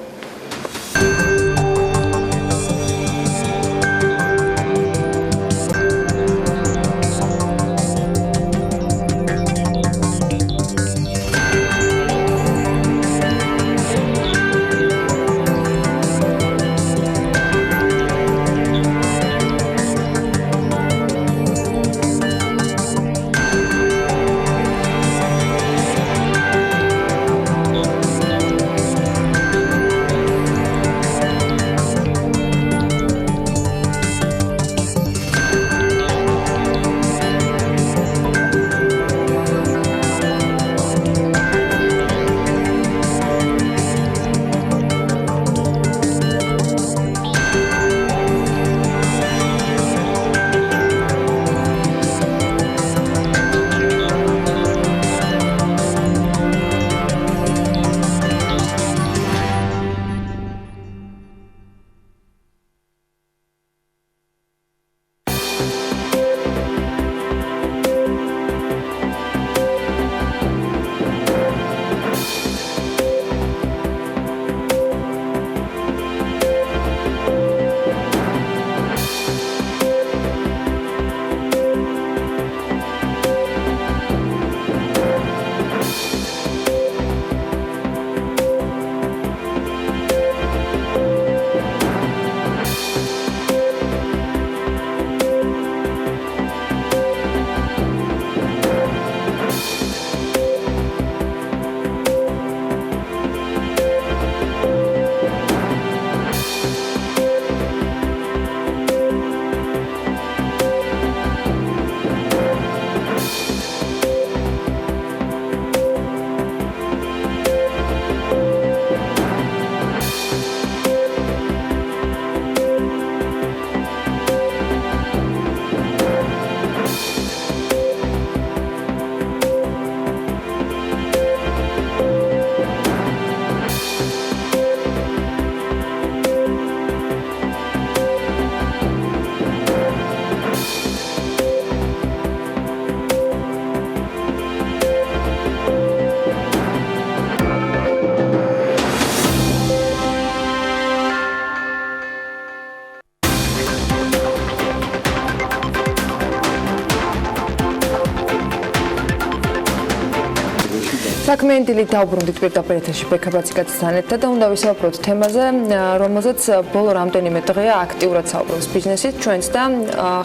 საქმიანი დილით დაუბრუნდით პირდაპირ ეთერში ბექაბაციკაცთან ერთად და უნდა ვისაუბროთ თემაზე, რომელზეც ბოლო რამდენიმე დღეა აქტიურად საუბრობს ბიზნესით, ჩვენც და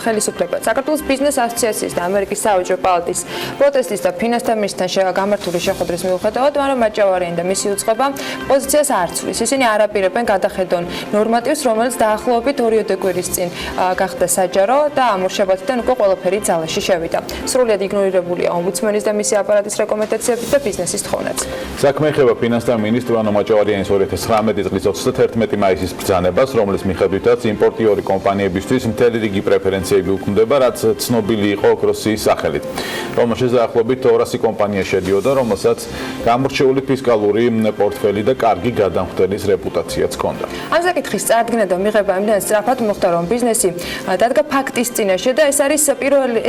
ხელისუფლებაც. საქართველოს ბიზნეს ასოციაციის და ამერიკის სავაჭრო პალატის პროტესტის და ფინანსთა მინისტრთან გამართული შეხვედრის მიუხედავად, მაგრამ მაჭავარიანი და მისი უწყება პოზიციას არ ცვლის. ისინი არ აპირებენ გადახედონ ნორმატივს, რომელიც დაახლოებით 2 კვირის წინ გახდა საჯარო და ამორჩებათიდან უკვე ყველაფერი ძალაში შევიდა. სრულად იგნორირებულია ომბუდსმენის და მისი აპარატის რეკომენდაციები და ბიზნესის თხოვნაც. საქმე ეხება ფინანსთა მინისტრ მაჭავარიანის 2019 წლის 31 მაისის ბრძანებას, რომლის მიხედვითაც იმპორტიორი კომპანიებისთვის მთელი რიგი პრეფერენციები უქმდება, რაც ცნობილი იყო ოქროსის სახელით. რომელშიც დაახლოებით 200 კომპანია შედიოდა, რომელსაც გამორჩეული ფისკალური პორტფელი და კარგი გადამხდელის რეპუტაციაც ჰქონდა. ამ საკითხის წარდგენა და მიღება იმდენად სწრაფად მოხდა, რომ ბიზნესი დადგა ფაქტის წინაშე და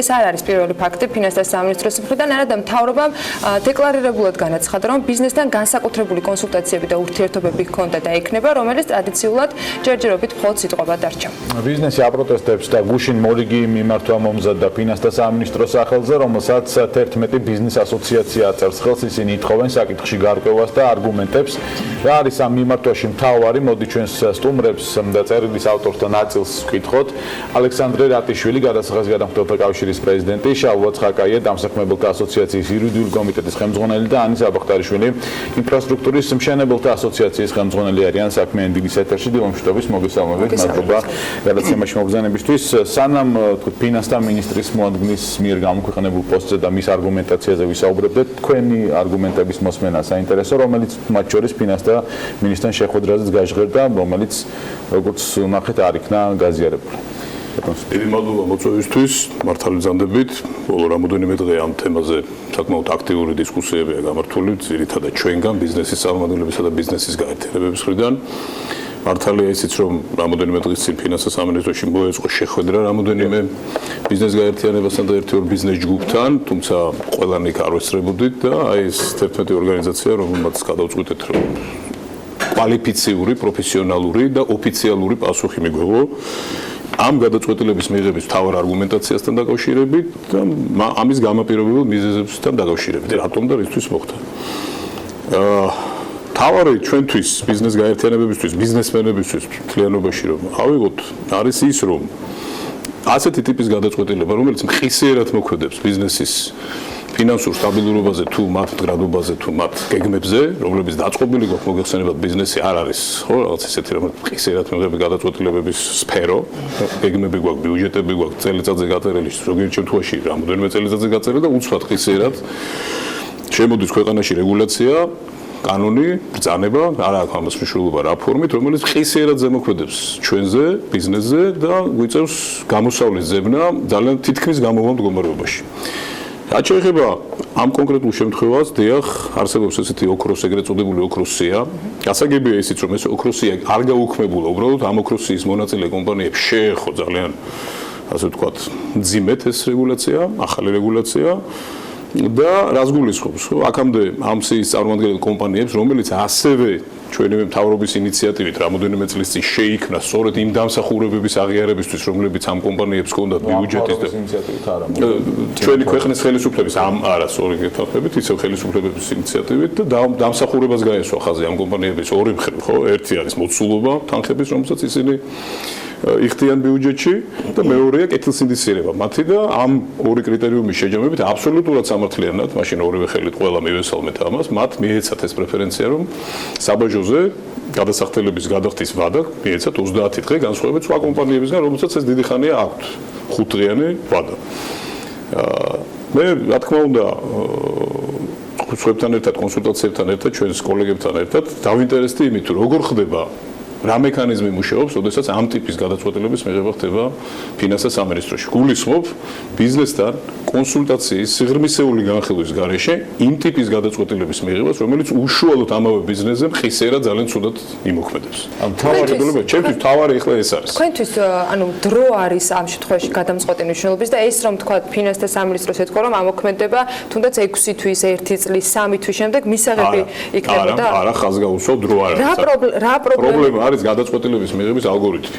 ეს არ არის პირველი ფაქტი ფინანსთა სამინისტროს მხრიდან, არადა მთავრობამ დეკლარირებულად განაცხადა, რომ ბიზნესთან განსაკუთრებული კონსულტაციები და ურთიერთობები ჰქონდა და ექნება, რომელიც ტრადიციულად ჯერჯერობით მხოლოდ სიტყვა დარჩა. ბიზნესი აპროტესტებს და გუშინ მორიგი მიმართვა მომზადდა ფინანსთა სამინისტროს სახელზე, რომელსაც 11 ბიზნეს ასოციაცია აწერს ხელს, ისინი ითხოვენ საკითხში გარკვევას და არგუმენტებს. რა არის ამ მიმართვაში მთავარი, მოდი ჩვენს სტუმრებს და წერილის ავტორთა ნაწილს ვკითხოთ. ალექსანდრე რატიშვილი, გადასახადის გადამხდელთა კავშირის პრეზიდენტი, შალვა ცხაკაია, დამსაქმებელთა ასოციაციის იურიდიული კომიტეტის ხელმძღვანელი და ანის აბახტარიშვილი, ინფრასტრუქტურის მშენებელთა ასოციაციის ხელმძღვანელი არიან საქმიანი დილის ეთერში. დილომშვიდობის, მოგესალმებით, მადლობა გადაცემაში მოგზაურობისთვის. სანამ ფინანსთა მინისტრის მოადგილის მიერ გამოქვეყნებულ პოსტზე და მის არგუმენტაციაზე ვისაუბრებდეთ, თქვენი არგუმენტების მოსმენა საინტერესო, რომელიც მათ შორის ფინანსთა მინისტრთან შეხვედრაზეც გაჟღერდა, რომელიც როგორც ნახეთ არ იქნა გაზიარებული. დიდი მადლობა მოწვევისთვის, მართალი ბრძანდებით. ბოლო რამოდენიმე დღე ამ თემაზე საკმაოდ აქტიური დისკუსიებია გამართული, ძირითადად ჩვენგან ბიზნესის წარმომადგენლებისა და ბიზნესის გაერთიანებების მხრიდან. მართალია ისიც, რომ რამოდენიმე დღის წინ ფინანსთა სამინისტროში მოეწყო შეხვედრა რამოდენიმე ბიზნეს გაერთიანებასთან და ერთ-ორ ბიზნეს ჯგუფთან, თუმცა ყველანი არ ვესწრებოდით და აი ეს 11 ორგანიზაცია, რომელმაც გადავწყვიტეთ, რომ კვალიფიციური, პროფესიონალური და ოფიციალური პასუხი მიგვეღო ამ გადაწყვეტილების მიღების მთავარ არგუმენტაციასთან დაკავშირებით და ამის გამაპირებებელ მიზეზებთან დაკავშირებით. რატომ და რისთვის მოხდა? თავარი ჩვენთვის, ბიზნეს გაერთიანებებისთვის, ბიზნესმენებისთვის მთლიანობაში რომ ავიღოთ, არის ის, რომ ასეთი ტიპის გადაწყვეტილება, რომელიც მხისიერად მოქმედებს ბიზნესის ფინანსურ სტაბილურობაზე თუ მათ მდგრადობაზე თუ მათ გეგმებზე, რომლებიც დაწყობილი გვაქვს მოგეხსენებათ ბიზნესი არ არის, ხო, რაღაც ესეთი რომ მხისიერად მიღები გადაწყვეტილებების სფერო, გეგმები გვაქვს, ბიუჯეტები გვაქვს, წელიწადზე გაწერილი, ზოგიერთ შემთხვევაში რამოდენიმე წელიწადზე გაწერილი და უცბად მხისიერად შემოდის ქვეყანაში რეგულაცია, კანონი, ბრძანება, არა აქვს ამას მნიშვნელობა რა ფორმით, რომელიც მხისიერად ზემოქმედებს ჩვენზე, ბიზნესზე და გვიწევს გამოსავლის ზებნა ძალიან თითქმის გამოვამ მდგომარეობაში. რაც შეეხება ამ კონკრეტულ შემთხვევას, დიახ, არსებობს ესეთი ოქროს, ეგრეთ წოდებული ოქროსია. გასაგებია ისიც, რომ ეს ოქროსია არ გაუქმებულა, უბრალოდ ამ ოქროსიის მონაწილე კომპანიებს შეეხო ძალიან, ასე ვთქვათ, ძიმეთ ეს რეგულაცია, ახალი რეგულაცია. და რას გულისხმობს, ხო? აქამდე ამ სიის წარმომადგენელ კომპანიებს, რომელიც ასევე ჩვენი მთავრობის ინიციატივით რამოდენიმე წლის წინ შეიქმნა სწორედ იმ დამსახურებების აღიარებისთვის, რომლებიც ამ კომპანიებს ჰქონდათ ბიუჯეტის და ინიციატივით არა. ჩვენი ქვეყნის ხელისუფლების არა, სწორი გეთანხმებით, ისევ ხელისუფლების ინიციატივით და დამსახურებას გაესვა ხაზი ამ კომპანიების ორი მხრივ, ხო? ერთი არის მოცულობა თანხების, რომელსაც ისინი იხდიან ბიუჯეტში და მეორეა კეთილსინდისიერება მათი და ამ ორი კრიტერიუმის შეჯამებით აბსოლუტურად სამართლიანად, მაშინ ორივე ხელით ყველა მივესალმეთ ამას, მათ მიეცათ ეს პრეფერენცია, რომ საბაჟოზე გადასახდელების გადახდის ვადა მიეცათ 30 დღე განსხვავებით სხვა კომპანიებისგან, რომელსაც ეს დიდი ხანია აქვთ 5 დღიანი ვადა. მე რა თქმა უნდა ხუცებთან ერთად, კონსულტაციებთან ერთად, ჩვენს კოლეგებთან ერთად დავინტერესდი იმით, როგორ ხდება რა მექანიზმი მუშაობს, ოდესაც ამ ტიპის გადაწყვეტილების მიღება ხდება ფინანსთა სამინისტროში. გულისხმობ ბიზნესთან კონსულტაციის სიღრმისეული განხილვის გარეშე იმ ტიპის გადაწყვეტილების მიღებას, რომელიც უშუალოდ ამავე ბიზნესზე მხისიერად ძალიან ცუდად იმოქმედებს. ამ თავარებელობა, ჩემთვის თავარი ახლა ეს არის. თქვენთვის ანუ დრო არის ამ შემთხვევაში გადამწყვეტი მნიშვნელობის და ეს რომ თქვა ფინანსთა სამინისტროს ეთქვა რომ ამოქმედება თუნდაც 6 თვის, 1 წლის, 3 თვის შემდეგ მისაღები იქნებოდა. არა, ხაზს გაუსვავ დრო არ არის. რა პრობლემა არის გადაწყვეტილების მიღების ალგორითმი.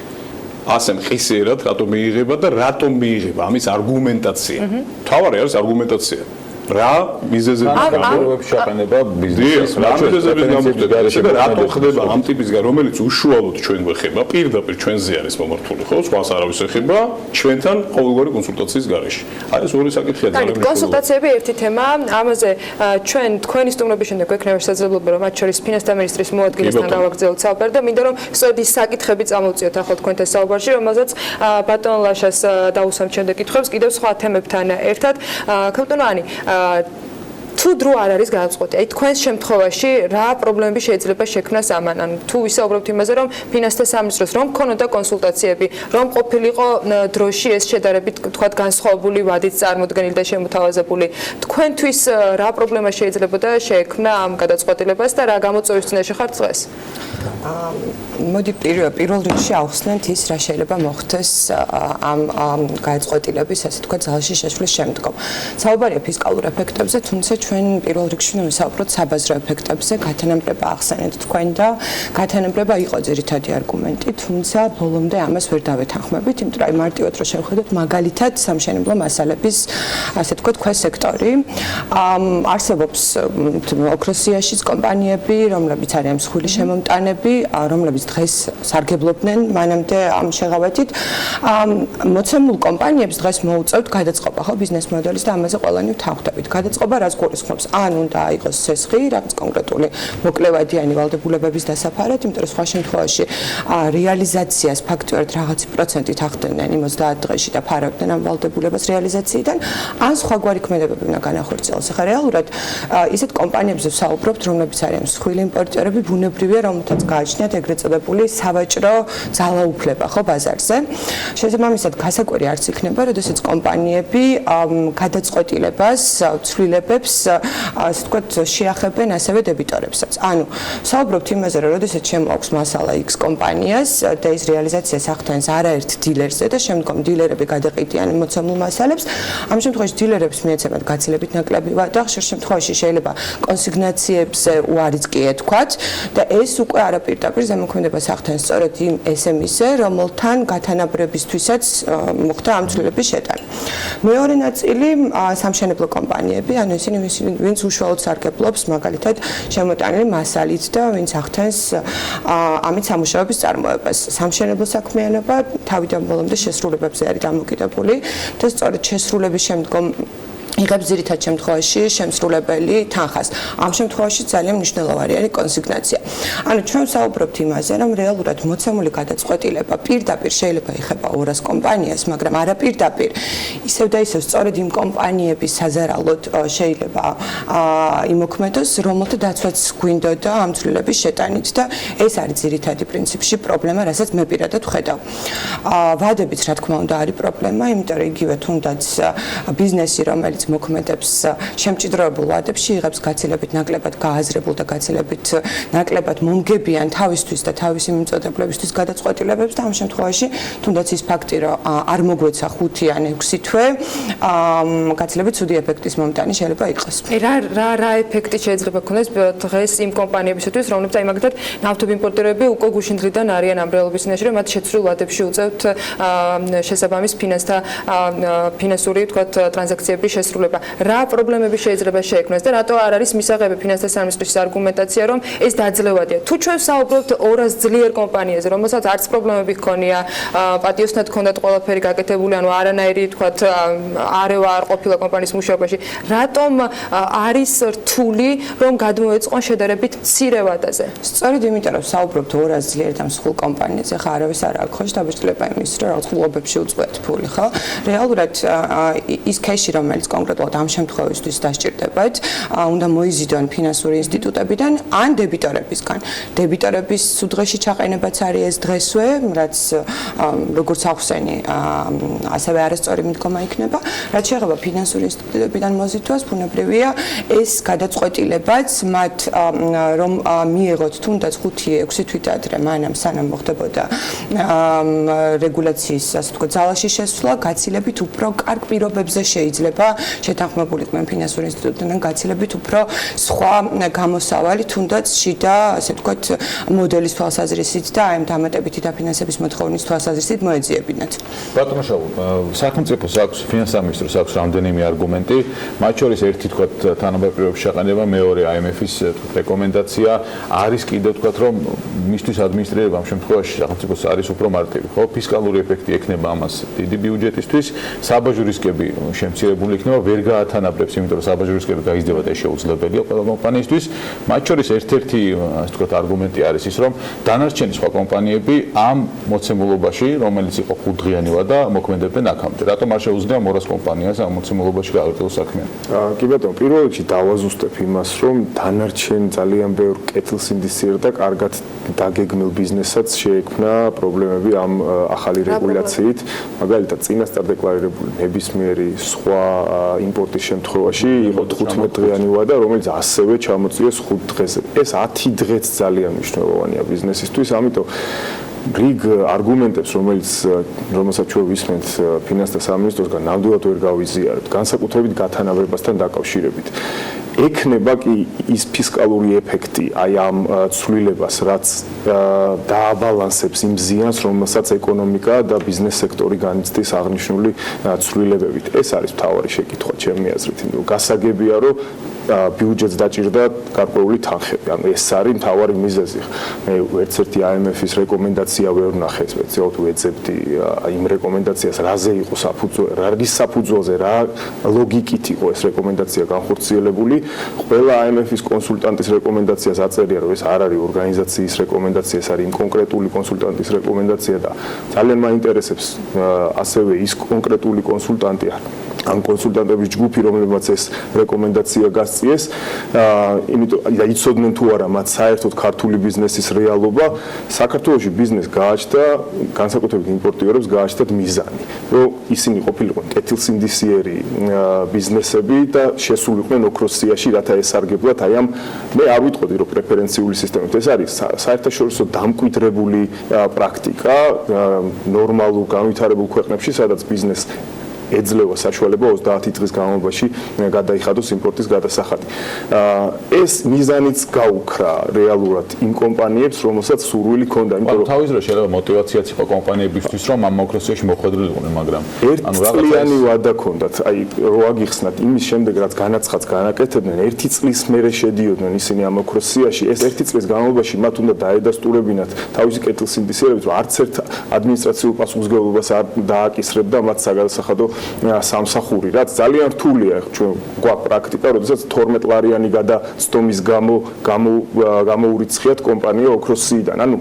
ასე მხისიერად რატომ მიიღება და რატომ მიიღება ამის არგუმენტაცია. თავარი არის არგუმენტაცია. რა მიზეზების გამო შეყენება ბიზნესის რა მიზეზების გამო ხდება რატო ხდება ამ ტიპისგან რომელიც უშუალოდ ჩვენ გვეხება პირდაპირ ჩვენზე არის მომართული ხო სხვას არავის ეხება ჩვენთან ყოველგვარი კონსულტაციის გარეშე აი ეს ორი საკითხია ძალიან მნიშვნელოვანი კონსულტაციები ერთი თემაა ამაზე ჩვენ თქვენი სტუმრობის შემდეგ გვექნება შესაძლებლობა რომ მათ შორის ფინანსთა მინისტრის მოადგილესთან გავაგრძელოთ საუბარი და მინდა რომ სწორედ ის საკითხები წამოვწიოთ ახლა თქვენთან საუბარში რომელზეც ბატონ ლაშას დაუსვამთ შემდეგ კითხვებს კიდევ სხვა თემებთან ერთად ქალბატონო თუ დრო არ არის გადაწყვეტი. აი თქვენს შემთხვევაში რა პრობლემები შეიძლება შექმნას ამან? ანუ თუ ვისაუბრებთ იმაზე, რომ ფინანსთა სამინისტროს რომ ქონოდა კონსულტაციები, რომ ყოფილიყო დროში ეს შედარებით თქვათ განსხვავებული ვადით წარმოდგენილი და შემოთავაზებული, თქვენთვის რა პრობლემა შეიძლებოდა შეექმნა ამ გადაწყვეტილებას და რა გამოწვევის წინაშე ხართ დღეს? მოდი პირველ რიგში ავხსნათ ის რა შეიძლება მოხდეს ამ გადაწყვეტილების ასე თქვა ძალში შეშლის შემდგომ. საუბარია ფისკალურ ეფექტებზე, თუმცა ჩვენ პირველ რიგში ვისაუბროთ საბაზრო ეფექტებზე, გათანაბრება ახსენეთ თქვენ და გათანაბრება იყო ძირითადი არგუმენტი, თუმცა ბოლომდე ამას ვერ დავეთანხმებით, იმიტომ რომ მარტივად რო შევხედოთ, მაგალითად სამშენებლო მასალების ასე თქვა ქვესექტორი არსებობს ოქროსიაშიც კომპანიები, რომლებიც არიან მსხვილი შემომტანები, რომლებიც დღეს სარგებლობდნენ მანამდე ამ შეღავათით. მოცემულ კომპანიებს დღეს მოუწევთ გადაწყობა ხო ბიზნეს მოდელის და ამაზე ყველანი ვთანხმდებით. გადაწყობა რაც გულისხმობს, ან უნდა იყოს ცესხი, რაღაც კონკრეტული მოკლევადიანი ვალდებულებების დასაფარად, იმიტომ რომ სხვა შემთხვევაში რეალიზაციას ფაქტობრივად რაღაცი პროცენტით ახდენენ 30 დღეში და ფარავდნენ ამ ვალდებულებას რეალიზაციიდან, ან სხვაგვარი ქმედებები უნდა განახორციელოს. ახლა რეალურად ისეთ კომპანიებზე ვსაუბრობთ, რომლებიც არიან მსხვილი იმპორტიორები, ბუნებრივია, რომელთაც გააჩნიათ ეგრეთ წოდებული სავაჭრო ძალაუფლება ხო ბაზარზე. შესაბამისად, გასაკვირი არც იქნება, როდესაც კომპანიები გადაწყვეტილებას ცვლილებებს ასე ვთქვათ შეახებენ ასევე დებიტორებსაც. ანუ საუბრობთ იმაზე, რომ როდესაც შემოაქვს მასალა X კომპანიას და ის რეალიზაციას ახდენს არაერთ დილერზე და შემდგომ დილერები გადაყიდიან მოცემულ მასალებს, ამ შემთხვევაში დილერებს მიეცემათ გაცილებით ნაკლები და ხშირ შემთხვევაში შეიძლება კონსიგნაციებზე უარიც კი ეთქვათ და ეს უკვე არაპირდაპირ ზემოქმედებას ახდენს სწორედ იმ SM-ზე, რომელთან გათანაბრებისთვისაც მოხდა ამ ცვლილების შეტანა. მეორე ნაწილი სამშენებლო კომპანიები, ანუ ისინი ვინც უშუალოდ სარგებლობს მაგალითად შემოტანილი მასალით და ვინც ახდენს ამით სამუშაოების წარმოებას. სამშენებლო საქმიანობა თავიდან ბოლომდე შესრულებებზე არის დამოკიდებული და სწორედ შესრულების შემდგომ იღებს ძირითად შემთხვევაში შემსრულებელი თანხას. ამ შემთხვევაში ძალიან მნიშვნელოვანი არის კონსიგნაცია. ანუ ჩვენ ვსაუბრობთ იმაზე, რომ რეალურად მოცემული გადაწყვეტილება პირდაპირ შეიძლება ეხება 200 კომპანიას, მაგრამ არა პირდაპირ. ისევ და ისევ სწორედ იმ კომპანიების საზარალოდ შეიძლება იმოქმედოს, რომელთა დაცვაც გვინდოდა ამ ცვლილების შეტანით და ეს არის ძირითადი პრინციპში პრობლემა, რასაც მე პირადად ვხედავ. ვადებიც რა თქმა უნდა არის პრობლემა, იმიტომ რომ იგივე თუნდაც ბიზნესი, რომელიც მოქმედებს შემჭიდროებულ ვადებში, იღებს გაცილებით ნაკლებად გააზრებულ და გაცილებით ნაკლებად მომგებიან თავისთვის და თავისი მიმწოდებლებისთვის გადაწყვეტილებებს და ამ შემთხვევაში თუნდაც ის ფაქტი, რომ არ მოგვეცა 5 ან 6 თვე, გაცილებით ცუდი ეფექტის მომტანი შეიძლება იყოს. რა ეფექტი შეიძლება ქონდეს დღეს იმ კომპანიებისათვის, რომლებიც აი მაგალითად ნავთობ იმპორტიორები უკვე გუშინ დღიდან არიან ამ რეალობის წინაშე, რომ მათ შეცვლილ ვადებში უწევთ შესაბამის ფინანსური თქვათ ტრანზაქციების შესრულება. რა პრობლემები შეიძლება შეექმნას და რატო არ არის მისაღები ფინანსთა სამინისტრის არგუმენტაცია, რომ ეს დაძლევადია. თუ ჩვენ საუბრობთ 200 ძლიერ კომპანიაზე, რომელსაც არც პრობლემები ჰქონია, პატიოსნად ჰქონდათ ყველაფერი გაკეთებული, ანუ არანაირი თქვათ არევა არ ყოფილა კომპანიის მუშაობაში, რატომ არის რთული, რომ გადმოეწყონ შედარებით მცირე ვადაზე? სწორედ იმიტომ, რომ საუბრობთ 200 ძლიერ და მსხვილ კომპანიაზე, ხა არავის არ აქვს ხოჭ დაბეჭდილება იმის, რომ რაღაც ხულობებში უწყვეტ ფული, ხო? რეალურად ის კეში, რომელიც კონკრეტულად ამ შემთხვევისთვის დასჭირდებათ, უნდა მოიზიდონ ფინანსური ინსტიტუტებიდან ან დებიტორებისგან. დებიტორების სუდღეში ჩაყენებაც არის ეს დღესვე, რაც როგორც ახსენი, ასევე არასწორი მიდგომა იქნება, რაც შეეხება ფინანსური ინსტიტუტებიდან მოზიდვას, ბუნებრივია ეს გადაწყვეტილებაც მათ რომ მიიღოთ თუნდაც 5-6 თვით ადრე, მანამ სანამ მოხდებოდა რეგულაციის, ასე ვთქვათ, ძალაში შესვლა, გაცილებით უფრო კარგ პირობებზე შეიძლება შეთანხმებული იყვნენ ფინანსური ინსტიტუტებთან გაცილებით უფრო სხვა გამოსავალი, თუნდაც შიდა, ასე ვთქვათ, მოდელის თვალსაზრისით და აი ამ დამატებითი დაფინანსების მოთხოვნის თვალსაზრისით მოეძიებინათ. ბატონო შაუ, სახელმწიფოს აქვს, ფინანსთა მინისტროს აქვს რამდენიმე არგუმენტი, მათ შორის ერთი თქვათ თანაბარ პირობებში შეყენება, მეორე IMF-ის რეკომენდაცია არის კიდევ თქვათ რომ მისთვის ადმინისტრირება ამ შემთხვევაში სახელმწიფოს არის უფრო მარტივი, ხო? ფისკალური ეფექტი ექნება ამას დიდი ბიუჯეტისთვის, საბაჟო რისკები შემცირებული იქნება, ვერ გაათანაბრებს, იმიტომ რომ საბაჟო რისკები გაიზრდება და შეუძლებელია ყველა კომპანიისთვის. მათ შორის ერთ-ერთი ასე ვთქვათ არგუმენტი არის ის, რომ დანარჩენი სხვა კომპანიები ამ მოცემულობაში, რომელიც იყო 5 დღიანი ვადა, მოქმედებდნენ აქამდე. რატომ არ შეუძლია მორას კომპანიას ამ მოცემულობაში გააგრძელოს საქმიანი? კი ბატონო, პირველ რიგში დავაზუსტებ იმას, რომ დანარჩენ ძალიან ბევრ კეთილსინდისიერ და კარგად დაგეგმილ ბიზნესაც შეექმნა პრობლემები ამ ახალი რეგულაციით, მაგალითად წინასწარ დეკლარირებული ნებისმიერი სხვა იმპორტის შემთხვევაში იყო 15 დღიანი ვადა, რომელიც ასევე ჩამოწიეს 5 დღეზე. ეს 10 დღეც ძალიან მნიშვნელოვანია ბიზნესისთვის, ამიტომ რიგ არგუმენტებს, რომელსაც ჩვენ ვისმენთ ფინანსთა სამინისტროსგან, ნამდვილად ვერ გავიზიარებთ, განსაკუთრებით გათანაბრებასთან დაკავშირებით. ექნება კი ის ფისკალური ეფექტი აი ამ ცვლილებას, რაც დააბალანსებს იმ ზიანს, რომელსაც ეკონომიკა და ბიზნეს სექტორი განიცდის აღნიშნული ცვლილებებით. ეს არის მთავარი შეკითხვა ჩემი აზრით, იმიტომ გასაგებია, რომ ბიუჯეტს დაჭირდა გარკვეული თანხები. ანუ ეს არის მთავარი მიზეზი. მე ერთ-ერთი IMF-ის რეკომენდაცია ვერ ვნახე, სპეციალურად ვეძებდი იმ რეკომენდაციას, რაზე იყო საფუძველი, რის საფუძველზე, რა ლოგიკით იყო ეს რეკომენდაცია განხორციელებული. ყველა IMF-ის კონსულტანტის რეკომენდაციას აწერია, რომ ეს არ არის ორგანიზაციის რეკომენდაცია, ეს არის იმ კონკრეტული კონსულტანტის რეკომენდაცია და ძალიან მაინტერესებს ასევე ის კონკრეტული კონსულტანტი ამ კონსულტანტების ჯგუფი, რომლებმაც ეს რეკომენდაცია გასწიეს, იმიტომ იცოდნენ თუ არა მათ საერთოდ ქართული ბიზნესის რეალობა, საქართველოში ბიზნეს გააჩნდა, განსაკუთრებით იმპორტიორებს გააჩნდათ მიზანი, რომ ისინი ყოფილიყვნენ კეთილსინდისიერი ბიზნესები და შესულიყვნენ ოქროს სიაში, რათა ესარგებლათ აი ამ მე არ ვიტყოდი, რომ პრეფერენციული სისტემით, ეს არის საერთაშორისო დამკვიდრებული პრაქტიკა ნორმალურ განვითარებულ ქვეყნებში, სადაც ბიზნეს ეძლევა საშუალება 30 დღის განმავლობაში გადაიხადოს იმპორტის გადასახადი. ეს მიზანიც გაუქრა რეალურად იმ კომპანიებს, რომელსაც სურვილი ჰქონდა, იმიტომ რომ თავის დროში შეიძლება мотиваციაც იყო კომპანიებისთვის, რომ ამ ოქროსიაში მოხვედრილიყვნენ, მაგრამ ერთწლიანი ვადა ჰქონდათ. აი, რო აგიხსნათ, იმის შემდეგ რაც განაცხადს განაკეთებდნენ, 1 წლის მერე შედიოდნენ ისინი ამ ოქროსიაში. ეს 1 წლის განმავლობაში მათ უნდა დაედასტურებინათ თავისი კეთილსინდისიერებით, რომ არც ერთ ადმინისტრაციულ პასუხისმგებლობას არ დააკისრებდა მათ საგადასახადო სამსახური, რაც ძალიან რთულია, ჩვენ გვაქვს პრაქტიკა, როდესაც 12 ლარიანი გადაცდომის გამოურიცხიათ კომპანია ოქროსიდან. ანუ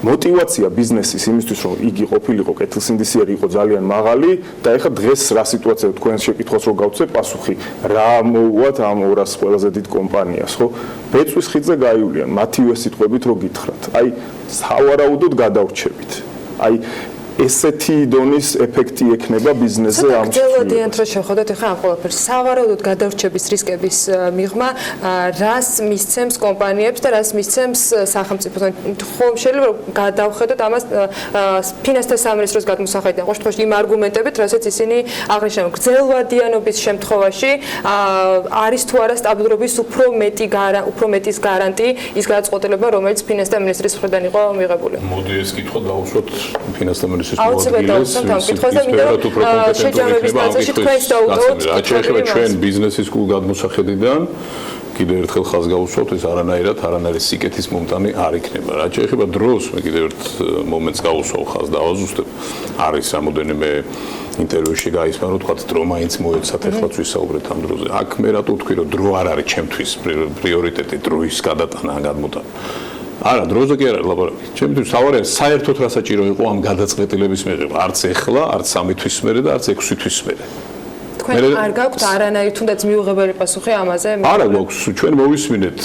мотиваცია ბიზნესის იმისთვის, რომ იგი ყოფილიყო კეთილსინდისიერი იყო ძალიან მაღალი და ეხლა დღეს რა სიტუაცია თქვენ შეკითხვას რო გავცე პასუხი, რა მოუვათ ამ 200 ყველაზე დიდ კომპანიას, ხო? ბეწვის ხიდზე გაივლიან, მათივე სიტყვებით რო გითხრათ. აი, სავარაუდოდ გადავრჩებით. აი ესეთი დონის ეფექტი ექნება ბიზნესზე ამ ძელოდიან რო შევხედოთ ახლა ამ ყველაფერს სავარაუდოდ გადავრჩების რისკების მიღმა რას მისცემს კომპანიებს და რას მისცემს სახელმწიფოსთან ხომ შეიძლება გადავხედოთ ამას ფინანსთა სამინისტროს გადმოსახედიდან ყოველ შემთხვევაში იმ არგუმენტებით რასაც ისინი აღნიშნავენ გრძელვადიანობის შემთხვევაში არის თუ არა სტაბილურობის უფრო მეტის გარანტი ის გადაწყვეტილება რომელიც ფინანსთა მინისტრის მხრიდან იყო მიღებული. მოდი ეს კითხვა დავუშვათ ფინანსთა მინისტრის აუცილებლად დავუსვამთ ამ კითხვას და მინდა რომ შეჯამების ნაწილში თქვენს დაუწყოთ. რაც შეეხება ჩვენ ბიზნესის კულ გადმოსახედიდან კიდევ ერთხელ ხაზს გავუსვამთ, ეს არანაირი სიკეთის მომტანი არ იქნება. რაც შეეხება დროს, მე კიდევ ერთ მომენტს გავუსვავ ხაზს და ავაზუსტებ. არის რამოდენიმე ინტერვიუში გაისმა, რომ თქვა დრო მაინც მოეცათ, ეხლაც ვისაუბრეთ ამ დროზე. აქ მე რატო ვთქვი, რომ დრო არ არის ჩემთვის პრიორიტეტი, დროის გადატანა ან გადმოტანა. არა, დროზე კი არ არის ლაპარაკი. ჩემთვის თავარია საერთოდ რა საჭირო იყო ამ გადაწყვეტილების მიღება, არც ეხლა, არც 3 თვის მერე და არც 6 თვის მერე. თქვენ არ გაქვთ არანაირი თუნდაც მიუღებელი პასუხი ამაზე? არა გვაქვს, ჩვენ მოვისმინეთ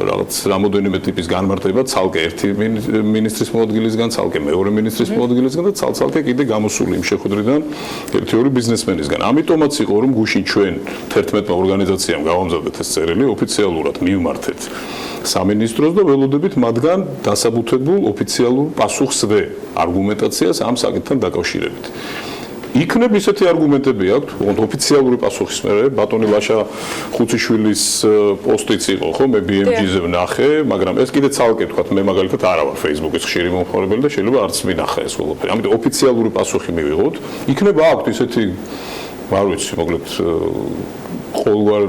რაღაც რამოდენიმე ტიპის განმარტება, ცალკე ერთი მინისტრის მოადგილისგან, ცალკე მეორე მინისტრის მოადგილისგან და ცალკე კიდე გამოსული იმ შეხვედრიდან ერთი-ორი ბიზნესმენისგან. ამიტომაც იყო რომ გუშინ ჩვენ 11 ორგანიზაციამ გავამზადეთ ეს წერილი, ოფიციალურად მივმართეთ სამინისტროს და ველოდებით მათგან დასაბუთებულ ოფიციალურ პასუხსვე არგუმენტაციას ამ საკითხთან დაკავშირებით. იქნებ ისეთი არგუმენტები აქვს, თუმცა ოფიციალური პასუხის მერე ბატონი ლაშა ხუციშვილის პოსტიც იყო, ხო, მე BMG-ზე ვნახე, მაგრამ ეს კიდე ცალკე თქვა, მე მაგალითად არა ვარ Facebook-ის ხშირი მომხმარებელი და შეიძლება არც მინახე ეს ყველაფერი. ამიტომ ოფიციალური პასუხი მივიღოთ. იქნება აქვს ისეთი, არ ვიცი, მოკლედ ყოველგვარ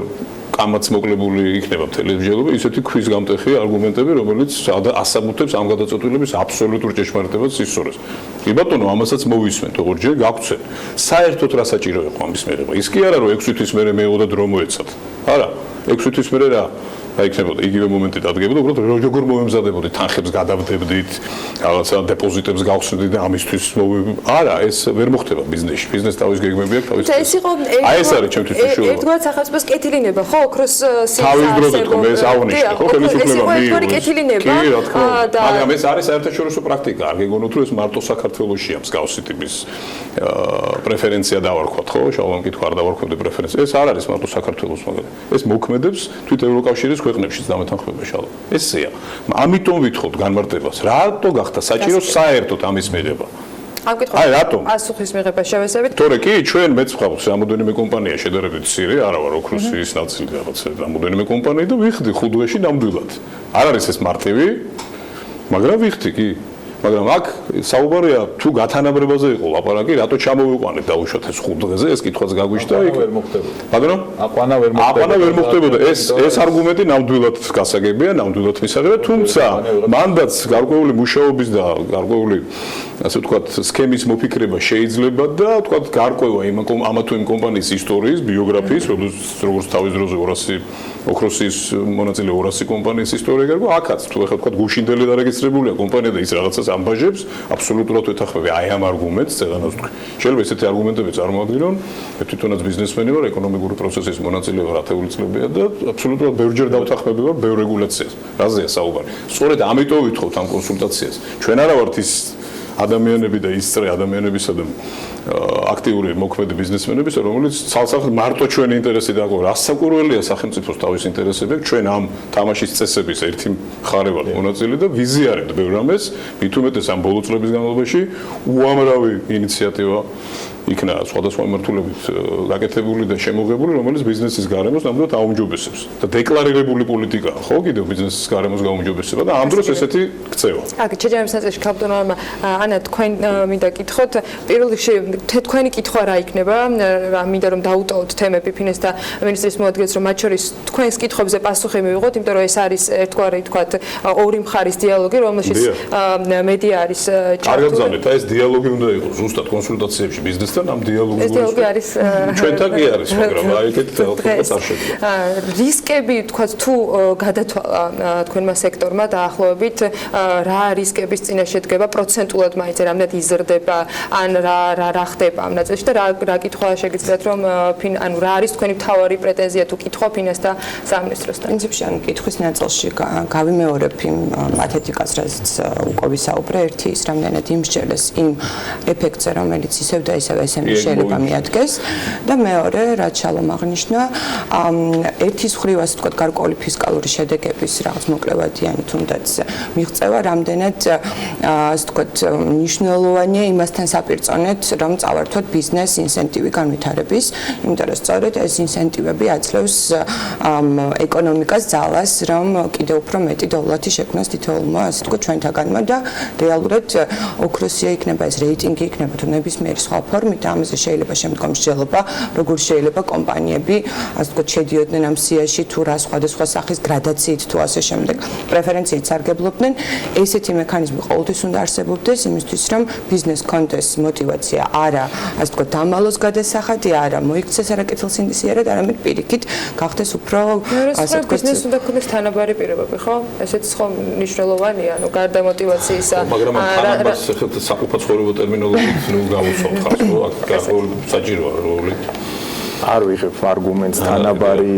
კამაც მოკლებული იქნება თელევიზიაზე ისეთი ქვის გამტეხი არგუმენტები, რომელიც ასაბუთებს ამ გადაწყვეტილების აბსოლუტურ ჭეშმარიტებას სისწორეს. კი ბატონო, ამასაც მოვისმენთ, როგორც ჯერ გავცეთ. საერთოდ რა საჭირო იყო ამის მიღება? ის კი არა, რომ 6 თვის მერე მეიღო და დრო მოეცათ. არა, 6 თვის მერე რა აიქნებოდა იგივე მომენტი დადგებოდა, უბრალოდ როგორ მომემზადებოდით, თანხებს გადავდებდით, რაღაცა დეპოზიტებს გავხსნიდით და ამისთვის არა, ეს ვერ მოხდება ბიზნესში. ბიზნეს თავის გეგმები აქვს, თავის. ეს იყო ეს არის ჩემთვის მნიშვნელოვანი. ერთგვარად სახელმწიფოს კეთილინება, ხო, ოქროს თავის დროზე თქო, მე ეს აღნიშნე, ხო, ხელისუფლება მიიღო. კეთილინება. კი, რა თქმა უნდა. მაგრამ ეს არის საერთაშორისო პრაქტიკა. არ გეგონოთ, რომ ეს მარტო საქართველოშია მსგავსი ტიპის პრეფერენცია დავარქვათ, ხო? შალომ კითხვა არ დავარქვებდი პრეფერენცია. ეს არ არის მარტო საქართველოს მაგალითად. ეს მოქმედებს თვით ევროკავშირის ქვეყნებშიც დამეთანხმება შალომ. ესეა. ამიტომ ვითხოვთ განმარტებას. რატო გახდა საჭირო საერთოდ ამის მიღება? ამ კითხვას რატომ? პასუხის მიღება შევესებით. თორე კი, ჩვენ მეც ვხავთ რამოდენიმე კომპანია შედარებით მცირე, არა ვარ ოქროსის ნაწილი რაღაცა რამოდენიმე კომპანია და ვიხდი 5 დღეში ნამდვილად. არ არის ეს მარტივი, მაგრამ ვიხდი კი. მაგრამ აქ საუბარია თუ გათანაბრებაზე იყო ლაპარაკი, რატო ჩამოვიყვანეთ დაუშვათ ეს 5 დღეზე, ეს კითხვაც გაგვიშთა იქ. ვერ მოხდებოდა. მაგრამ აყვანა ვერ მოხდებოდა. ეს არგუმენტი ნამდვილად გასაგებია, ნამდვილად მისაღებია, თუმცა მანდაც გარკვეული მუშაობის და გარკვეული ასე ვთქვათ, სქემის მოფიქრება შეიძლება და ვთქვათ, გარკვევა ამა თუ იმ კომპანიის ისტორიის, ბიოგრაფიის, როგორც თავის დროზე 200 ოქროსის მონაწილე 200 კომპანიის ისტორია გარკვევა, აქაც თუ ეხლა ვთქვათ, გუშინდელი დარეგისტრირებულია კომპანია და ის რაღაცას ამბაჟებს, აბსოლუტურად ვეთანხმები აი ამ არგუმენტს, წეგანას ვთქვი. შეიძლება ესეთი არგუმენტები წარმოადგინონ, მე თვითონაც ბიზნესმენი ვარ, ეკონომიკური პროცესის მონაწილე ვარ 10 წლებია და აბსოლუტურად ბევრჯერ დავთანხმები ვარ ბევრ რეგულაციას. რაზეა საუბარი? სწორედ ამიტომ ვითხოვთ ამ კონსულტაციას. ჩვენ არა ვართ ის ადამიანები და ისწრე ადამიანებისა და აქტიური მოქმედი ბიზნესმენების, რომელიც ცალსახად მარტო ჩვენი ინტერესი დააკვირა. ასაკურველია სახელმწიფოს თავის ინტერესები, ჩვენ ამ თამაშის წესების ერთი მხარე ვართ მონაწილე და ვიზიარებთ ბევრ რამეს, მით უმეტეს ამ ბოლო წლების განმავლობაში უამრავი ინიციატივა იქნა სხვადასხვა მიმართულებით გაკეთებული და შემოღებული, რომელიც ბიზნესის გარემოს ნამდვილად აუმჯობესებს. და დეკლარირებული პოლიტიკა, ხო, კიდევ ბიზნესის გარემოს გაუმჯობესება და ამ დროს ესეთი ქცევა. აქ ჩეჯამის ნაწილში ქალბატონმა ანა თქვენ მინდა კითხოთ, პირველ რიგში თქვენი კითხვა რა იქნება? მინდა რომ დაუტოვოთ თემები ფინანსთა მინისტრის მოადგილეს, რომ მათ შორის თქვენს კითხვებზე პასუხი მივიღოთ, იმიტომ რომ ეს არის ერთგვარი თქვათ ორი მხარის დიალოგი, რომელშიც მედია არის ჩართული. არ გაგზავნეთ, ეს დიალოგი უნდა იყოს ზუსტად კონსულტაციებში ბიზნესთან ამ დიალოგის. ეს დიალოგი არის ჩვენთან კი არის, მაგრამ აი ეგეთ თელეფონს არ შეგვიძლია. რისკები თქვათ თუ გადათვალა თქვენმა სექტორმა დაახლოებით რა რისკების წინაშე დგება პროცენტულად მაინც რამდენად იზრდება ან რა ხდება ამ ნაწილში და რა კითხვა შეგიძლიათ რომ ანუ რა არის თქვენი მთავარი პრეტენზია თუ კითხვა ფინანსთა სამინისტროსთან? პრინციპში ანუ კითხვის ნაწილში გავიმეორებ იმ მათემატიკას, რაც უკვე ვისაუბრე, ერთი ის რამდენად იმსჯელეს იმ ეფექტზე, რომელიც ისევ და ისევ ესენი შეიძლება მიადგეს და მეორე, რაც შალომ აღნიშნა, ერთის მხრივ ასე ვთქვათ, გარკვეული ფისკალური შედეგების რაღაც მოკლევადიანი თუნდაც მიღწევა, რამდენად ასე ვთქვათ, მნიშვნელოვანია იმასთან საპირწონედ, რომ წავართვოთ ბიზნეს ინსენტივი განვითარების, იმიტომ რომ სწორედ ეს ინსენტივები აძლევს ეკონომიკას ძალას, რომ კიდევ უფრო მეტი დოვლათი შექმნას თითოეულმა, ასე ვთქვათ, ჩვენთაგანმა და რეალურად ოქროსია იქნება ეს რეიტინგი იქნება თუ ნებისმიერი სხვა ფორმით და ამაზე შეიძლება შემდგომ მსჯელობა, როგორ შეიძლება კომპანიები, ასე ვთქვათ, შედიოდნენ ამ სიაში თუ რა სხვადასხვა სახის გრადაციით თუ ასე შემდეგ პრეფერენციით სარგებლობდნენ. ესეთი მექანიზმი ყოველთვის უნდა არსებობდეს იმისთვის, რომ ბიზნეს კონტეს мотиваცია არა, ასე ვთქვათ, დამალოს გადასახადი, არა მოიქცეს არაკეთილსინდისიერად, არამედ პირიქით გახდეს უფრო ასე ვთქვათ, ბიზნეს უნდა ქონდეს თანაბარი პირობები, ხო? ესეც ხო მნიშვნელოვანია, ანუ გარდა мотиваციისა. მაგრამ თანაბარს საყოფაცხოვრებო ტერმინოლოგიით ნუ გავუსვამთ ხარს, ხო? აქ საჭიროა როლი. არ ვიღებ არგუმენტს თანაბარი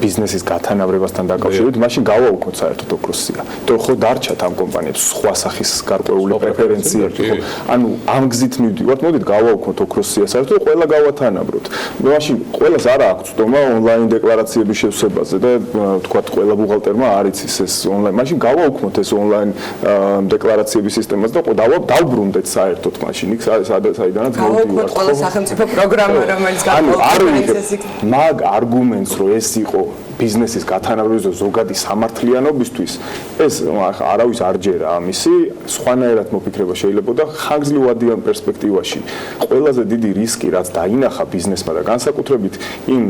ბიზნესის გათანაბრებასთან დაკავშირებით, მაშინ გავაუქმოთ საერთოდ ოქროსია. თუ ხო დარჩათ ამ კომპანიებს სხვა სახის გარკვეული პრეფერენციები, ხო? ანუ ამ გზით მივდივართ, მოდით გავაუქმოთ ოქროსია საერთოდ ყველა გავათანაბროთ. მაშინ ყველას არ აქვს ცდომა ონლაინ დეკლარაციების შევსებაზე და თქვათ ყველა ბუღალტერმა არ იცის ეს ონლაინ. მაშინ გავაუქმოთ ეს ონლაინ დეკლარაციების სისტემას და დავბრუნდეთ საერთოდ მაშინ იქ საიდანაც გავაუქმოთ ყველა სახელმწიფო პროგრამა, რომელიც მაგ არგუმენტს რომ ეს იყო ბიზნესის გათანაბრების და ზოგადი სამართლიანობისთვის ეს არავის არ ჯერა ამისი სხვანაირად მოფიქრება შეიძლება და ხანგრძლივადიან პერსპექტივაში ყველაზე დიდი რისკი რაც დაინახა ბიზნესმა და განსაკუთრებით იმ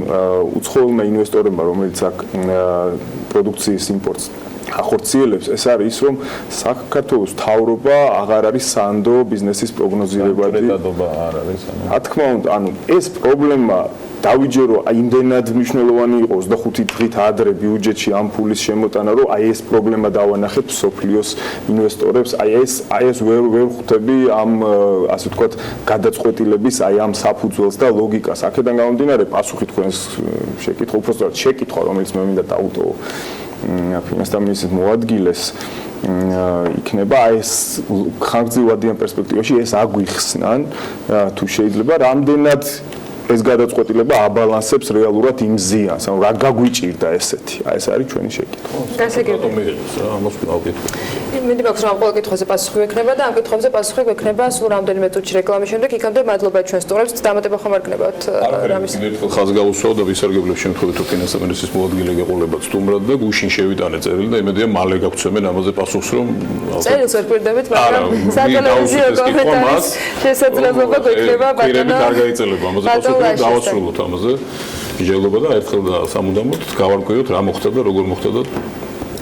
უცხოელმა ინვესტორებმა რომელიც აქ პროდუქციის იმპორტს ახორციელებს ეს არის რომ საქართველოს მთავრობა აღარ არის სანდო ბიზნესის პროგნოზირებადი არ არის რა თქმა უნდა ანუ ეს პრობლემა დავიჯერო იმდენად მნიშვნელოვანი იყო 25 დღით ადრე ბიუჯეტში ამ ფულის შემოტანა რომ აი ეს პრობლემა დავანახეთ სოფლიოს ინვესტორებს აი ეს ვერ ხვდები ამ ასე ვთქვათ გადაწყვეტილების აი ამ საფუძველს და ლოგიკას აქედან გამომდინარე პასუხი თქვენს შეკითხვა უბრალოდ შეკითხვა რომელიც მე მინდა დავუტოვო ფინანსთა მინისტრის მოადგილეს იქნება ეს ხანგრძლივადიან პერსპექტივაში ეს აგვიხსნან თუ შეიძლება რამდენად ეს გადაწყვეტილება აბალანსებს რეალურად იმ ზიანს, ანუ რა გაგვიჭირდა ესეთი. აი ეს არის ჩვენი შეკითხვა. მინდა მაქვს რომ ყოველ კითხვაზე პასუხი ექნება და ამ კითხვებზე პასუხი ექნება სულ რამდენიმე წუთში რეკლამის შემდეგ. იქამდე მადლობა ჩვენ სტუმრებს, დამატება ხომ არ გნებავთ რამის. ხაზს გავუსვავ და ვისარგებლებ შემთხვევით თუ ფინანსთა მინისტრის მოადგილე გეყოლებათ სტუმრად და გუშინ შევიტანე წერილი და იმედია მალე გაგცემენ ამაზე პასუხს რომ წერილს ვერ გვერდებით, მაგრამ სატელევიზიო კომენტარის შესაძლებლობა გვექნება ბატონო. არ გაიწელება ამაზე პასუხი დავასრულოთ ამაზე. შეიძლება და ერთხელ და სამუდამოდ გავარკვიოთ რა მოხდა და როგორ მოხდა და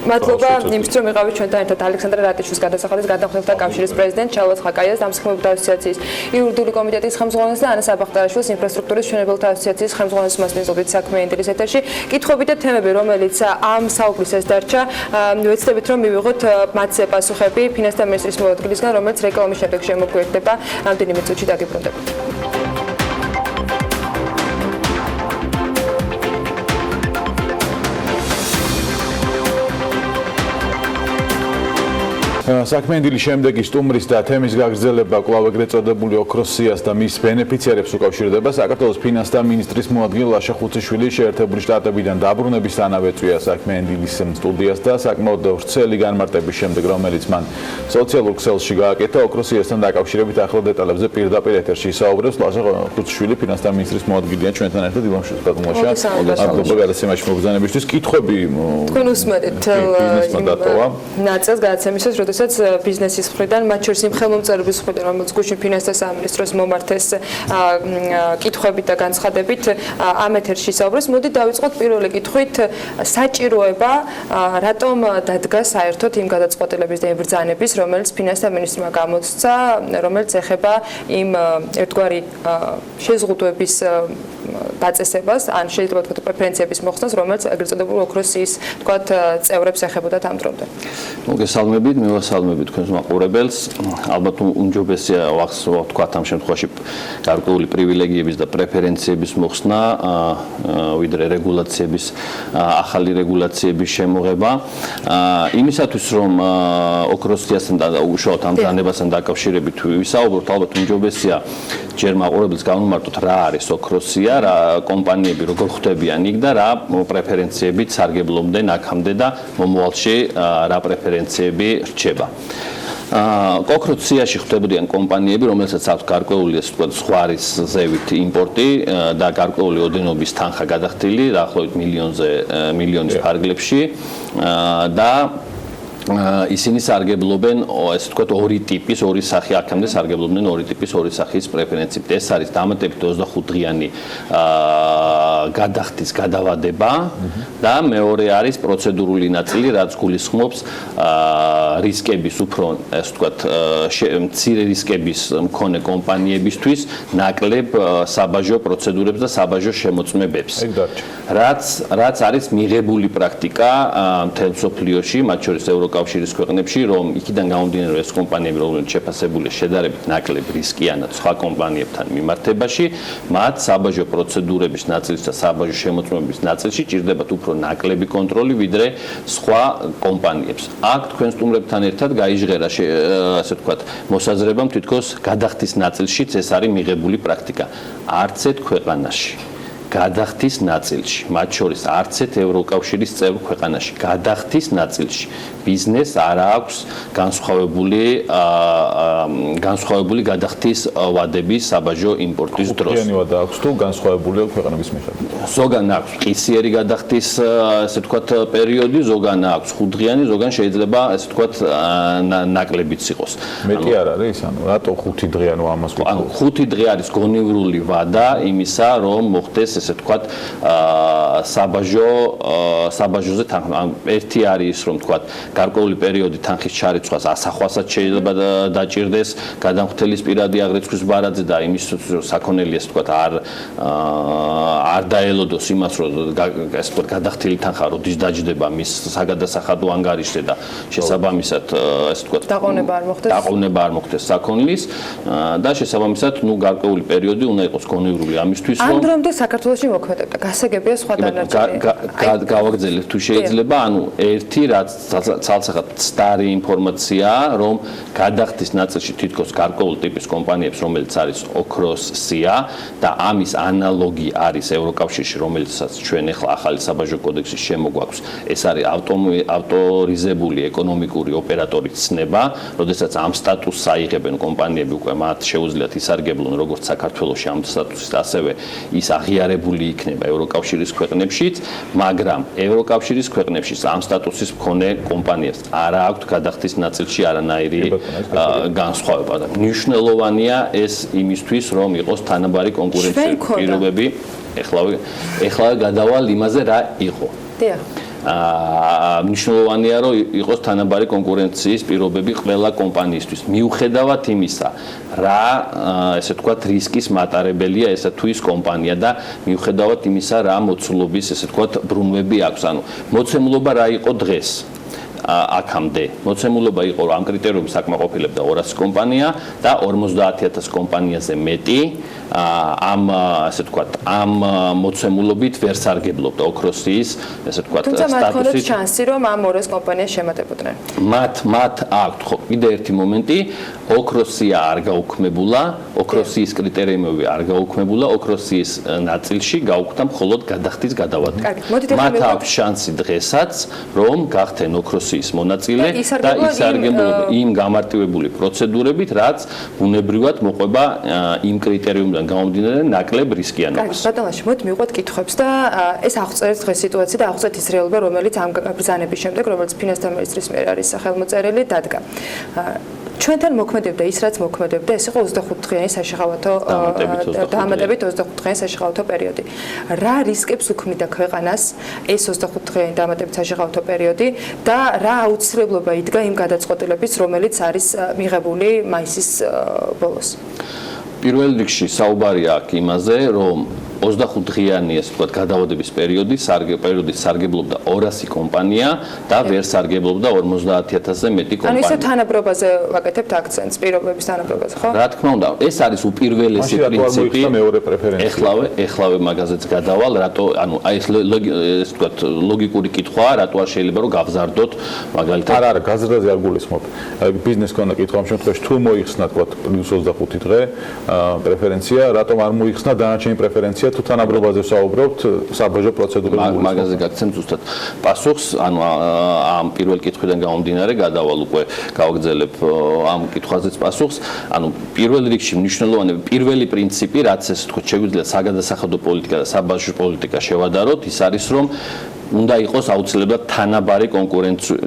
მადლობა იმისთვის რომ იყავით ჩვენთან ერთად ალექსანდრე რატიშვილის გადასახადის გადამხდელთა კავშირის პრეზიდენტ ჩალვას ხაკაიას დამსახურებელთა ასოციაციის იურიდიული კომიტეტის ხელმძღვანელს და ანა საბახტარაშვილის ინფრასტრუქტურის მშენებლთა ასოციაციის ხელმძღვანელს მასპინძლობით საქმიანი დილის ეთერში კითხვები და თემები რომელიც ამ საუბრის ეს დარჩა ვეცდებით რომ მივიღოთ მათზე პასუხები ფინანსთა მინისტრის მოადგილისგან რომელიც რეკლამის შემდეგ შემოგვიერთდება რამდენიმე წუთში დაგიბრუნდებით საქმიანი შემდეგი სტუმრის და თემის გაგრძელება კვლავ ეგრეთ წოდებული ოქროსიას და მის ბენეფიციარებს უკავშირდება საქართველოს ფინანსთა მინისტრის მოადგილე ლაშა ხუციშვილი შეერთებული შტატებიდან დაბრუნებისთანავე წვია საქმიანის სტუდიას და საკმაოდ ვრცელი განმარტების შემდეგ რომელიც მან სოციალურ ქსელში გააკეთა ოქროსიასთან დაკავშირებით ახალ დეტალებზე პირდაპირ ეთერში საუბრობს ლაშა ხუციშვილი ფინანსთა მინისტრის მოადგილეა ჩვენთან ერთად ილამშვილ კატუმაშა მადლობა გადაცემაში მოგზაურობისთვის კითხვები თქვენ უსმენთ ნაწილს გადაცემისას როდესაც ბიზნესის მხრიდან, მათ შორის იმ ხელმომწერლობის მხრიდან, რომელიც გუშინ ფინანსთა სამინისტროს მომართეს კითხვებით და განცხადებით ამ ეთერში საუბრეს. მოდით დავიწყოთ პირველი კითხვით საჭიროება რატომ დადგა საერთოდ იმ გადაწყვეტილების და იმ ბრძანების, რომელიც ფინანსთა მინისტრმა გამოსცა, რომელიც ეხება იმ ერთგვარი შეზღუდვების დაწესებას, ან შეიძლება ვთქვათ პრეფერენციების მოხსნას, რომელიც ეგრეთ წოდებული ოქროსიის ვთქვათ წევრებს ეხებოდა ამ დრომდე. მოგესალმებით, მივასალმებით თქვენს მაყურებელს. ალბათ უმჯობესია ვთქვათ ამ შემთხვევაში გარკვეული პრივილეგიების და პრეფერენციების მოხსნა, ვიდრე რეგულაციების ახალი რეგულაციების შემოღება. იმისათვის რომ ოქროსიასთან და უშუალოდ ამ ბრძანებასთან დაკავშირებით ვისაუბროთ, ალბათ უმჯობესია ჯერ მაყურებელს განვმარტოთ რა არის ოქროსია, რა კომპანიები როგორ ხვდებიან იქ და რა პრეფერენციებით სარგებლობდნენ აქამდე და მომავალში რა პრეფერენციები რჩება. ოქროსიაში ხვდებიან კომპანიები, რომელსაც აქვს გარკვეული ასე ვთქვათ ზღვარის ზევით იმპორტი და გარკვეული ოდენობის თანხა გადახდილი, დაახლოებით მილიონის ფარგლებში და ისინი სარგებლობენ ასე ვთქვათ ორი ტიპის, ორი სახის აქამდე სარგებლობდნენ ორი ტიპის, ორი სახის პრეფერენციებით. ეს არის დამატებით 25 დღიანი გადახდის გადავადება და მეორე არის პროცედურული ნაწილი, რაც გულისხმობს რისკების უფრო ასე ვთქვათ მცირე რისკების მქონე კომპანიებისთვის ნაკლებ საბაჟო პროცედურებს და საბაჟო შემოწმებებს. რაც არის მიღებული პრაქტიკა მთელ მსოფლიოში, მათ შორის ევროკავშირის ქვეყნებში, რომ იქიდან გამომდინარე ეს კომპანიები, რომლებიც შეფასებულია შედარებით ნაკლებ რისკიანად სხვა კომპანიებთან მიმართებაში, მათ საბაჟო პროცედურების ნაწილში და საბაჟო შემოწმების ნაწილში ჭირდებათ უფრო ნაკლები კონტროლი, ვიდრე სხვა კომპანიებს. აქ თქვენ სტუმრებთან ერთად გაიჟღერა ასე ვთქვათ, მოსაზრებამ თითქოს გადახდის ნაწილშიც ეს არის მიღებული პრაქტიკა. არც ერთ ქვეყანაში გადახდის ნაწილში, მათ შორის არც ერთ ევროკავშირის წევრ ქვეყანაში გადახდის ნაწილში ბიზნესს არ აქვს განსხვავებული გადახდის ვადების საბაჟო იმპორტის დროს. ხუთიანი ვადა აქვს თუ განსხვავებულია ქვეყნების მიხედვით? ზოგან აქვს ყისიერი გადახდის ასე ვთქვათ პერიოდი, ზოგან აქვს ხუთდღიანი, ზოგან შეიძლება ასე ვთქვათ ნაკლებიც იყოს. მეტი არ არის, ანუ რატო 5 დღე ანუ ამას ვთქვათ? ანუ 5 დღე არის გონივრული ვადა იმისა, რომ მოხდეს ესე ვთქვათ საბაჟოზე თანხმობა. ერთი არის ის, რომ ვთქვათ გარკვეული პერიოდი თანხის ჩარიცხვას ასახვასაც შეიძლება დაჭირდეს გადამხდელის პირადი აღრიცხვის ბარაძე და იმის საქონელი ესე ვთქვათ არ დაელოდოს იმას, რომ ესე ვთქვათ გადახდილი თანხა როდის დაჯდება მის საგადასახადო ანგარიშზე და შესაბამისად ესე ვთქვათ დაყოვნება არ მოხდეს საქონლის და შესაბამისად გარკვეული პერიოდი უნდა იყოს გონივრული ამისთვის, რომ ამ დრომდე საქართველოში მოქმედებდა გასაგებია სხვა დანარჩენი. გავაგრძელებ თუ შეიძლება, ანუ ერთი რაც ცალსახად ცდარი ინფორმაციაა, რომ გადახდის ნაწილში თითქოს გარკვეულ ტიპის კომპანიებს, რომელიც არის ოქროს სია და ამის ანალოგი არის ევროკავშირში, რომელიცაც ჩვენ ახლა ახალი საბაჟო კოდექსის შემოგვაქვს, ეს არის ავტორიზებული ეკონომიკური ოპერატორის ცნება, როდესაც ამ სტატუსს აიღებენ კომპანიები, უკვე მათ შეუძლიათ ისარგებლონ როგორც საქართველოში ამ სტატუსით, ასევე ის აღიარებული იქნება ევროკავშირის ქვეყნებშიც, მაგრამ ევროკავშირის ქვეყნებში ამ სტატუსის მქონე კომპანიებს არ აქვს გადახდის ნაწილში არანაირი განსხვავება და მნიშვნელოვანია ეს იმისთვის, რომ იყოს თანაბარი კონკურენციული პირობები. ეხლა გადავალ იმაზე რა იყო. მნიშვნელოვანია, რომ იყოს თანაბარი კონკურენციის პირობები ყველა კომპანიისთვის. მიუხედავად იმისა, რა ესე ვთქვათ რისკის მატარებელია ესა თუ ის კომპანია და მიუხედავად იმისა, რა მოცულობის ესე ვთქვათ ბრუნვები აქვს. ანუ მოცემულობა რა იყო დღეს? აქამდე მოცემულობა იყო, რომ ამ კრიტერიუმებს აკმაყოფილებდა 200 კომპანია და 50000 კომპანიაზე მეტი ამ ასე ვთქვათ ამ მოცემულობით ვერ სარგებლობდა ოქროსის ესე ვთქვათ სტატუსით. თუმცა მათ ქონდათ შანსი, რომ ამ 200 კომპანიას შემატებოდნენ. მათ აქვთ ხო კიდე ერთი მომენტი, ოქროსია არ გაუქმებულა, ოქროსის კრიტერიუმები არ გაუქმებულა, ოქროსის ნაწილში გაუქმდა მხოლოდ გადახდის გადავადება. მათ აქვს შანსი დღესაც, რომ გახდნენ ოქროსის მონაწილე და ისარგებლონ იმ გამარტივებული პროცედურებით, რაც ბუნებრივად მოყვება იმ კრიტერიუმიდან გამომდინარე ნაკლებ რისკიანობას. ბატონოში, მოდი მივყვეთ კითხვებს და ეს აღწერეთ დღეს სიტუაცია და აღწერეთ ის რეალობა, რომელიც ამ ბრძანების შემდეგ, რომელიც ფინანსთა მინისტრის მიერ არის სახელმოწერილი, დადგა. ჩვენთან მოქმედებდა ის, რაც მოქმედებდა, ეს იყო 25 დღიანი საშეხავათო დამატებით 25 დღიანი საშეხავათო პერიოდი. რა რისკებს უქმნიდა ქვეყანას ეს 25 დღიანი დამატებით საშეხავათო პერიოდი და რა აუცილებლობა იდგა იმ გადაწყვეტილების, რომელიც არის მიღებული მაისის ბოლოს? პირველ რიგში საუბარია აქ იმაზე, რომ 25 დღიანი ესე ვთქვათ გადავადების პერიოდი სარგებლობდა 200 კომპანია და ვერ სარგებლობდა 50000-ზე მეტი კომპანია. ანუ ისე თანაბრობაზე ვაკეთებთ აქცენტს, პირობების თანაბრობაზე, ხო? რა თქმა უნდა, ეს არის უპირველესი პრინციპი. ეხლავე მაგაზეც გადავალ, რატო, ანუ აი ეს ესე ვთქვათ ლოგიკური კითხვაა, რატო არ შეიძლება რომ გავზარდოთ მაგალითად. არა, გაზრდაზე არ გულისხმობ. აი ბიზნეს კონდა კითხვა ამ შემთხვევაში თუ მოიხსნა თქვათ +25 დღე პრეფერენცია, რატომ არ მოიხსნა დანარჩენი პრეფერენცია თუ თანაბრობაზე ვსაუბრობთ საბაჟო პროცედურებში? მაგაზე გაგცემ ზუსტად პასუხს, ანუ ამ პირველ კითხვიდან გამომდინარე გადავალ უკვე გავაგრძელებ ამ კითხვაზეც პასუხს. ანუ პირველ რიგში მნიშვნელოვანი პირველი პრინციპი, რაც ეს თქო შეგვიძლია საგადასახადო პოლიტიკა და საბაჟო პოლიტიკა შევადაროთ, ის არის რომ უნდა იყოს აუცილებლად თანაბარი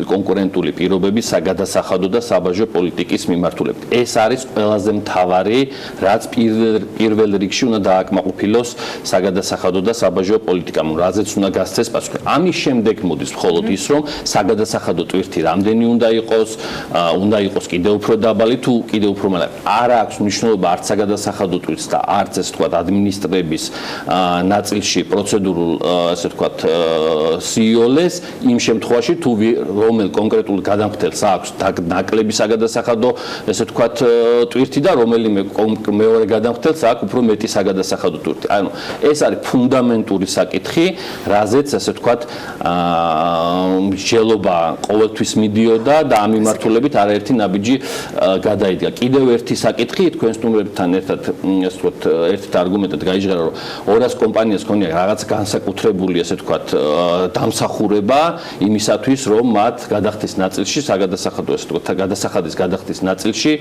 კონკურენტული პირობები საგადასახადო და საბაჟო პოლიტიკის მიმართულებით. ეს არის ყველაზე მთავარი, რაც პირველ რიგში უნდა დააკმაყოფილოს საგადასახადო და საბაჟო პოლიტიკამ, რაზეც უნდა გასცეს პასუხი. ამის შემდეგ მოდის მხოლოდ ის, რომ საგადასახადო ტვირთი რამდენი უნდა იყოს კიდევ უფრო დაბალი თუ კიდევ უფრო მალე. არ აქვს მნიშვნელობა არც საგადასახადო ტვირთს და არც ესე ვთქვათ ადმინისტრების ნაწილში პროცედურულ ესე ვთქვათ CEO-ლეს იმ შემთხვევაში თუ რომელ კონკრეტულ გადამხდელს აქვს ნაკლები საგადასახადო ესე ვთქვათ ტვირთი და რომელიმე მეორე გადამხდელს აქვს უფრო მეტი საგადასახადო ტვირთი. ანუ ეს არის ფუნდამენტური საკითხი, რაზეც ესე ვთქვათ მსჯელობა ყოველთვის მიდიოდა და ამ მიმართულებით არაერთი ნაბიჯი გადაიდგა. კიდევ ერთი საკითხი თქვენ სტუმრებთან ერთად ესე ვთქვათ ერთ არგუმენტად გაიჟღერა რომ 200 კომპანიას ქონია რაღაც განსაკუთრებული ესე ვთქვათ დამსახურება იმისათვის რომ მათ გადახდის ნაწილში საგადასახადო ესე ვთქვათ გადასახადის გადახდის ნაწილში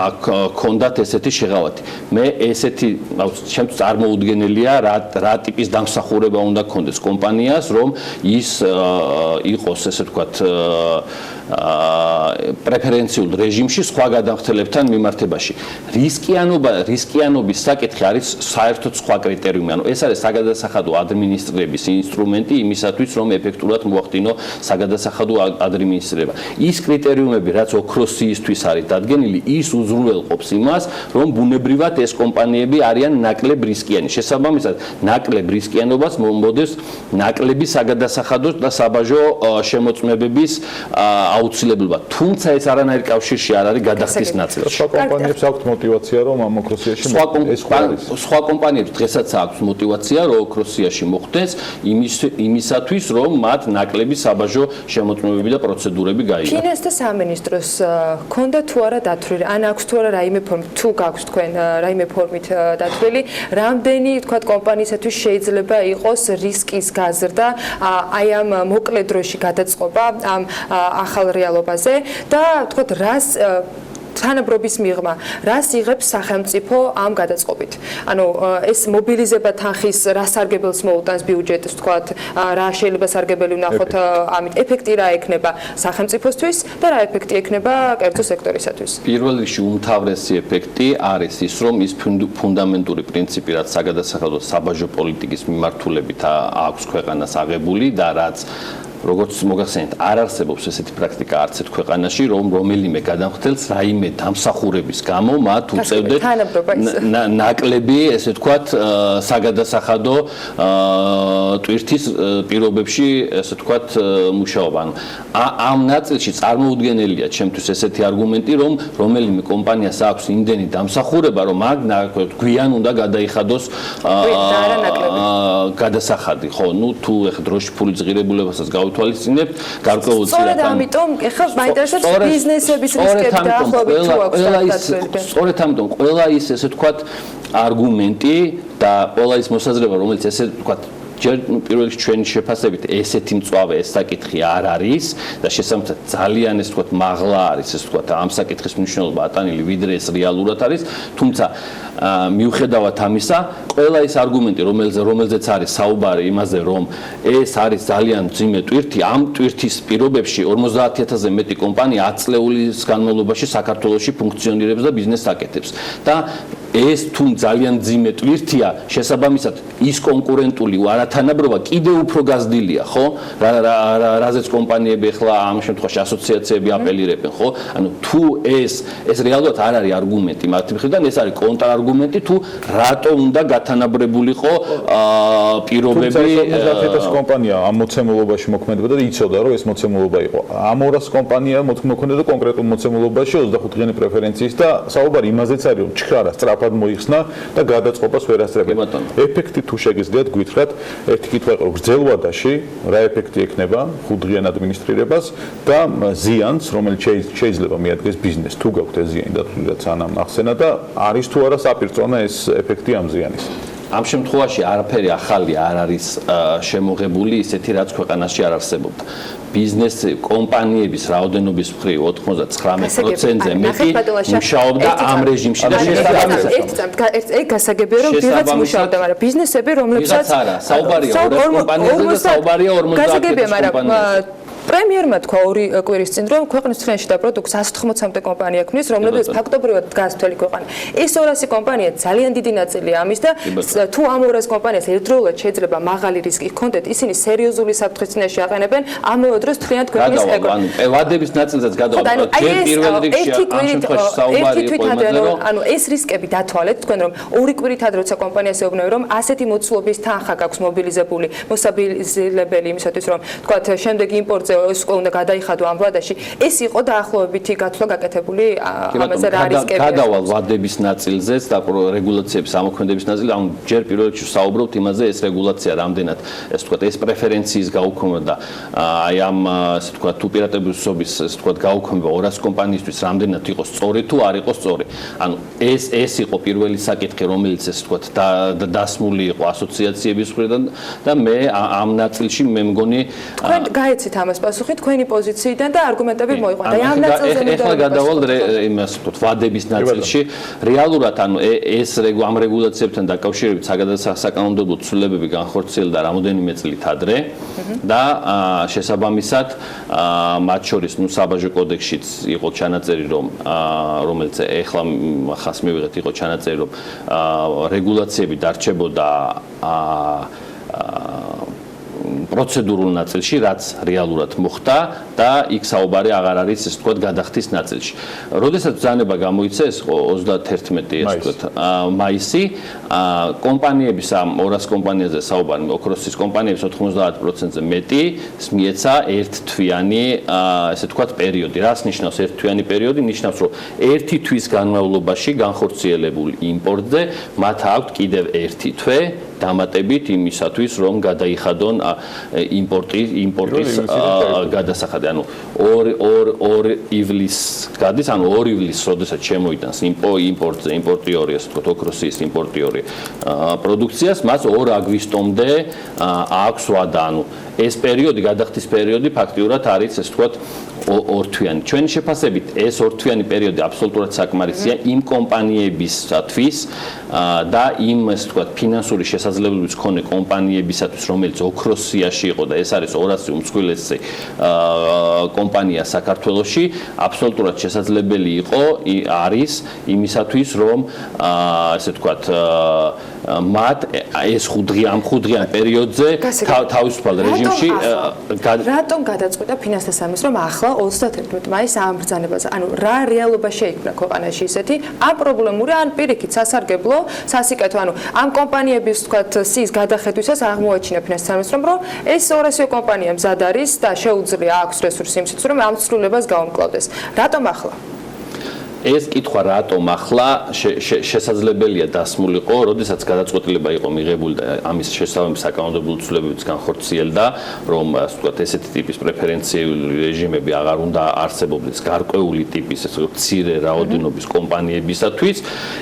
აქ ქონდათ ესეთი შეღავათი. მე ესეთი ჩემთვის წარმოუდგენელია რა ტიპის დამსახურება უნდა ქონდეს კომპანიას რომ ის იყოს ესე ვთქვათ პრეფერენციულ რეჟიმში სხვა გადამხდელებთან მიმართებაში. რისკიანობის საკითხი არის საერთოდ სხვა კრიტერიუმი. ანუ ეს არის საგადასახადო ადმინისტრების ინსტრუმენტი იმისათვის რომ ეფექტურად მოახდინო საგადასახადო ადმინისტრება. ის კრიტერიუმები რაც ოქროსიისთვის არის დადგენილი, ის უზრუნველყოფს იმას, რომ ბუნებრივად ეს კომპანიები არიან ნაკლებ რისკიანი. შესაბამისად, ნაკლებ რისკიანობას მომოდეს ნაკლები საგადასახადო და საბაჟო შემოწმებების აუცილებლობა. თუმცა ეს არანაირ კავშირში არ არის გადახდის ნაწილში. სხვა კომპანიებს აქვთ мотиваცია რომ ამ ოქროსიაში სხვა კომპანიებს დღესაც აქვს мотиваცია რომ ოქროსიაში მოხდეს იმისათვის რომ მათ ნაკლები საბაჟო შემოწმებები და პროცედურები გაიგოს. ფინანს და სამინისტროს ქონდა თუ არა დათვლილი, ან აქვს თუ არა რაიმე ფორმით, თუ გაქვს თქვენ რაიმე ფორმით დათვლილი, რამდენი თქვათ კომპანიისათვის შეიძლება იყოს რისკის გაზრდა აი ამ მოკლე დროში გადაწყობა ამ ახალ რეალობაზე და თქვათ რას თანაბრობის მიღმა რას იღებს სახელმწიფო ამ გადაწყობით. ანუ ეს მობილიზება თანხის რა სარგებელს მოუტანს ბიუჯეტს თქვათ, რა შეიძლება სარგებელი ვნახოთ ამით, ეფექტი რა ექნება სახელმწიფოსთვის და რა ეფექტი ექნება კერძო სექტორისათვის. პირველ რიგში უმთავრესი ეფექტი არის ის, რომ ის ფუნდამენტური პრინციპი, რაც საგადასახადო საბაჟო პოლიტიკის მიმართულებით აქვს ქვეყანას აღებული და რაც როგორც მოგახსენეთ, არ არსებობს ესეთი პრაქტიკა არც ერთ ქვეყანაში, რომ რომელიმე გადამხდელს რაიმე დამსახურების გამო მათ უწევდეთ ნაკლები, ესე ვთქვათ, საგადასახადო ტვირთის პირობებში, ესე ვთქვათ, მუშაობა. ამ ნაწილში წარმოუდგენელია ჩემთვის ესეთი არგუმენტი, რომ რომელიმე კომპანიას აქვს იმდენი დამსახურება, რომ მაგ გვიან უნდა გადაიხადოს გადასახადი. ხო, ნუ თუ ეხლა დროში ფულის ღირებულებასაც თვალისწინებთ გარკვეულ წილად. სწორედ ამიტომ ეხლა მაინტერესებს ბიზნესების რისკები დაახლოებით თუ აქვს დათვლილი. სწორედ ამიტომ ყველა ის ესე ვთქვათ არგუმენტი და ყველა ის მოსაზრება, რომელიც ესე ვთქვათ ჯერ პირველ რიგში ჩვენი შეფასებით ესეთი მწვავე ეს საკითხი არ არის და შესაბამისად ძალიან ეს ვთქვათ მაღლა არის ეს ვთქვათ ამ საკითხის მნიშვნელობა ატანილი ვიდრე ეს რეალურად არის, თუმცა მიუხედავად ამისა, ყველა ის არგუმენტი, რომელზეც არის საუბარი იმაზე, რომ ეს არის ძალიან მძიმე ტვირთი, ამ ტვირთის პირობებში 50000-ზე მეტი კომპანია 10 წლეულის განმავლობაში საქართველოში ფუნქციონირებს და ბიზნესს აკეთებს. და ეს თუ ძალიან მძიმე ტვირთია, შესაბამისად ის კონკურენტული არათანაბრობა კიდევ უფრო გაზრდილია, ხო? რაზეც კომპანიები ახლა ამ შემთხვევაში ასოციაციები აპელირებენ, ხო? ანუ თუ ეს რეალურად არ არის არგუმენტი მათი მხრიდან, ეს არის კონტრარგუმენტი თუ რატო უნდა გათანაბრებულიყო პირობები 50000 კომპანია ამ მოცემულობაში მოქმედებდა და იცოდა რომ ეს მოცემულობა იყო. ამ 200 კომპანია მოქმედებდა კონკრეტულ მოცემულობაში 25-დღიანი პრეფერენციის და საუბარი იმაზეც არის რომ ჩქარა სწრაფად მოიხსნა და გადაწყობას ვერ ასწრებენ. ეფექტი თუ შეგიძლიათ გვითხრათ, ერთი კითხვა იყო გრძელვადაში რა ეფექტი ექნება 5-დღიან ადმინისტრირებას და ზიანს, რომელიც შეიძლება მიადგეს ბიზნესს, თუ გაქვთ ეს ზიანი დათვლილი რაც ანამ ახსენა და არის თუ არა საპირწონა ეს ეფექტი ამ ზიანის. ამ შემთხვევაში არაფერი ახალი არ არის შემოღებული ისეთი რაც ქვეყანაში არ არსებობდა. ბიზნეს კომპანიების რაოდენობის მხრივ 99%-ზე მეტი მუშაობდა ამ რეჟიმში და შესაბამისად ერთ გასაგებია რომ ვიღაც მუშაობდა, მაგრამ ბიზნესები რომლებსაც არა, საუბარია 200 კომპანიაზე და საუბარია 50 გასაგებია, მაგრამ პრემიერმა თქვა ორი კვირის წინ, რომ ქვეყნის მთლიანში და პროდუქტს 180-მდე კომპანია ქმნის, რომლებიც ფაქტობრივად დგას მთელი ქვეყანა. ეს 200 კომპანია ძალიან დიდი ნაწილია ამის და თუ ამ 200 კომპანიას ერთდროულად შეიძლება მაღალი რისკი ჰქონდეთ, ისინი სერიოზული საფრთხის წინაშე აყენებენ ამავე დროს მთლიანად ქვეყნის ეკონომიკას. ვადების ნაწილზეც გადავალ. ჯერ პირველ რიგში ამ შემთხვევაში საუბარი იყო იმაზე, რომ ანუ ეს რისკები დათვალეთ, თქვენ რომ ორი კვირით ადრე როცა კომპანიას ეუბნები, რომ ასეთი მოცულობის თანხა გაქვს მობილიზებული, მოსაბილიზებელი იმისათვის, რომ თქვათ შემდეგ იმპორტზე ეს უკვე უნდა გადაიხადო ამ ვლადაში. ეს იყო დაახლოებითი გათვლა გაკეთებული ამაზე რა რისკები. გადავალ ვადების ნაწილზეც და რეგულაციების ამოქმედების ნაწილზე, ანუ ჯერ პირველ რიგში საუბრობთ იმაზე, ეს რეგულაცია რამდენად, ესე ვთქვათ, ეს პრეფერენციის გაუქმება და აი ამ ესე ვთქვათ, უპირატესობის ესე ვთქვათ, გაუქმება 200 კომპანიისთვის რამდენად იყოს სწორი თუ არ იყოს სწორი. ანუ ეს იყო პირველი საკითხი, რომელიც ესე ვთქვათ, დასმული იყო ასოციაციების მხრიდან და მე ამ ნაწილში მე მგონი თქვენ გაეცით ამას პასუხი თქვენი პოზიციიდან და არგუმენტები მოიყვანთ. აი ამ ნაწილზე ეხლა გადავალ იმას ვთქვათ, ვადების ნაწილში. რეალურად ანუ ეს ამ რეგულაციებთან დაკავშირებით საკანონმდებლო ცვლილებები განხორციელდა რამოდენიმე წლით ადრე და შესაბამისად მათ შორის ნუ საბაჟო კოდექსშიც იყო ჩანაწერი რომ რომელიც ეხლა ხას მივიღეთ იყო ჩანაწერი რომ რეგულაციები დარჩებოდა პროცედურულ ნაწილში, რაც რეალურად მოხდა და იქ საუბარი აღარ არის, ესე ვთქვათ, გადახდის ნაწილში. როდესაც ბრძანება გამოიცა, ეს 31 ესე ვთქვათ, მაისი, კომპანიების ამ 200 კომპანიაზე საუბარი, ოქროსის კომპანიების 90%-ზე მეტი მიეცა ერთთვიანი, ესე ვთქვათ, პერიოდი. რას ნიშნავს ერთთვიანი პერიოდი? ნიშნავს, რომ ერთი თვის განმავლობაში განხორციელებულ იმპორტზე მათ აქვთ კიდევ ერთი თვე დამატებით იმისათვის, რომ გადაიხადონ იმპორტის გადასახადი. ანუ 2 ივლისს გადის, ანუ 2 ივლისს, როდესაც შემოიტანს იმპორტზე, იმპორტიორი, ასე ვთქვათ, ოქროსის იმპორტიორი პროდუქციას, მას 2 აგვისტომდე აქვს ვადა. ანუ ეს პერიოდი, გადახდის პერიოდი ფაქტიურად არის, ასე ვთქვათ, ორთვიანი. ჩვენი შეფასებით ეს ორთვიანი პერიოდი აბსოლუტურად საკმარისია იმ კომპანიებისათვის და იმ, ასე ვთქვათ, ფინანსური შესაძლებლობის მქონე კომპანიებისათვის, რომელიც ოქროსიაში იყო და ეს არის 200 უმსხვილესი კომპანია საქართველოში, აბსოლუტურად შესაძლებელი იყო არის იმისათვის, რომ ასე ვთქვათ, მათ ეს ხუდღიან პერიოდზე თავისუფალ რეჟიმში რატომ გადაწყვიტა ფინანსთა სამინისტრო რომ ახლა 31 მაისს ამ ბრძანებაზე, ანუ რა რეალობა შეიქმნა ქვეყანაში ისეთი ამ პრობლემური ან პირიქით სასარგებლო სასიკეთო, ანუ ამ კომპანიების თქვათ სიის გადახედვისას აღმოაჩინა ფინანსთა სამინისტრომ, რომ ეს 200 კომპანია მზად არის და შეუძლია აქვს რესურსი იმისთვის, რომ ამ ცვლილებას გაუმკლავდეს. რატომ ახლა? ეს კითხვა რატომ ახლა შესაძლებელია დასმულიყო, როდესაც გადაწყვეტილება იყო მიღებული და ამის შესაბამისი საკანონმდებლო ცვლილებებიც განხორციელდა, რომ ასე ვთქვათ, ესეთი ტიპის პრეფერენციული რეჟიმები აღარ უნდა არსებობდეს გარკვეული ტიპის, ასე ვთქვათ, მცირე რაოდენობის კომპანიებისათვის.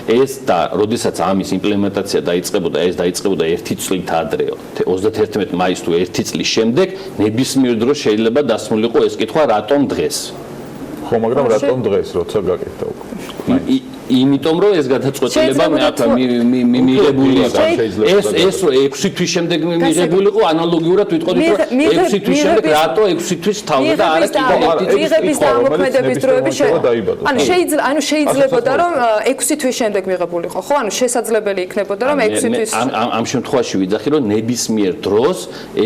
ეს და როდესაც ამის იმპლემენტაცია დაიწყებოდა, ეს დაიწყებოდა 1 წლით ადრე, 31 მაისს თუ 1 წლის შემდეგ, ნებისმიერ დროს შეიძლება დასმულიყო ეს კითხვა, რატომ დღეს? ხო, მაგრამ რატომ დღეს, როცა გაკეთდა უკვე? იმიტომ რომ ეს გადაწყვეტილება მე აქ მიღებული იყო. ეს 6 თვის შემდეგ მიღებული იყო, ანალოგიურად ვიტყოდით რომ 6 თვის შემდეგ რატო 6 თვის თავდა და არა კიდევ 1 თვის მიღების დამოქმედების დროები ანუ შეიძლებოდა რომ 6 თვის შემდეგ მიღებულიყო, ხო? ანუ შესაძლებელი იქნებოდა რომ 6 თვის ამ შემთხვევაში ვიძახი რომ ნებისმიერ დროს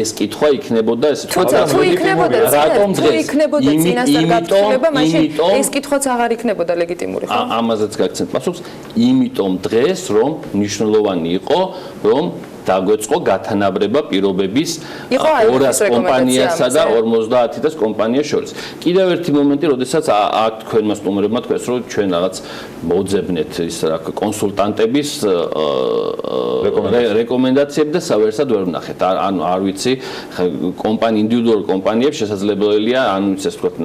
ეს კითხვა იქნებოდა ესე თუმცა თუ იქნებოდა რატომ დღეს იქნებოდა წინასწარ გაფრთხილება, მაშინ ეს კითხვაც აღარ იქნებოდა ლეგიტიმური, ხო? ამაზეც პასუხს, იმიტომ დღეს რომ მნიშვნელოვანი იყო, რომ დაგვეწყო გათანაბრება პირობების 200 კომპანიასა და 50-ას კომპანიას შორის. კიდევ ერთი მომენტი, როდესაც აქ თქვენმა სტუმრებმა თქვეს, რომ ჩვენ რაღაც მოძებნეთ ის რა კონსულტანტების რეკომენდაციები და სავერსად ვერ ვნახეთ. ანუ არ ვიცი, ინდივიდუალურ კომპანიებს შესაძლებელია, ანუ ისე ვთქვათ,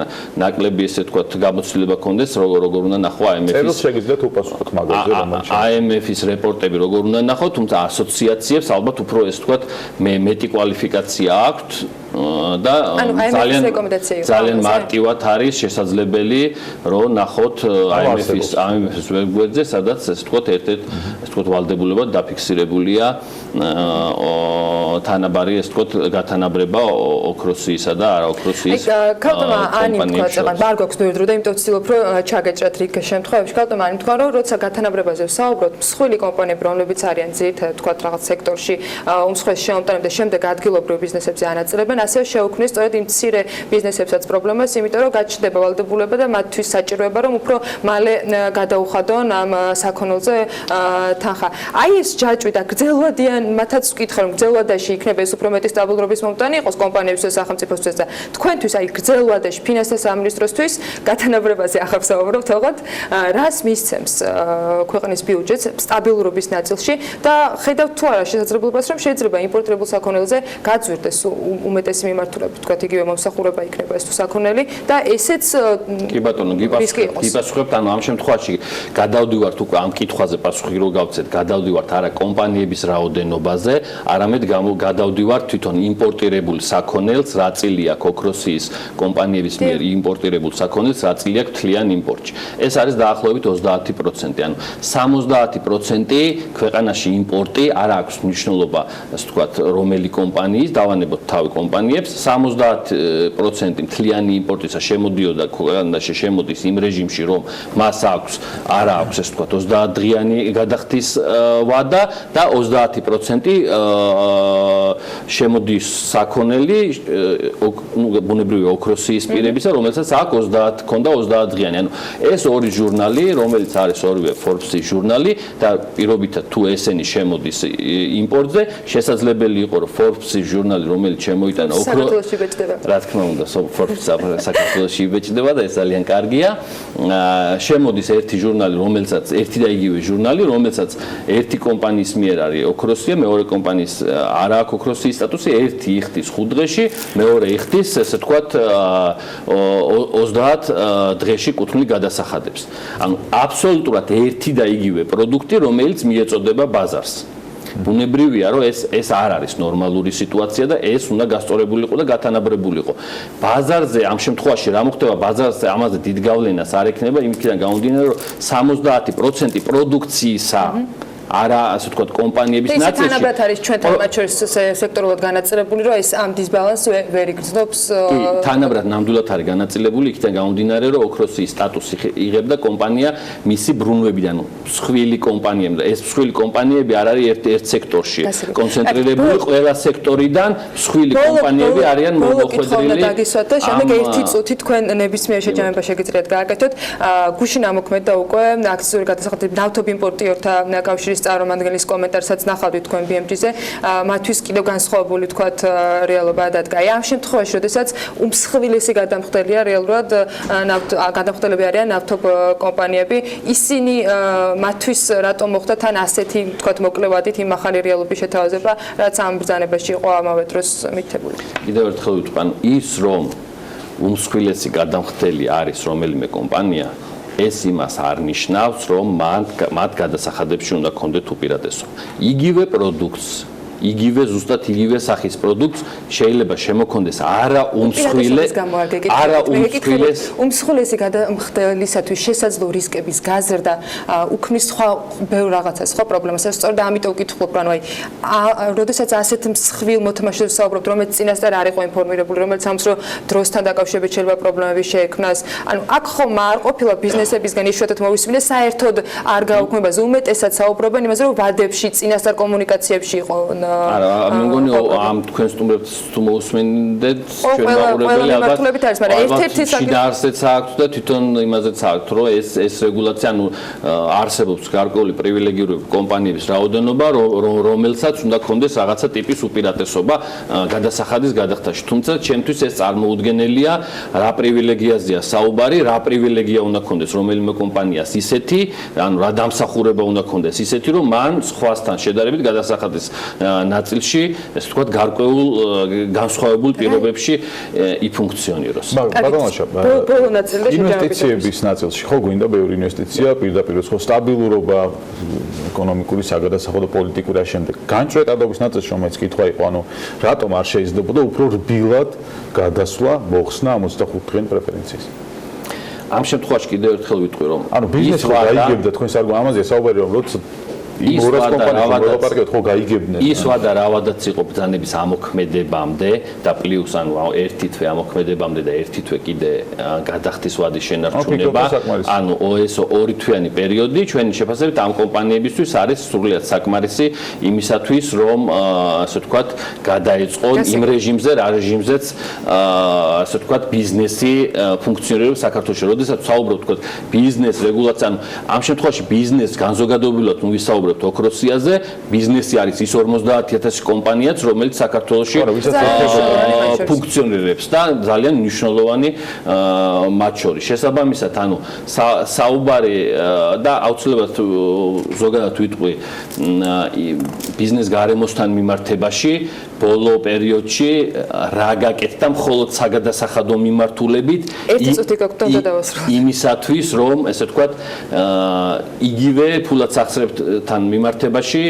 ნაკლები ესე ვთქვათ, გამოცდილება ქონდეს, როგორ უნდა ნახო IMF-ის. შეგიძლიათ უპასუხოთ მაგაზე, რომელიც IMF-ის რეპორტები როგორ უნდა ნახო, თუმცა ასოციაციებს ალბათ უფრო ეს ვთქვათ, მეტი კვალიფიკაცია აქვთ და ძალიან მარტივად არის შესაძლებელი, რომ ნახოთ IMF-ის ვებგვერდზე, სადაც ეს ვთქვათ, ერთ-ერთ ვალდებულებად დაფიქსირებულია თანაბარი ეს თქო გათანაბრება ოქროსიისა და არაოქროსიის კომპანიებში. არ გვაქვს დრო და იმიტომ ვცდილობ რომ ჩაგეჭრათ რიგ შემთხვევებში. ქალბატონო ani თქვა რომ როცა გათანაბრებაზე ვსაუბრობთ, მსხვილი კომპანიები, რომლებიც არიან ძირითადად თქვა რაღაც სექტორში უმსხვილეს შეუმტანებ და შემდეგ ადგილობრივ ბიზნესებზე ანაწილებენ, ასევე შეუქმნის სწორედ იმ მცირე ბიზნესებსაც პრობლემას, იმიტომ რომ გაჩნდება ვალდებულება და მათთვის საჭიროება რომ უფრო მალე გადაუხადონ ამ საქონელზე თანხა. აი ეს ჯაჭვი და გრძელვადიან მათაც ვკითხე რომ გრძელვადაში იქნება ეს უფრო მეტი სტაბილურობის მომტანი იყოს კომპანიებისთვის და სახელმწიფოსთვის და თქვენთვის აი გრძელვადაში ფინანსთა სამინისტროსთვის გათანაბრებაზე ახლა ვსაუბრობთ თողოთ რას მისცემს ქვეყნის ბიუჯეტს სტაბილურობის ნაწილში და ხედავთ თუ არა შესაძლებლობას რომ შეიძლება იმპორტირებულ საქონელზე გაძვირდეს უმეტესი მიმართულებით თქვათ იგივე მომსახურება იქნება ეს თუ საქონელი და ესეც კი ბატონო გიპასუხებთ ანუ ამ შემთხვევაში გადავდივართ უკვე ამ კითხვაზე პასუხი რო გავცეთ გადავდივართ არა კომპანიების რაოდენობაზე არამედ გადავდივართ თვითონ იმპორტირებულ საქონელს რა წილი აქვს ოქროსიის კომპანიების მიერ იმპორტირებულ საქონელს რა წილი აქვს თლიან იმპორტში ეს არის დაახლოებით 30% ანუ 70% ქვეყანაში იმპორტი არ აქვს მნიშვნელობა ასე ვთქვათ რომელი კომპანიის დავანებოთ თავი კომპანიებს 70% მთლიანი იმპორტისა შემოდიოდა ქვეყანაში შემოდის იმ რეჟიმში რომ მას აქვს არა აქვს ასე ვთქვათ 30 დღიანი გადახდის ვადა და 30% შემოდის საქონელი ბუნებრივი ოქროსიის პირებისა რომელსაც აქვს 30 ქონდა 30 დღიანი ანუ ეს ორი ჟურნალი რომელიც არის ორივე Forbes-ის ჟურნალი და პირობითად თუ ესენი შემოდის იმპორტზე შესაძლებელი იყო რომ Forbes-ის ჟურნალი რომელიც შემოიტანა საქართველოში იბეჭდება რა თქმა უნდა Forbes-ი საქართველოში იბეჭდება და ეს ძალიან კარგია შემოდის ერთი ჟურნალი რომელსაც ერთი და იგივე ჟურნალი რომელსაც ერთი კომპანიის მიერ არის ოქროსია მეორე კომპანიის არ აქვს ოქროსის სტატუსი ერთი იხდის 5 დღეში მეორე იხდის ესე ვთქვათ 30 დღეში კუთვნილ გადასახადებს ანუ აბსოლუტურად ერთი და იგივე პროდუქტი რომელიც მიეწოდება ბაზარს ბუნებრივია რომ ეს არ არის ნორმალური სიტუაცია და ეს უნდა გასწორებულიყო და გათანაბრებულიყო ბაზარზე ამ შემთხვევაში რა მოხდება ბაზარზე ამაზე დიდ გავლენას არ ექნება იმისგან გამომდინარე რომ 70% პროდუქციისა არა ასე ვთქვათ კომპანიების ნაწილში. ეს თანაბრად არის ჩვენთან მათ შორის სექტორულად განაწილებული, რომ ეს ამ დისბალანსს ვერ იგრძნობს. თანაბრად ნამდვილად არის განაწილებული, იქიდან გამომდინარე, რომ ოქროსის სტატუსი იღებდა კომპანია მისი ბრუნვებიდან, მსხვილი კომპანიები და ეს მსხვილი კომპანიები არ არის ერთ სექტორში კონცენტრირებული, ყველა სექტორიდან მსხვილი კომპანიები არიან მოხვედრილი. დაგისვათ და შემდეგ ერთი წუთი თქვენ ნებისმიერ შეჯამება შეგიძლიათ გააკეთოთ. გუშინ ამოქმედდა უკვე აქციური გადასახადები ნავთობ იმპორტიორთა კავშირის წარმომადგენლის კომენტარსაც ნახავთ თქვენ BMG-ზე, მათთვის კიდევ განსხვავებული თქვათ რეალობა დადგა. ამ შემთხვევაში, როდესაც უმსხვილესი გადამხდელია რეალურად გადამხდელები არიან ნავთობ კომპანიები, ისინი მათთვის რატომ მოხდა თან ასეთი თქვათ მოკლევადით იმ ახალი რეალობის შეთავაზება, რაც ამ ბრძანებაში იყო ამავე დროს მითითებული. კიდევ ერთხელ ვიტყვი, ის რომ უმსხვილესი გადამხდელი არის რომელიმე კომპანია ეს იმას არ ნიშნავს, რომ მათ გადასახადებში უნდა კონდეთ უპირატესობა. იგივე პროდუქტს, იგივე ზუსტად იგივე სახის პროდუქტს შეიძლება შემოქონდეს არა უმსხვილესი გადამხდელისათვის შესაძლო რისკების გაზრდა უქმნის სხვა ბევრ რაღაცას, სხვა პრობლემას. სწორედ ამიტომ ვკითხულობ, ანუ აი, როდესაც ასეთ მსხვილ მოთამაშეებს ვსაუბრობთ, რომელიც წინასწარ არ იყო ინფორმირებული, რომელიც ამს რომ დროსთან დაკავშირებით შეიძლება პრობლემები შეექმნას. ანუ აქ ხომ არ ყოფილა ბიზნესებისგან იშვიათად მოვისმინე, საერთოდ არ გაუქმებას, უმეტესად საუბრობენ იმაზე, რომ ვადებში, წინასწარ კომუნიკაციებში იყო არა, მე მგონი ამ თქვენ სტუმრებს თუ მოусმენდეთ ჩვენ მაყურებელი ალბათ არის, მაგრამ ერთ-ერთი შიდაარსეც აქვს და თვითონ იმაზეც აქვს, რომ ეს რეგულაცია, ანუ არსებობს გარკვეული პრივილეგიური კომპანიების რაოდენობა, რომელსაც უნდა კონდეს რაღაცა ტიპის უპირატესობა გადასახადის გადახდაში. თუმცა ჩემთვის ეს წარმოუდგენელია, რა პრივილეგიაზეა საუბარი, რა პრივილეგია უნდა კონდეს რომელიმე კომპანიას ისეთი, ანუ რა დამსახურება უნდა კონდეს ისეთი, რომ მან სხვასთან შედარებით გადასახადის ნაწილში, ესე ვთქვათ, გარკვეულ განსხვავებულ პირობებში იფუნქციონიროს. ბატონოშა, ინვესტიციების ნაწილში ხო გვინდა ბევრი ინვესტიცია, პირდაპირ ხო სტაბილურობა, ეკონომიკური საგადასახადო პოლიტიკური და შემდეგ. განჭრეტადობის ნაწილში რომელიც კითხვა იყო, ანუ რატომ არ შეიძლებოდა უფრო რბილად გადასვლა მოხსნა 65 დღიანი პრეფერენციის? ამ შემთხვევაში კიდევ ერთხელ ვიტყვი, რომ ანუ ბიზნესს გაიგებდა თქვენს არგუმენტს, ამაზეა საუბარი, რომ როცა იმ 200 კომპანიებს ხო გაიგებდნენ. ის ვადა რავადაც იყო ბრძანების ამოქმედებამდე და პლუს ანუ ერთი თვე ამოქმედებამდე და ერთი თვე კიდე გადახდის ვადის შენარჩუნება. ანუ ეს 2 თვიანი პერიოდი ჩვენი შეფასებით ამ კომპანიებისთვის არის სრულად საკმარისი იმისათვის რომ ასე ვთქვათ გადაეწყონ იმ რეჟიმზე რა რეჟიმზეც ასე ვთქვათ ბიზნესი ფუნქციონირებს საქართველოში. როდესაც საუბრობთ ვთქვათ ბიზნეს რეგულაცია ანუ ამ შემთხვევაში ბიზნეს განზოგადებლად ვისაუბრებთ ოქროსიაზე ბიზნესი არის ის 50000 კომპანიაც რომელიც საქართველოში ფუნქციონირებს და ძალიან მნიშვნელოვანი მათ შორის შესაბამისად ანუ საუბარი და აუცილებლად ზოგადად ვიტყვი ბიზნეს გარემოსთან მიმართებაში ბოლო პერიოდში რა გაკეთდა მხოლოდ საგადასახადო მიმართულებით იმისათვის რომ ესე ვთქვათ იგივე ფულად სახსრებთან მიმართებაში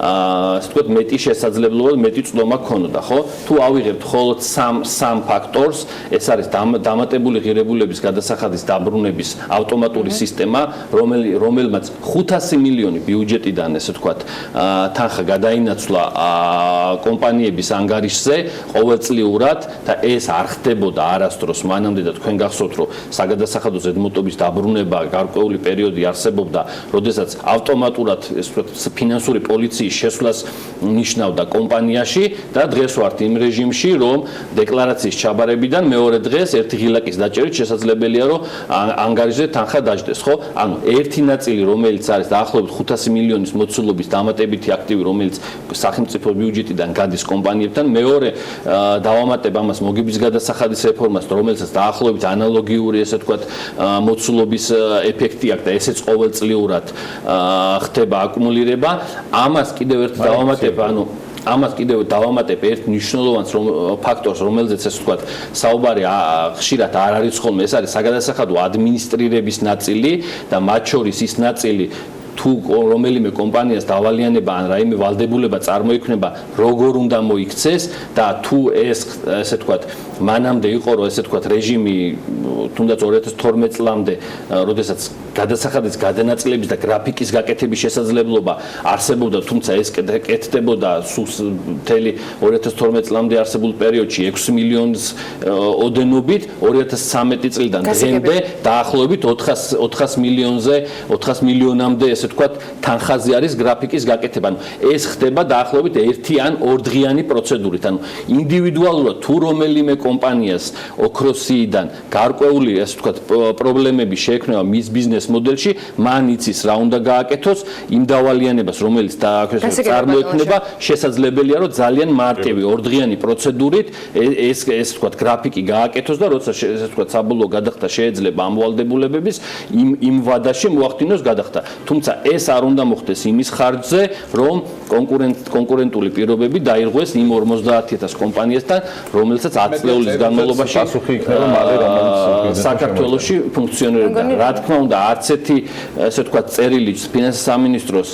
ასე ვთქვათ მეტი შესაძლებლობა მეტი წვდომა ქონოდა ხო თუ ავიღებთ მხოლოდ სამ ფაქტორს ეს არის დამატებული ღირებულების გადასახადის დაბრუნების ავტომატური სისტემა რომელმაც 500 მილიონი ბიუჯეტიდან ესე ვთქვათ თანხა გადაინაცვლა კომპანიების ანგარიშზე ყოველწლიურად და ეს არ ხდებოდა არასდროს მანამდე და თქვენ გახსოვთ რომ საგადასახადო ზედმეტობის დაბრუნება გარკვეული პერიოდი არსებობდა როდესაც ავტომატურად ეს ვთქვათ ფინანსური პოლიციის შესვლას ნიშნავდა კომპანიაში და დღეს ვართ იმ რეჟიმში რომ დეკლარაციის ჩაბარებიდან მეორე დღეს ერთი ღილაკის დაჭერით შესაძლებელია რომ ანგარიშზე თანხა დაждდეს ხო ანუ ერთი ნაწილი რომელიც არის დაახლოებით 500 მილიონის მოცულობის დამატებითი აქტივი რომელიც სახელმწიფო ბიუჯეტიდან გადის კომპანიებთან მეორე დავამატებ ამას მოგების გადასახადის რეფორმას რომელსაც დაახლოებით ანალოგიური ესე ვთქვათ მოცულობის ეფექტი აქვს და ესეც ყოველწლიურად ხდება აკუმულირება ამას კიდევ ერთ დავამატებ ანუ ამას კიდევ დავამატებ ერთ მნიშვნელოვან ფაქტორს რომელზეც ეს ვთქვათ საუბარი ხშირად არ არის ხოლმე ეს არის საგადასახადო ადმინისტრირების ნაწილი და მათ შორის ის ნაწილი თუ რომელიმე კომპანიას დავალიანება ან რაიმე ვალდებულება წარმოიქმნება როგორ უნდა მოიქცეს და თუ ეს ესე ვთქვათ მანამდე იყო რომ ესე ვთქვათ რეჟიმი თუნდაც 2012 წლამდე როდესაც გადასახადის გადანაწილების და გრაფიკის გაკეთების შესაძლებლობა არსებობდა თუმცა ეს კეთდებოდა მთელი 2012 წლამდე არსებულ პერიოდში 6 მილიონის ოდენობით 2013 წლიდან დღემდე დაახლოებით 400 მილიონამდე ესე ვთქვათ თანხაზე არის გრაფიკის გაკეთება. ანუ ეს ხდება დაახლოებით ერთი ან ორდღიანი პროცედურით. ანუ ინდივიდუალურად თუ რომელიმე კომპანიას ოქროსიიდან გარკვეული ასე ვთქვათ პრობლემები შეექმნება მის ბიზნეს მოდელში, მან იცის რა უნდა გააკეთოს იმ დავალიანებას, რომელიც წარმოექმნება, შესაძლებელია რომ ძალიან მარტივი ორდღიანი პროცედურით ეს ვთქვათ გრაფიკი გააკეთოს და როცა ესე ვთქვათ საბოლოო გადახდა შეეძლება ამ ვალდებულებების იმ ვადაში მოახდინოს გადახდა. თუმცა ეს არ უნდა მოხდეს იმის ხარჯზე, რომ კონკურენტული პირობები დაირღვეს იმ 50000 კომპანიასთან, რომელსაც 10 წლების განმავლობაში საქართველოში ფუნქციონირებდა. რა თქმა უნდა, არც ერთი ესე ვთქვათ წერილი ფინანსის სამინისტროს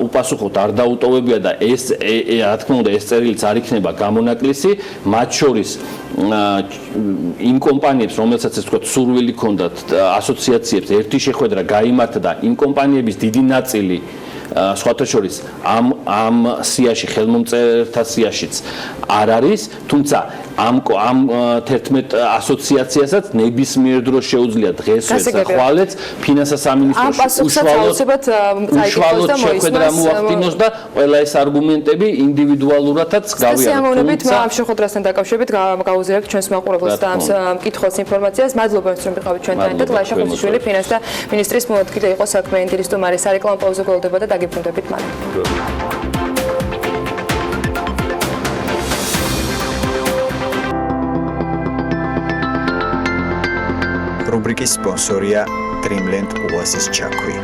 უპასუხოდ არ დაუტოვებია და ეს რა თქმა უნდა ეს წერილიც არ იქნება გამონაკლისი, მათ შორის იმ კომპანიებს, რომელსაც ეს ვთქვათ სურვილი ჰქონდათ ასოციაციებს ერთი შეხვედრა გაიმართა და იმ კომპანიების დიდი ნაწილი სხვათა შორის ამ სიაში ხელმომწერთა სიაშიც არ არის, თუმცა ამ 11 ასოციაციასაც ნებისმიერ დროს შეუძლია დღესვე ხვალეც ფინანსის სამინისტროში უშუალოდ შეხვედრა მოახდინოს და ყველა ეს არგუმენტები ინდივიდუალურადაც გავიაროთ. სიამოვნებით ამ შეხვედრასთან დაკავშირებით გავუზიარებთ ჩვენს მაყურებელს და ამ მკითხველს ინფორმაციას. მადლობა რომ იყავით ჩვენთან და ლაშა ხუთიშვილი ფინანსთა მინისტრის მოადგილე იყო საქმიანი დილის სტუმარი. სარეკლამო პაუზა გველდება და დაგიბრუნდებით მალე. რუბრიკის სპონსორია Dreamland Oasis ჩაქვი.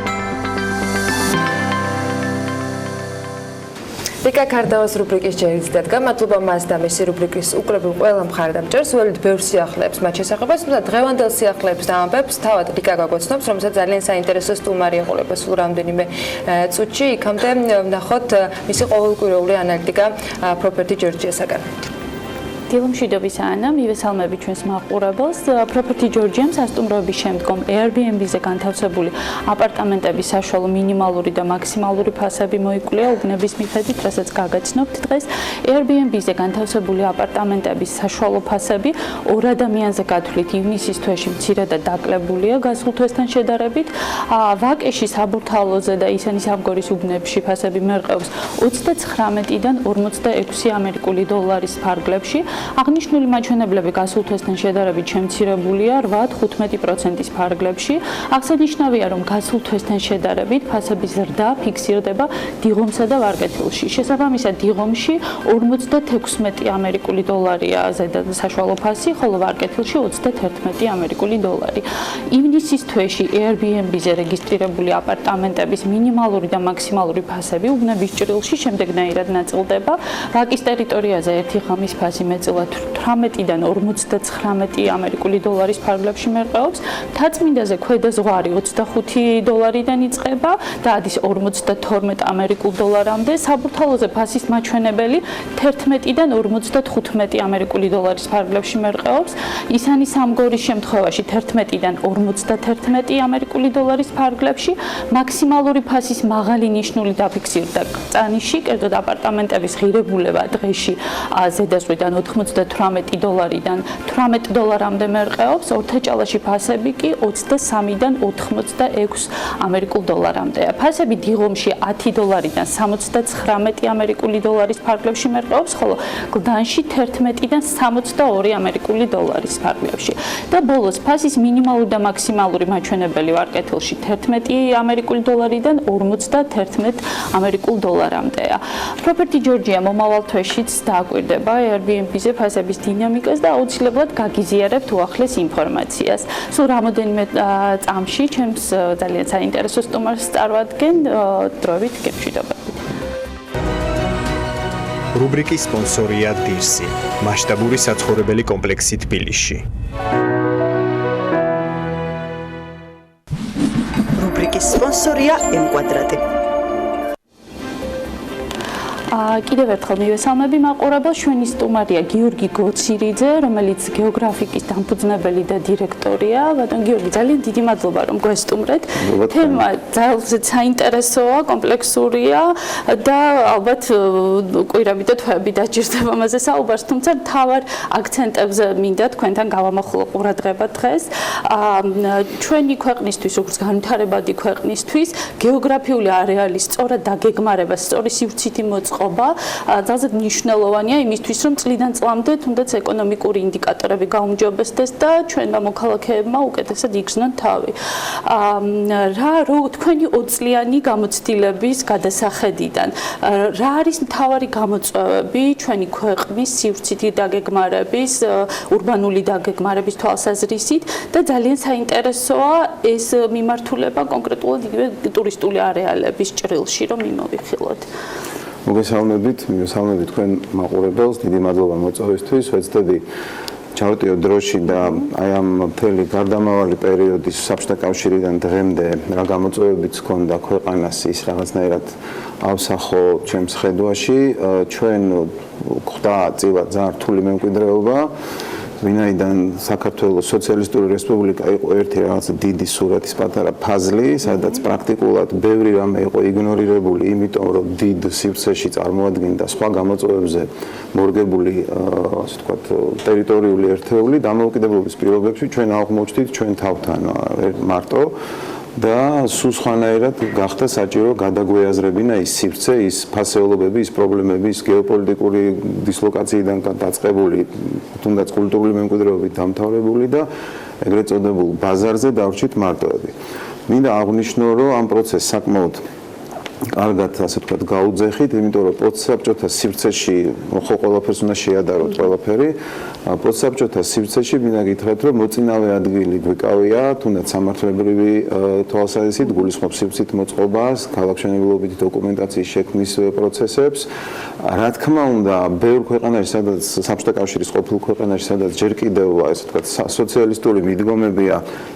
ვიკა ქარდაოს რუბრიკის ჯერიც დადგა. მადლობა მას და მისი რუბრიკის უკრებულ ყველა მხარდამჭერს, ველით ბევრ სიახლეებს მათ შესახებაც, თუმცა დღევანდელ სიახლეებს და ამბებს თავად ვიკა გაგოცნობს, რომელსაც ძალიან საინტერესო სტუმარი ეყოლება სულ რამდენიმე წუთში. იქამდე ვნახოთ მისი ყოველკვირეული ანალიტიკა პროფეტი ჯორჯიასაგან. დილა მშვიდობის ანა, მივესალმები ჩვენს მაყურებელს. Property Georgiam სასტუმროების შემდგომ Airbnb-ზე განთავსებული აპარტამენტების საშუალო მინიმალური და მაქსიმალური ფასები მოიკვლია უბნების მიხედვით, რასაც გაგაცნობთ დღეს. Airbnb-ზე განთავსებული აპარტამენტების საშუალო ფასები 2 ადამიანზე გათვლით ივნისის თვეში მცირედად დაკლებულია გასულ თვესთან შედარებით. ვაკეში საბურთალოზე და ისენი სამგორის უბნებში ფასები მერყეობს 39-დან 46 ამერიკული დოლარის ფარგლებში. აღნიშნული მაჩვენებლები გასულ თვესთან შედარებით შემცირებულია 8-15%-ის ფარგლებში. აღსანიშნავია, რომ გასულ თვესთან შედარებით ფასების ზრდა ფიქსირდება დიღომსა და ვარკეთილში. შესაბამისად, დიღომში 56 ამერიკული დოლარია საშუალო ფასი, ხოლო ვარკეთილში 31 ამერიკული დოლარი. ივნისის თვეში Airbnb-ზე რეგისტრირებული აპარტამენტების მინიმალური და მაქსიმალური ფასები უბნების ჭრილში შემდეგნაირად ნაწილდება. ვაკის ტერიტორიაზე ერთი ღამის ფასი მეტწილად 18-დან 59 ამერიკული დოლარის ფარგლებში მერყეობს. მთაწმინდაზე ქვედა ზღვარი 25 დოლარიდან იწყება და ადის 52 ამერიკულ დოლარამდე. საბურთალოზე ფასის მაჩვენებელი 11-დან 55 ამერიკული დოლარის ფარგლებში მერყეობს. ისანი სამგორის შემთხვევაში 11-დან 51 ამერიკული დოლარის ფარგლებში. მაქსიმალური ფასის მაღალი ნიშნული დაფიქსირდა წანიში, კერძოდ აპარტამენტების ღირებულება დღეში ზედაზღვიდან 98 დოლარიდან 18 დოლარამდე მერყეობს. ორთაჭალაში ფასები კი 23-დან 86 ამერიკულ დოლარამდეა. ფასები დიღომში 10 დოლარიდან 79 ამერიკული დოლარის ფარგლებში მერყეობს, ხოლო გლდანში 11-დან 62 ამერიკული დოლარის ფარგლებში. და ბოლოს ფასის მინიმალური და მაქსიმალური მაჩვენებელი ვარკეთილში 11 ამერიკული დოლარიდან 51 ამერიკულ დოლარამდეა. Property Georgia მომავალ თვეშიც დააკვირდება Airbnb-ზე ფასების დინამიკას და აუცილებლად გაგიზიარებთ უახლეს ინფორმაციას. სულ რამოდენიმე წამში ჩემს ძალიან საინტერესო სტუმარს წარვადგენ, დროებით გემშვიდობებით. რუბრიკის სპონსორია დირსი, მასშტაბური საცხოვრებელი კომპლექსი თბილისში. რუბრიკის სპონსორია M-კვადრატი. კიდევ ერთხელ მივესალმები მაყურებელს, ჩვენი სტუმარია გიორგი გოცირიძე, რომელიც გეოგრაფიკის დამფუძნებელი და დირექტორია. ბატონ გიორგი, ძალიან დიდი მადლობა, რომ გვესტუმრეთ. თემა ძალიან საინტერესოა, კომპლექსურია და ალბათ კვირები და თვეები დაჭირდება მასზე საუბარს, თუმცა მთავარ აქცენტებზე მინდა თქვენთან გავამახვილო ყურადღება დღეს. ჩვენი ქვეყნისთვის, როგორც განვითარებადი ქვეყნისთვის, გეოგრაფიული არეალის სწორად დაგეგმარება, სწორი სივრცითი მოწყობა ძალზედ მნიშვნელოვანია იმისთვის, რომ წლიდან წლამდე თუნდაც ეკონომიკური ინდიკატორები გაუმჯობესდეს და ჩვენმა მოქალაქეებმა უკეთესად იგრძნონ თავი. თქვენი 20 წლიანი გამოცდილების გადასახედიდან რა არის მთავარი გამოწვევები ჩვენი ქვეყნის სივრცითი დაგეგმარების, ურბანული დაგეგმარების თვალსაზრისით და ძალიან საინტერესოა ეს მიმართულება კონკრეტულად იგივე ტურისტული არეალების ჭრილში, რომ იმოვიხილოთ. მოგესალმებით თქვენ მაყურებელს, დიდი მადლობა მოწვევისთვის. ვეცდები ჩავტიო დროში და აი ამ მთელი გარდამავალი პერიოდის საბჭოთა კავშირიდან დღემდე რა გამოწვევებიც ჰქონდა ქვეყანას ის რაღაცნაირად ავსახო ჩემს ხედვაში. ჩვენ ხვდა წილად ძალიან რთული მემკვიდრეობა, ვინაიდან საქართველოს სოციალისტური რესპუბლიკა იყო ერთი რაღაც დიდი სურათის პატარა ფაზლი, სადაც პრაქტიკულად ბევრი რამე იყო იგნორირებული, იმიტომ რომ დიდ სივრცეში წარმოადგენდა სხვა გამოწვევებზე მორგებული, ასე ვთქვათ, ტერიტორიული ერთეული დამოუკიდებლობის პირობებში ჩვენ აღმოჩნდით ჩვენ თავთან მარტო და სულ სხვანაირად გახდა საჭირო გადაგვეაზრებინა ის სივრცე, ის ფასეულობები, ის პრობლემები, ის გეოპოლიტიკური დისლოკაციიდან დაწყებული, თუნდაც კულტურული მემკვიდრეობით დამთავრებული და ეგრეთ წოდებულ ბაზარზე დავრჩით მარტოები. მინდა აღვნიშნო, რომ ამ პროცესს საკმაოდ კარგად, ასე ვთქვათ, გაუძეხით, იმიტომ რომ პოსტსაბჭოთა სივრცეში ხო ყველაფერს უნდა შეადაროთ ყველაფერი. პოსტსაბჭოთა სივრცეში მინდა გითხრათ, რომ მოწინავე ადგილი გვიკავია, თუნდაც სამართლებრივი თვალსაზრისით, გულისხმობს სივრცით მოწყობას, ქალაქმშენებლობითი დოკუმენტაციის შექმნის პროცესებს. რა თქმა უნდა, ბევრ ქვეყანაში, სადაც საბჭოთა კავშირის ყოფილ ქვეყანაში, სადაც ჯერ კიდევ, ასე ვთქვათ, სოციალისტური მიდგომებია,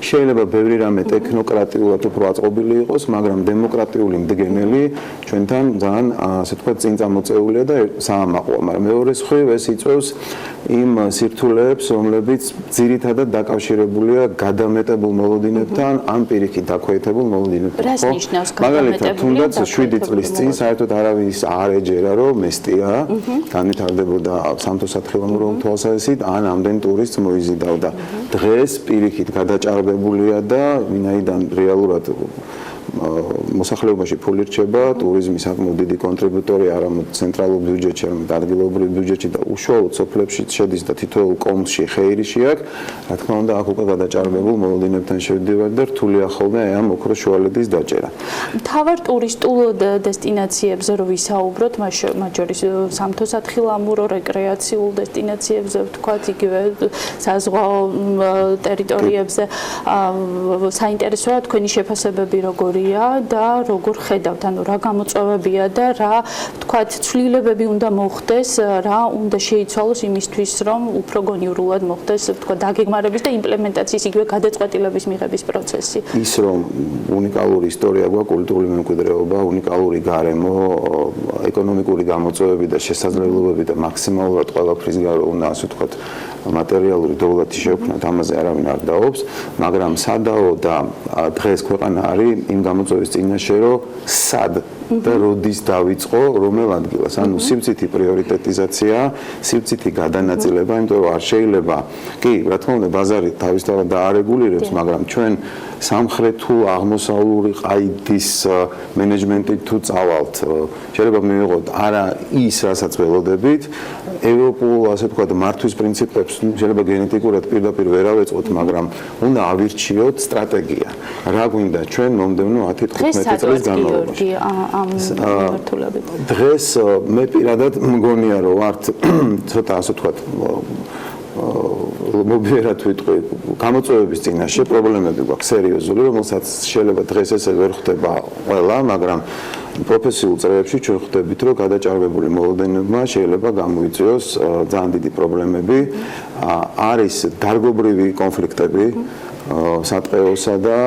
შეიძლება ბევრი რამე ტექნოკრატიულად უფრო აწყობილი იყოს, მაგრამ დემოკრატიული მდგენელი ნაწილი ჩვენთან ძალიან ასე ვთქვათ წინ წამოწეულია და საამაყოა, მაგრამ მეორე მხრივ ეს იწვევს იმ სირთულეებს, რომლებიც ძირითადად დაკავშირებულია გადამეტებულ მოლოდინებთან, ან პირიქით დაქვეითებულ მოლოდინებთან. რას ნიშნავს მაგალითად, თუნდაც 7 წლის წინ საერთოდ არავის არ ეჯერა, რომ მესტია განვითარდებოდა სამთო-სათხილამურო თვალსაზრისით, ან ამდენ ტურისტს მოიზიდავდა. დღეს პირიქით გადაჭარბებულია და ვინაიდან რეალურად მოსახლეობაში ფული რჩება, ტურიზმი საკმაოდ დიდი კონტრიბუტორი არა ცენტრალურ ბიუჯეტში, არამედ ადგილობრივ ბიუჯეტში და უშუალოდ სოფლებში შედის და თითოეულ კომში ხეირიში აქვს. რა თქმა უნდა, აქ უკვე გადაჭარბებულ მოლოდინებთან შევდივართ და რთულია ხოლმე ამ ოქროს შუალედის დაჭერა. მთავარ ტურისტულ დესტინაციებზე რო ვისაუბროთ, მათ შორის სამთო-სათხილამურო რეკრეაციულ დესტინაციებზე, ვთქვათ, იგივე საზღვაო ტერიტორიებზე, საინტერესოა თქვენი შეფასებები როგორია და როგორ ხედავთ, ანუ რა გამოწვევებია და რა ვთქვათ, ცვლილებები უნდა მოხდეს, რა უნდა შეიცვალოს იმისთვის, რომ უფრო გონივრულად მოხდეს, ვთქვათ, დაგეგმარების და იმპლემენტაციის იგივე გადაწყვეტილების მიღების პროცესი. ის რომ უნიკალური ისტორია გვაქვს, კულტურული მემკვიდრეობა, უნიკალური გარემო, ეკონომიკური გამოწვევები და შესაძლებლობები და მაქსიმალურად ყველაფრის გარო უნდა ასე ვთქვათ მატერიალური დოვლათი შევქმნათ, ამაზე არავინ არ დაობს, მაგრამ სადაო და დღეს ქვეყანა არის იმ გამოწვევის წინაშე, რომ სად და როდის დავიწყო რომელ ადგილას, ანუ სივრცითი პრიორიტეტიზაცია, სივრცითი გადანაწილება, იმიტომ რომ არ შეიძლება, კი, რა თქმა უნდა, ბაზარი თავისთავად დაარეგულირებს, მაგრამ ჩვენ სამხრეთ თუ აღმოსავლური ყაიდის მენეჯმენტით თუ წავალთ, შეიძლება მივიღოთ არა ის, რასაც ველოდებით, ევროპულ, ასე ვთქვათ, მართვის პრინციპებს შეიძლება გენეტიკურად პირდაპირ ვერ ავეწყოთ, მაგრამ უნდა ავირჩიოთ სტრატეგია. რა გვინდა ჩვენ მომდევნო 10-15 წლის განმავლობაში. დღეს მე პირადად მგონია, რომ ვართ ცოტა ასე ვთქვათ მობიერად ვიტყვი, გამოწვევების წინაშე პრობლემები გვაქვს სერიოზული, რომელსაც შეიძლება დღეს ესე ვერ ხვდება ყველა, მაგრამ პროფესიულ წრეებში ჩვენ ხვდებით, რომ გადაჭარბებული მოლოდინებმა შეიძლება გამოიწვიოს ძალიან დიდი პრობლემები. არის დარგობრივი კონფლიქტები სატყეოსა და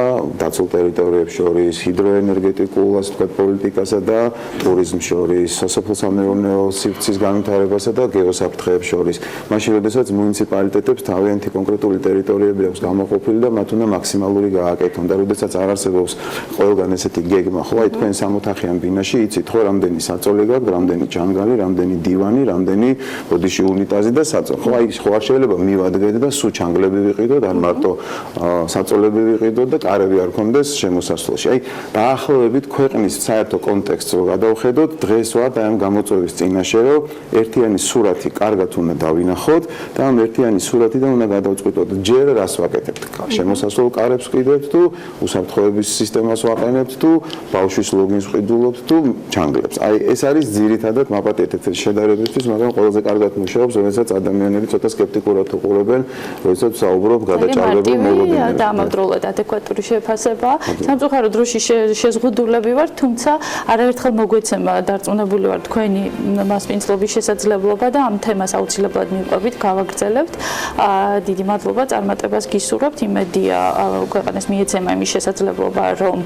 დაცულ ტერიტორიებს შორის, ჰიდროენერგეტიკულ, ასე ვთქვათ, პოლიტიკასა და ტურიზმს შორის, სასოფლო-სამეურნეო სივრცის განვითარებასა და გეოსაფრთხეებს შორის. მაშინ, როდესაც მუნიციპალიტეტებს თავიანთი კონკრეტული ტერიტორიები აქვს გამოყოფილი და მათ უნდა მაქსიმალური გააკეთონ და როდესაც არ არსებობს ყველგან ესეთი გეგმა, ხო, აი თქვენ სამოთახიან ბინაში იცით, ხო, რამდენი საწოლი გაქვთ, რამდენი ჯანგალი, რამდენი დივანი, რამდენი ბოდიში უნიტაზი და საწოლი. ხო, აი ხო არ შეიძლება მივადგეთ და სულ ჩანგლები ვიყიდოთ, არ მარტო საწოლები ვიყიდოთ და კარები არ ქონდეს შემოსასვლელში. აი დაახლოებით ქვეყნის საერთო კონტექსტს რო გადავხედოთ, დღეს ვართ აი ამ გამოწვევის წინაშე, რომ ერთიანი სურათი კარგად უნდა დავინახოთ და ამ ერთიანი სურათიდან უნდა გადავწყვიტოთ, ჯერ რას ვაკეთებთ. შემოსასვლელ კარებს ვყიდებთ თუ უსაფრთხოების სისტემას ვაყენებთ თუ ბავშვის ლოგინს ვყიდულობთ თუ ჩანგლებს. აი ეს არის ძირითადად მაპატიეთ ეთერი შედარებისთვის, მაგრამ ყველაზე კარგად მუშაობს, როდესაც ადამიანები ცოტა სკეპტიკურად უყურებენ, როდესაც საუბრობ გადაჭარბებულ მოლოდინებზე. და ამავდროულად ადეკვატური შეფასება. სამწუხარო დროში შეზღუდულები ვარ, თუმცა არაერთხელ მოგვეცემა დარწმუნებული ვარ თქვენი მასპინძლობის შესაძლებლობა და ამ თემას აუცილებლად მივყვებით, გავაგრძელებთ. დიდი მადლობა, წარმატებას გისურვებთ. იმედია ქვეყანას მიეცემა იმის შესაძლებლობა, რომ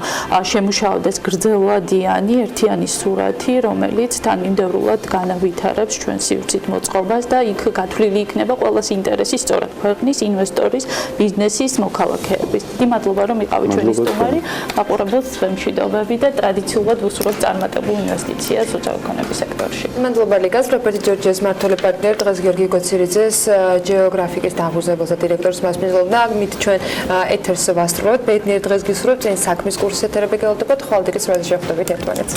შემუშავდეს გრძელვადიანი ერთიანი სურათი, რომელიც თანმიმდევრულად განავითარებს ჩვენ სივრცით მოწყობას და იქ გათვლილი იქნება ყველას ინტერესი, სწორად ქვეყნის, ინვესტორის, ბიზნესის მოქალაქეების. დიდი მადლობა, რომ იყავით ჩვენი სტუმარი, მაყურებელს მშვიდობები და ტრადიციულად ვუსურვებთ წარმატებულ ინვესტიციას სოციალური ეკონომიკის სექტორში. მადლობა ლიგას, პროფესორ ჯორჯიას მმართველი პარტნიორი დღეს გიორგი გოცირიძეს, ჯეოგრაფიკის დამფუძნებელს და დირექტორის მასპინძლობდა. მით ჩვენ ეთერს ვასრულებთ. ბედნიერ დღეს გისურვებთ. წინ საქმის კურსის ეთერები გელოდებათ. ხვალ დილის როდესაც შეხვდებით ერთმანეთს.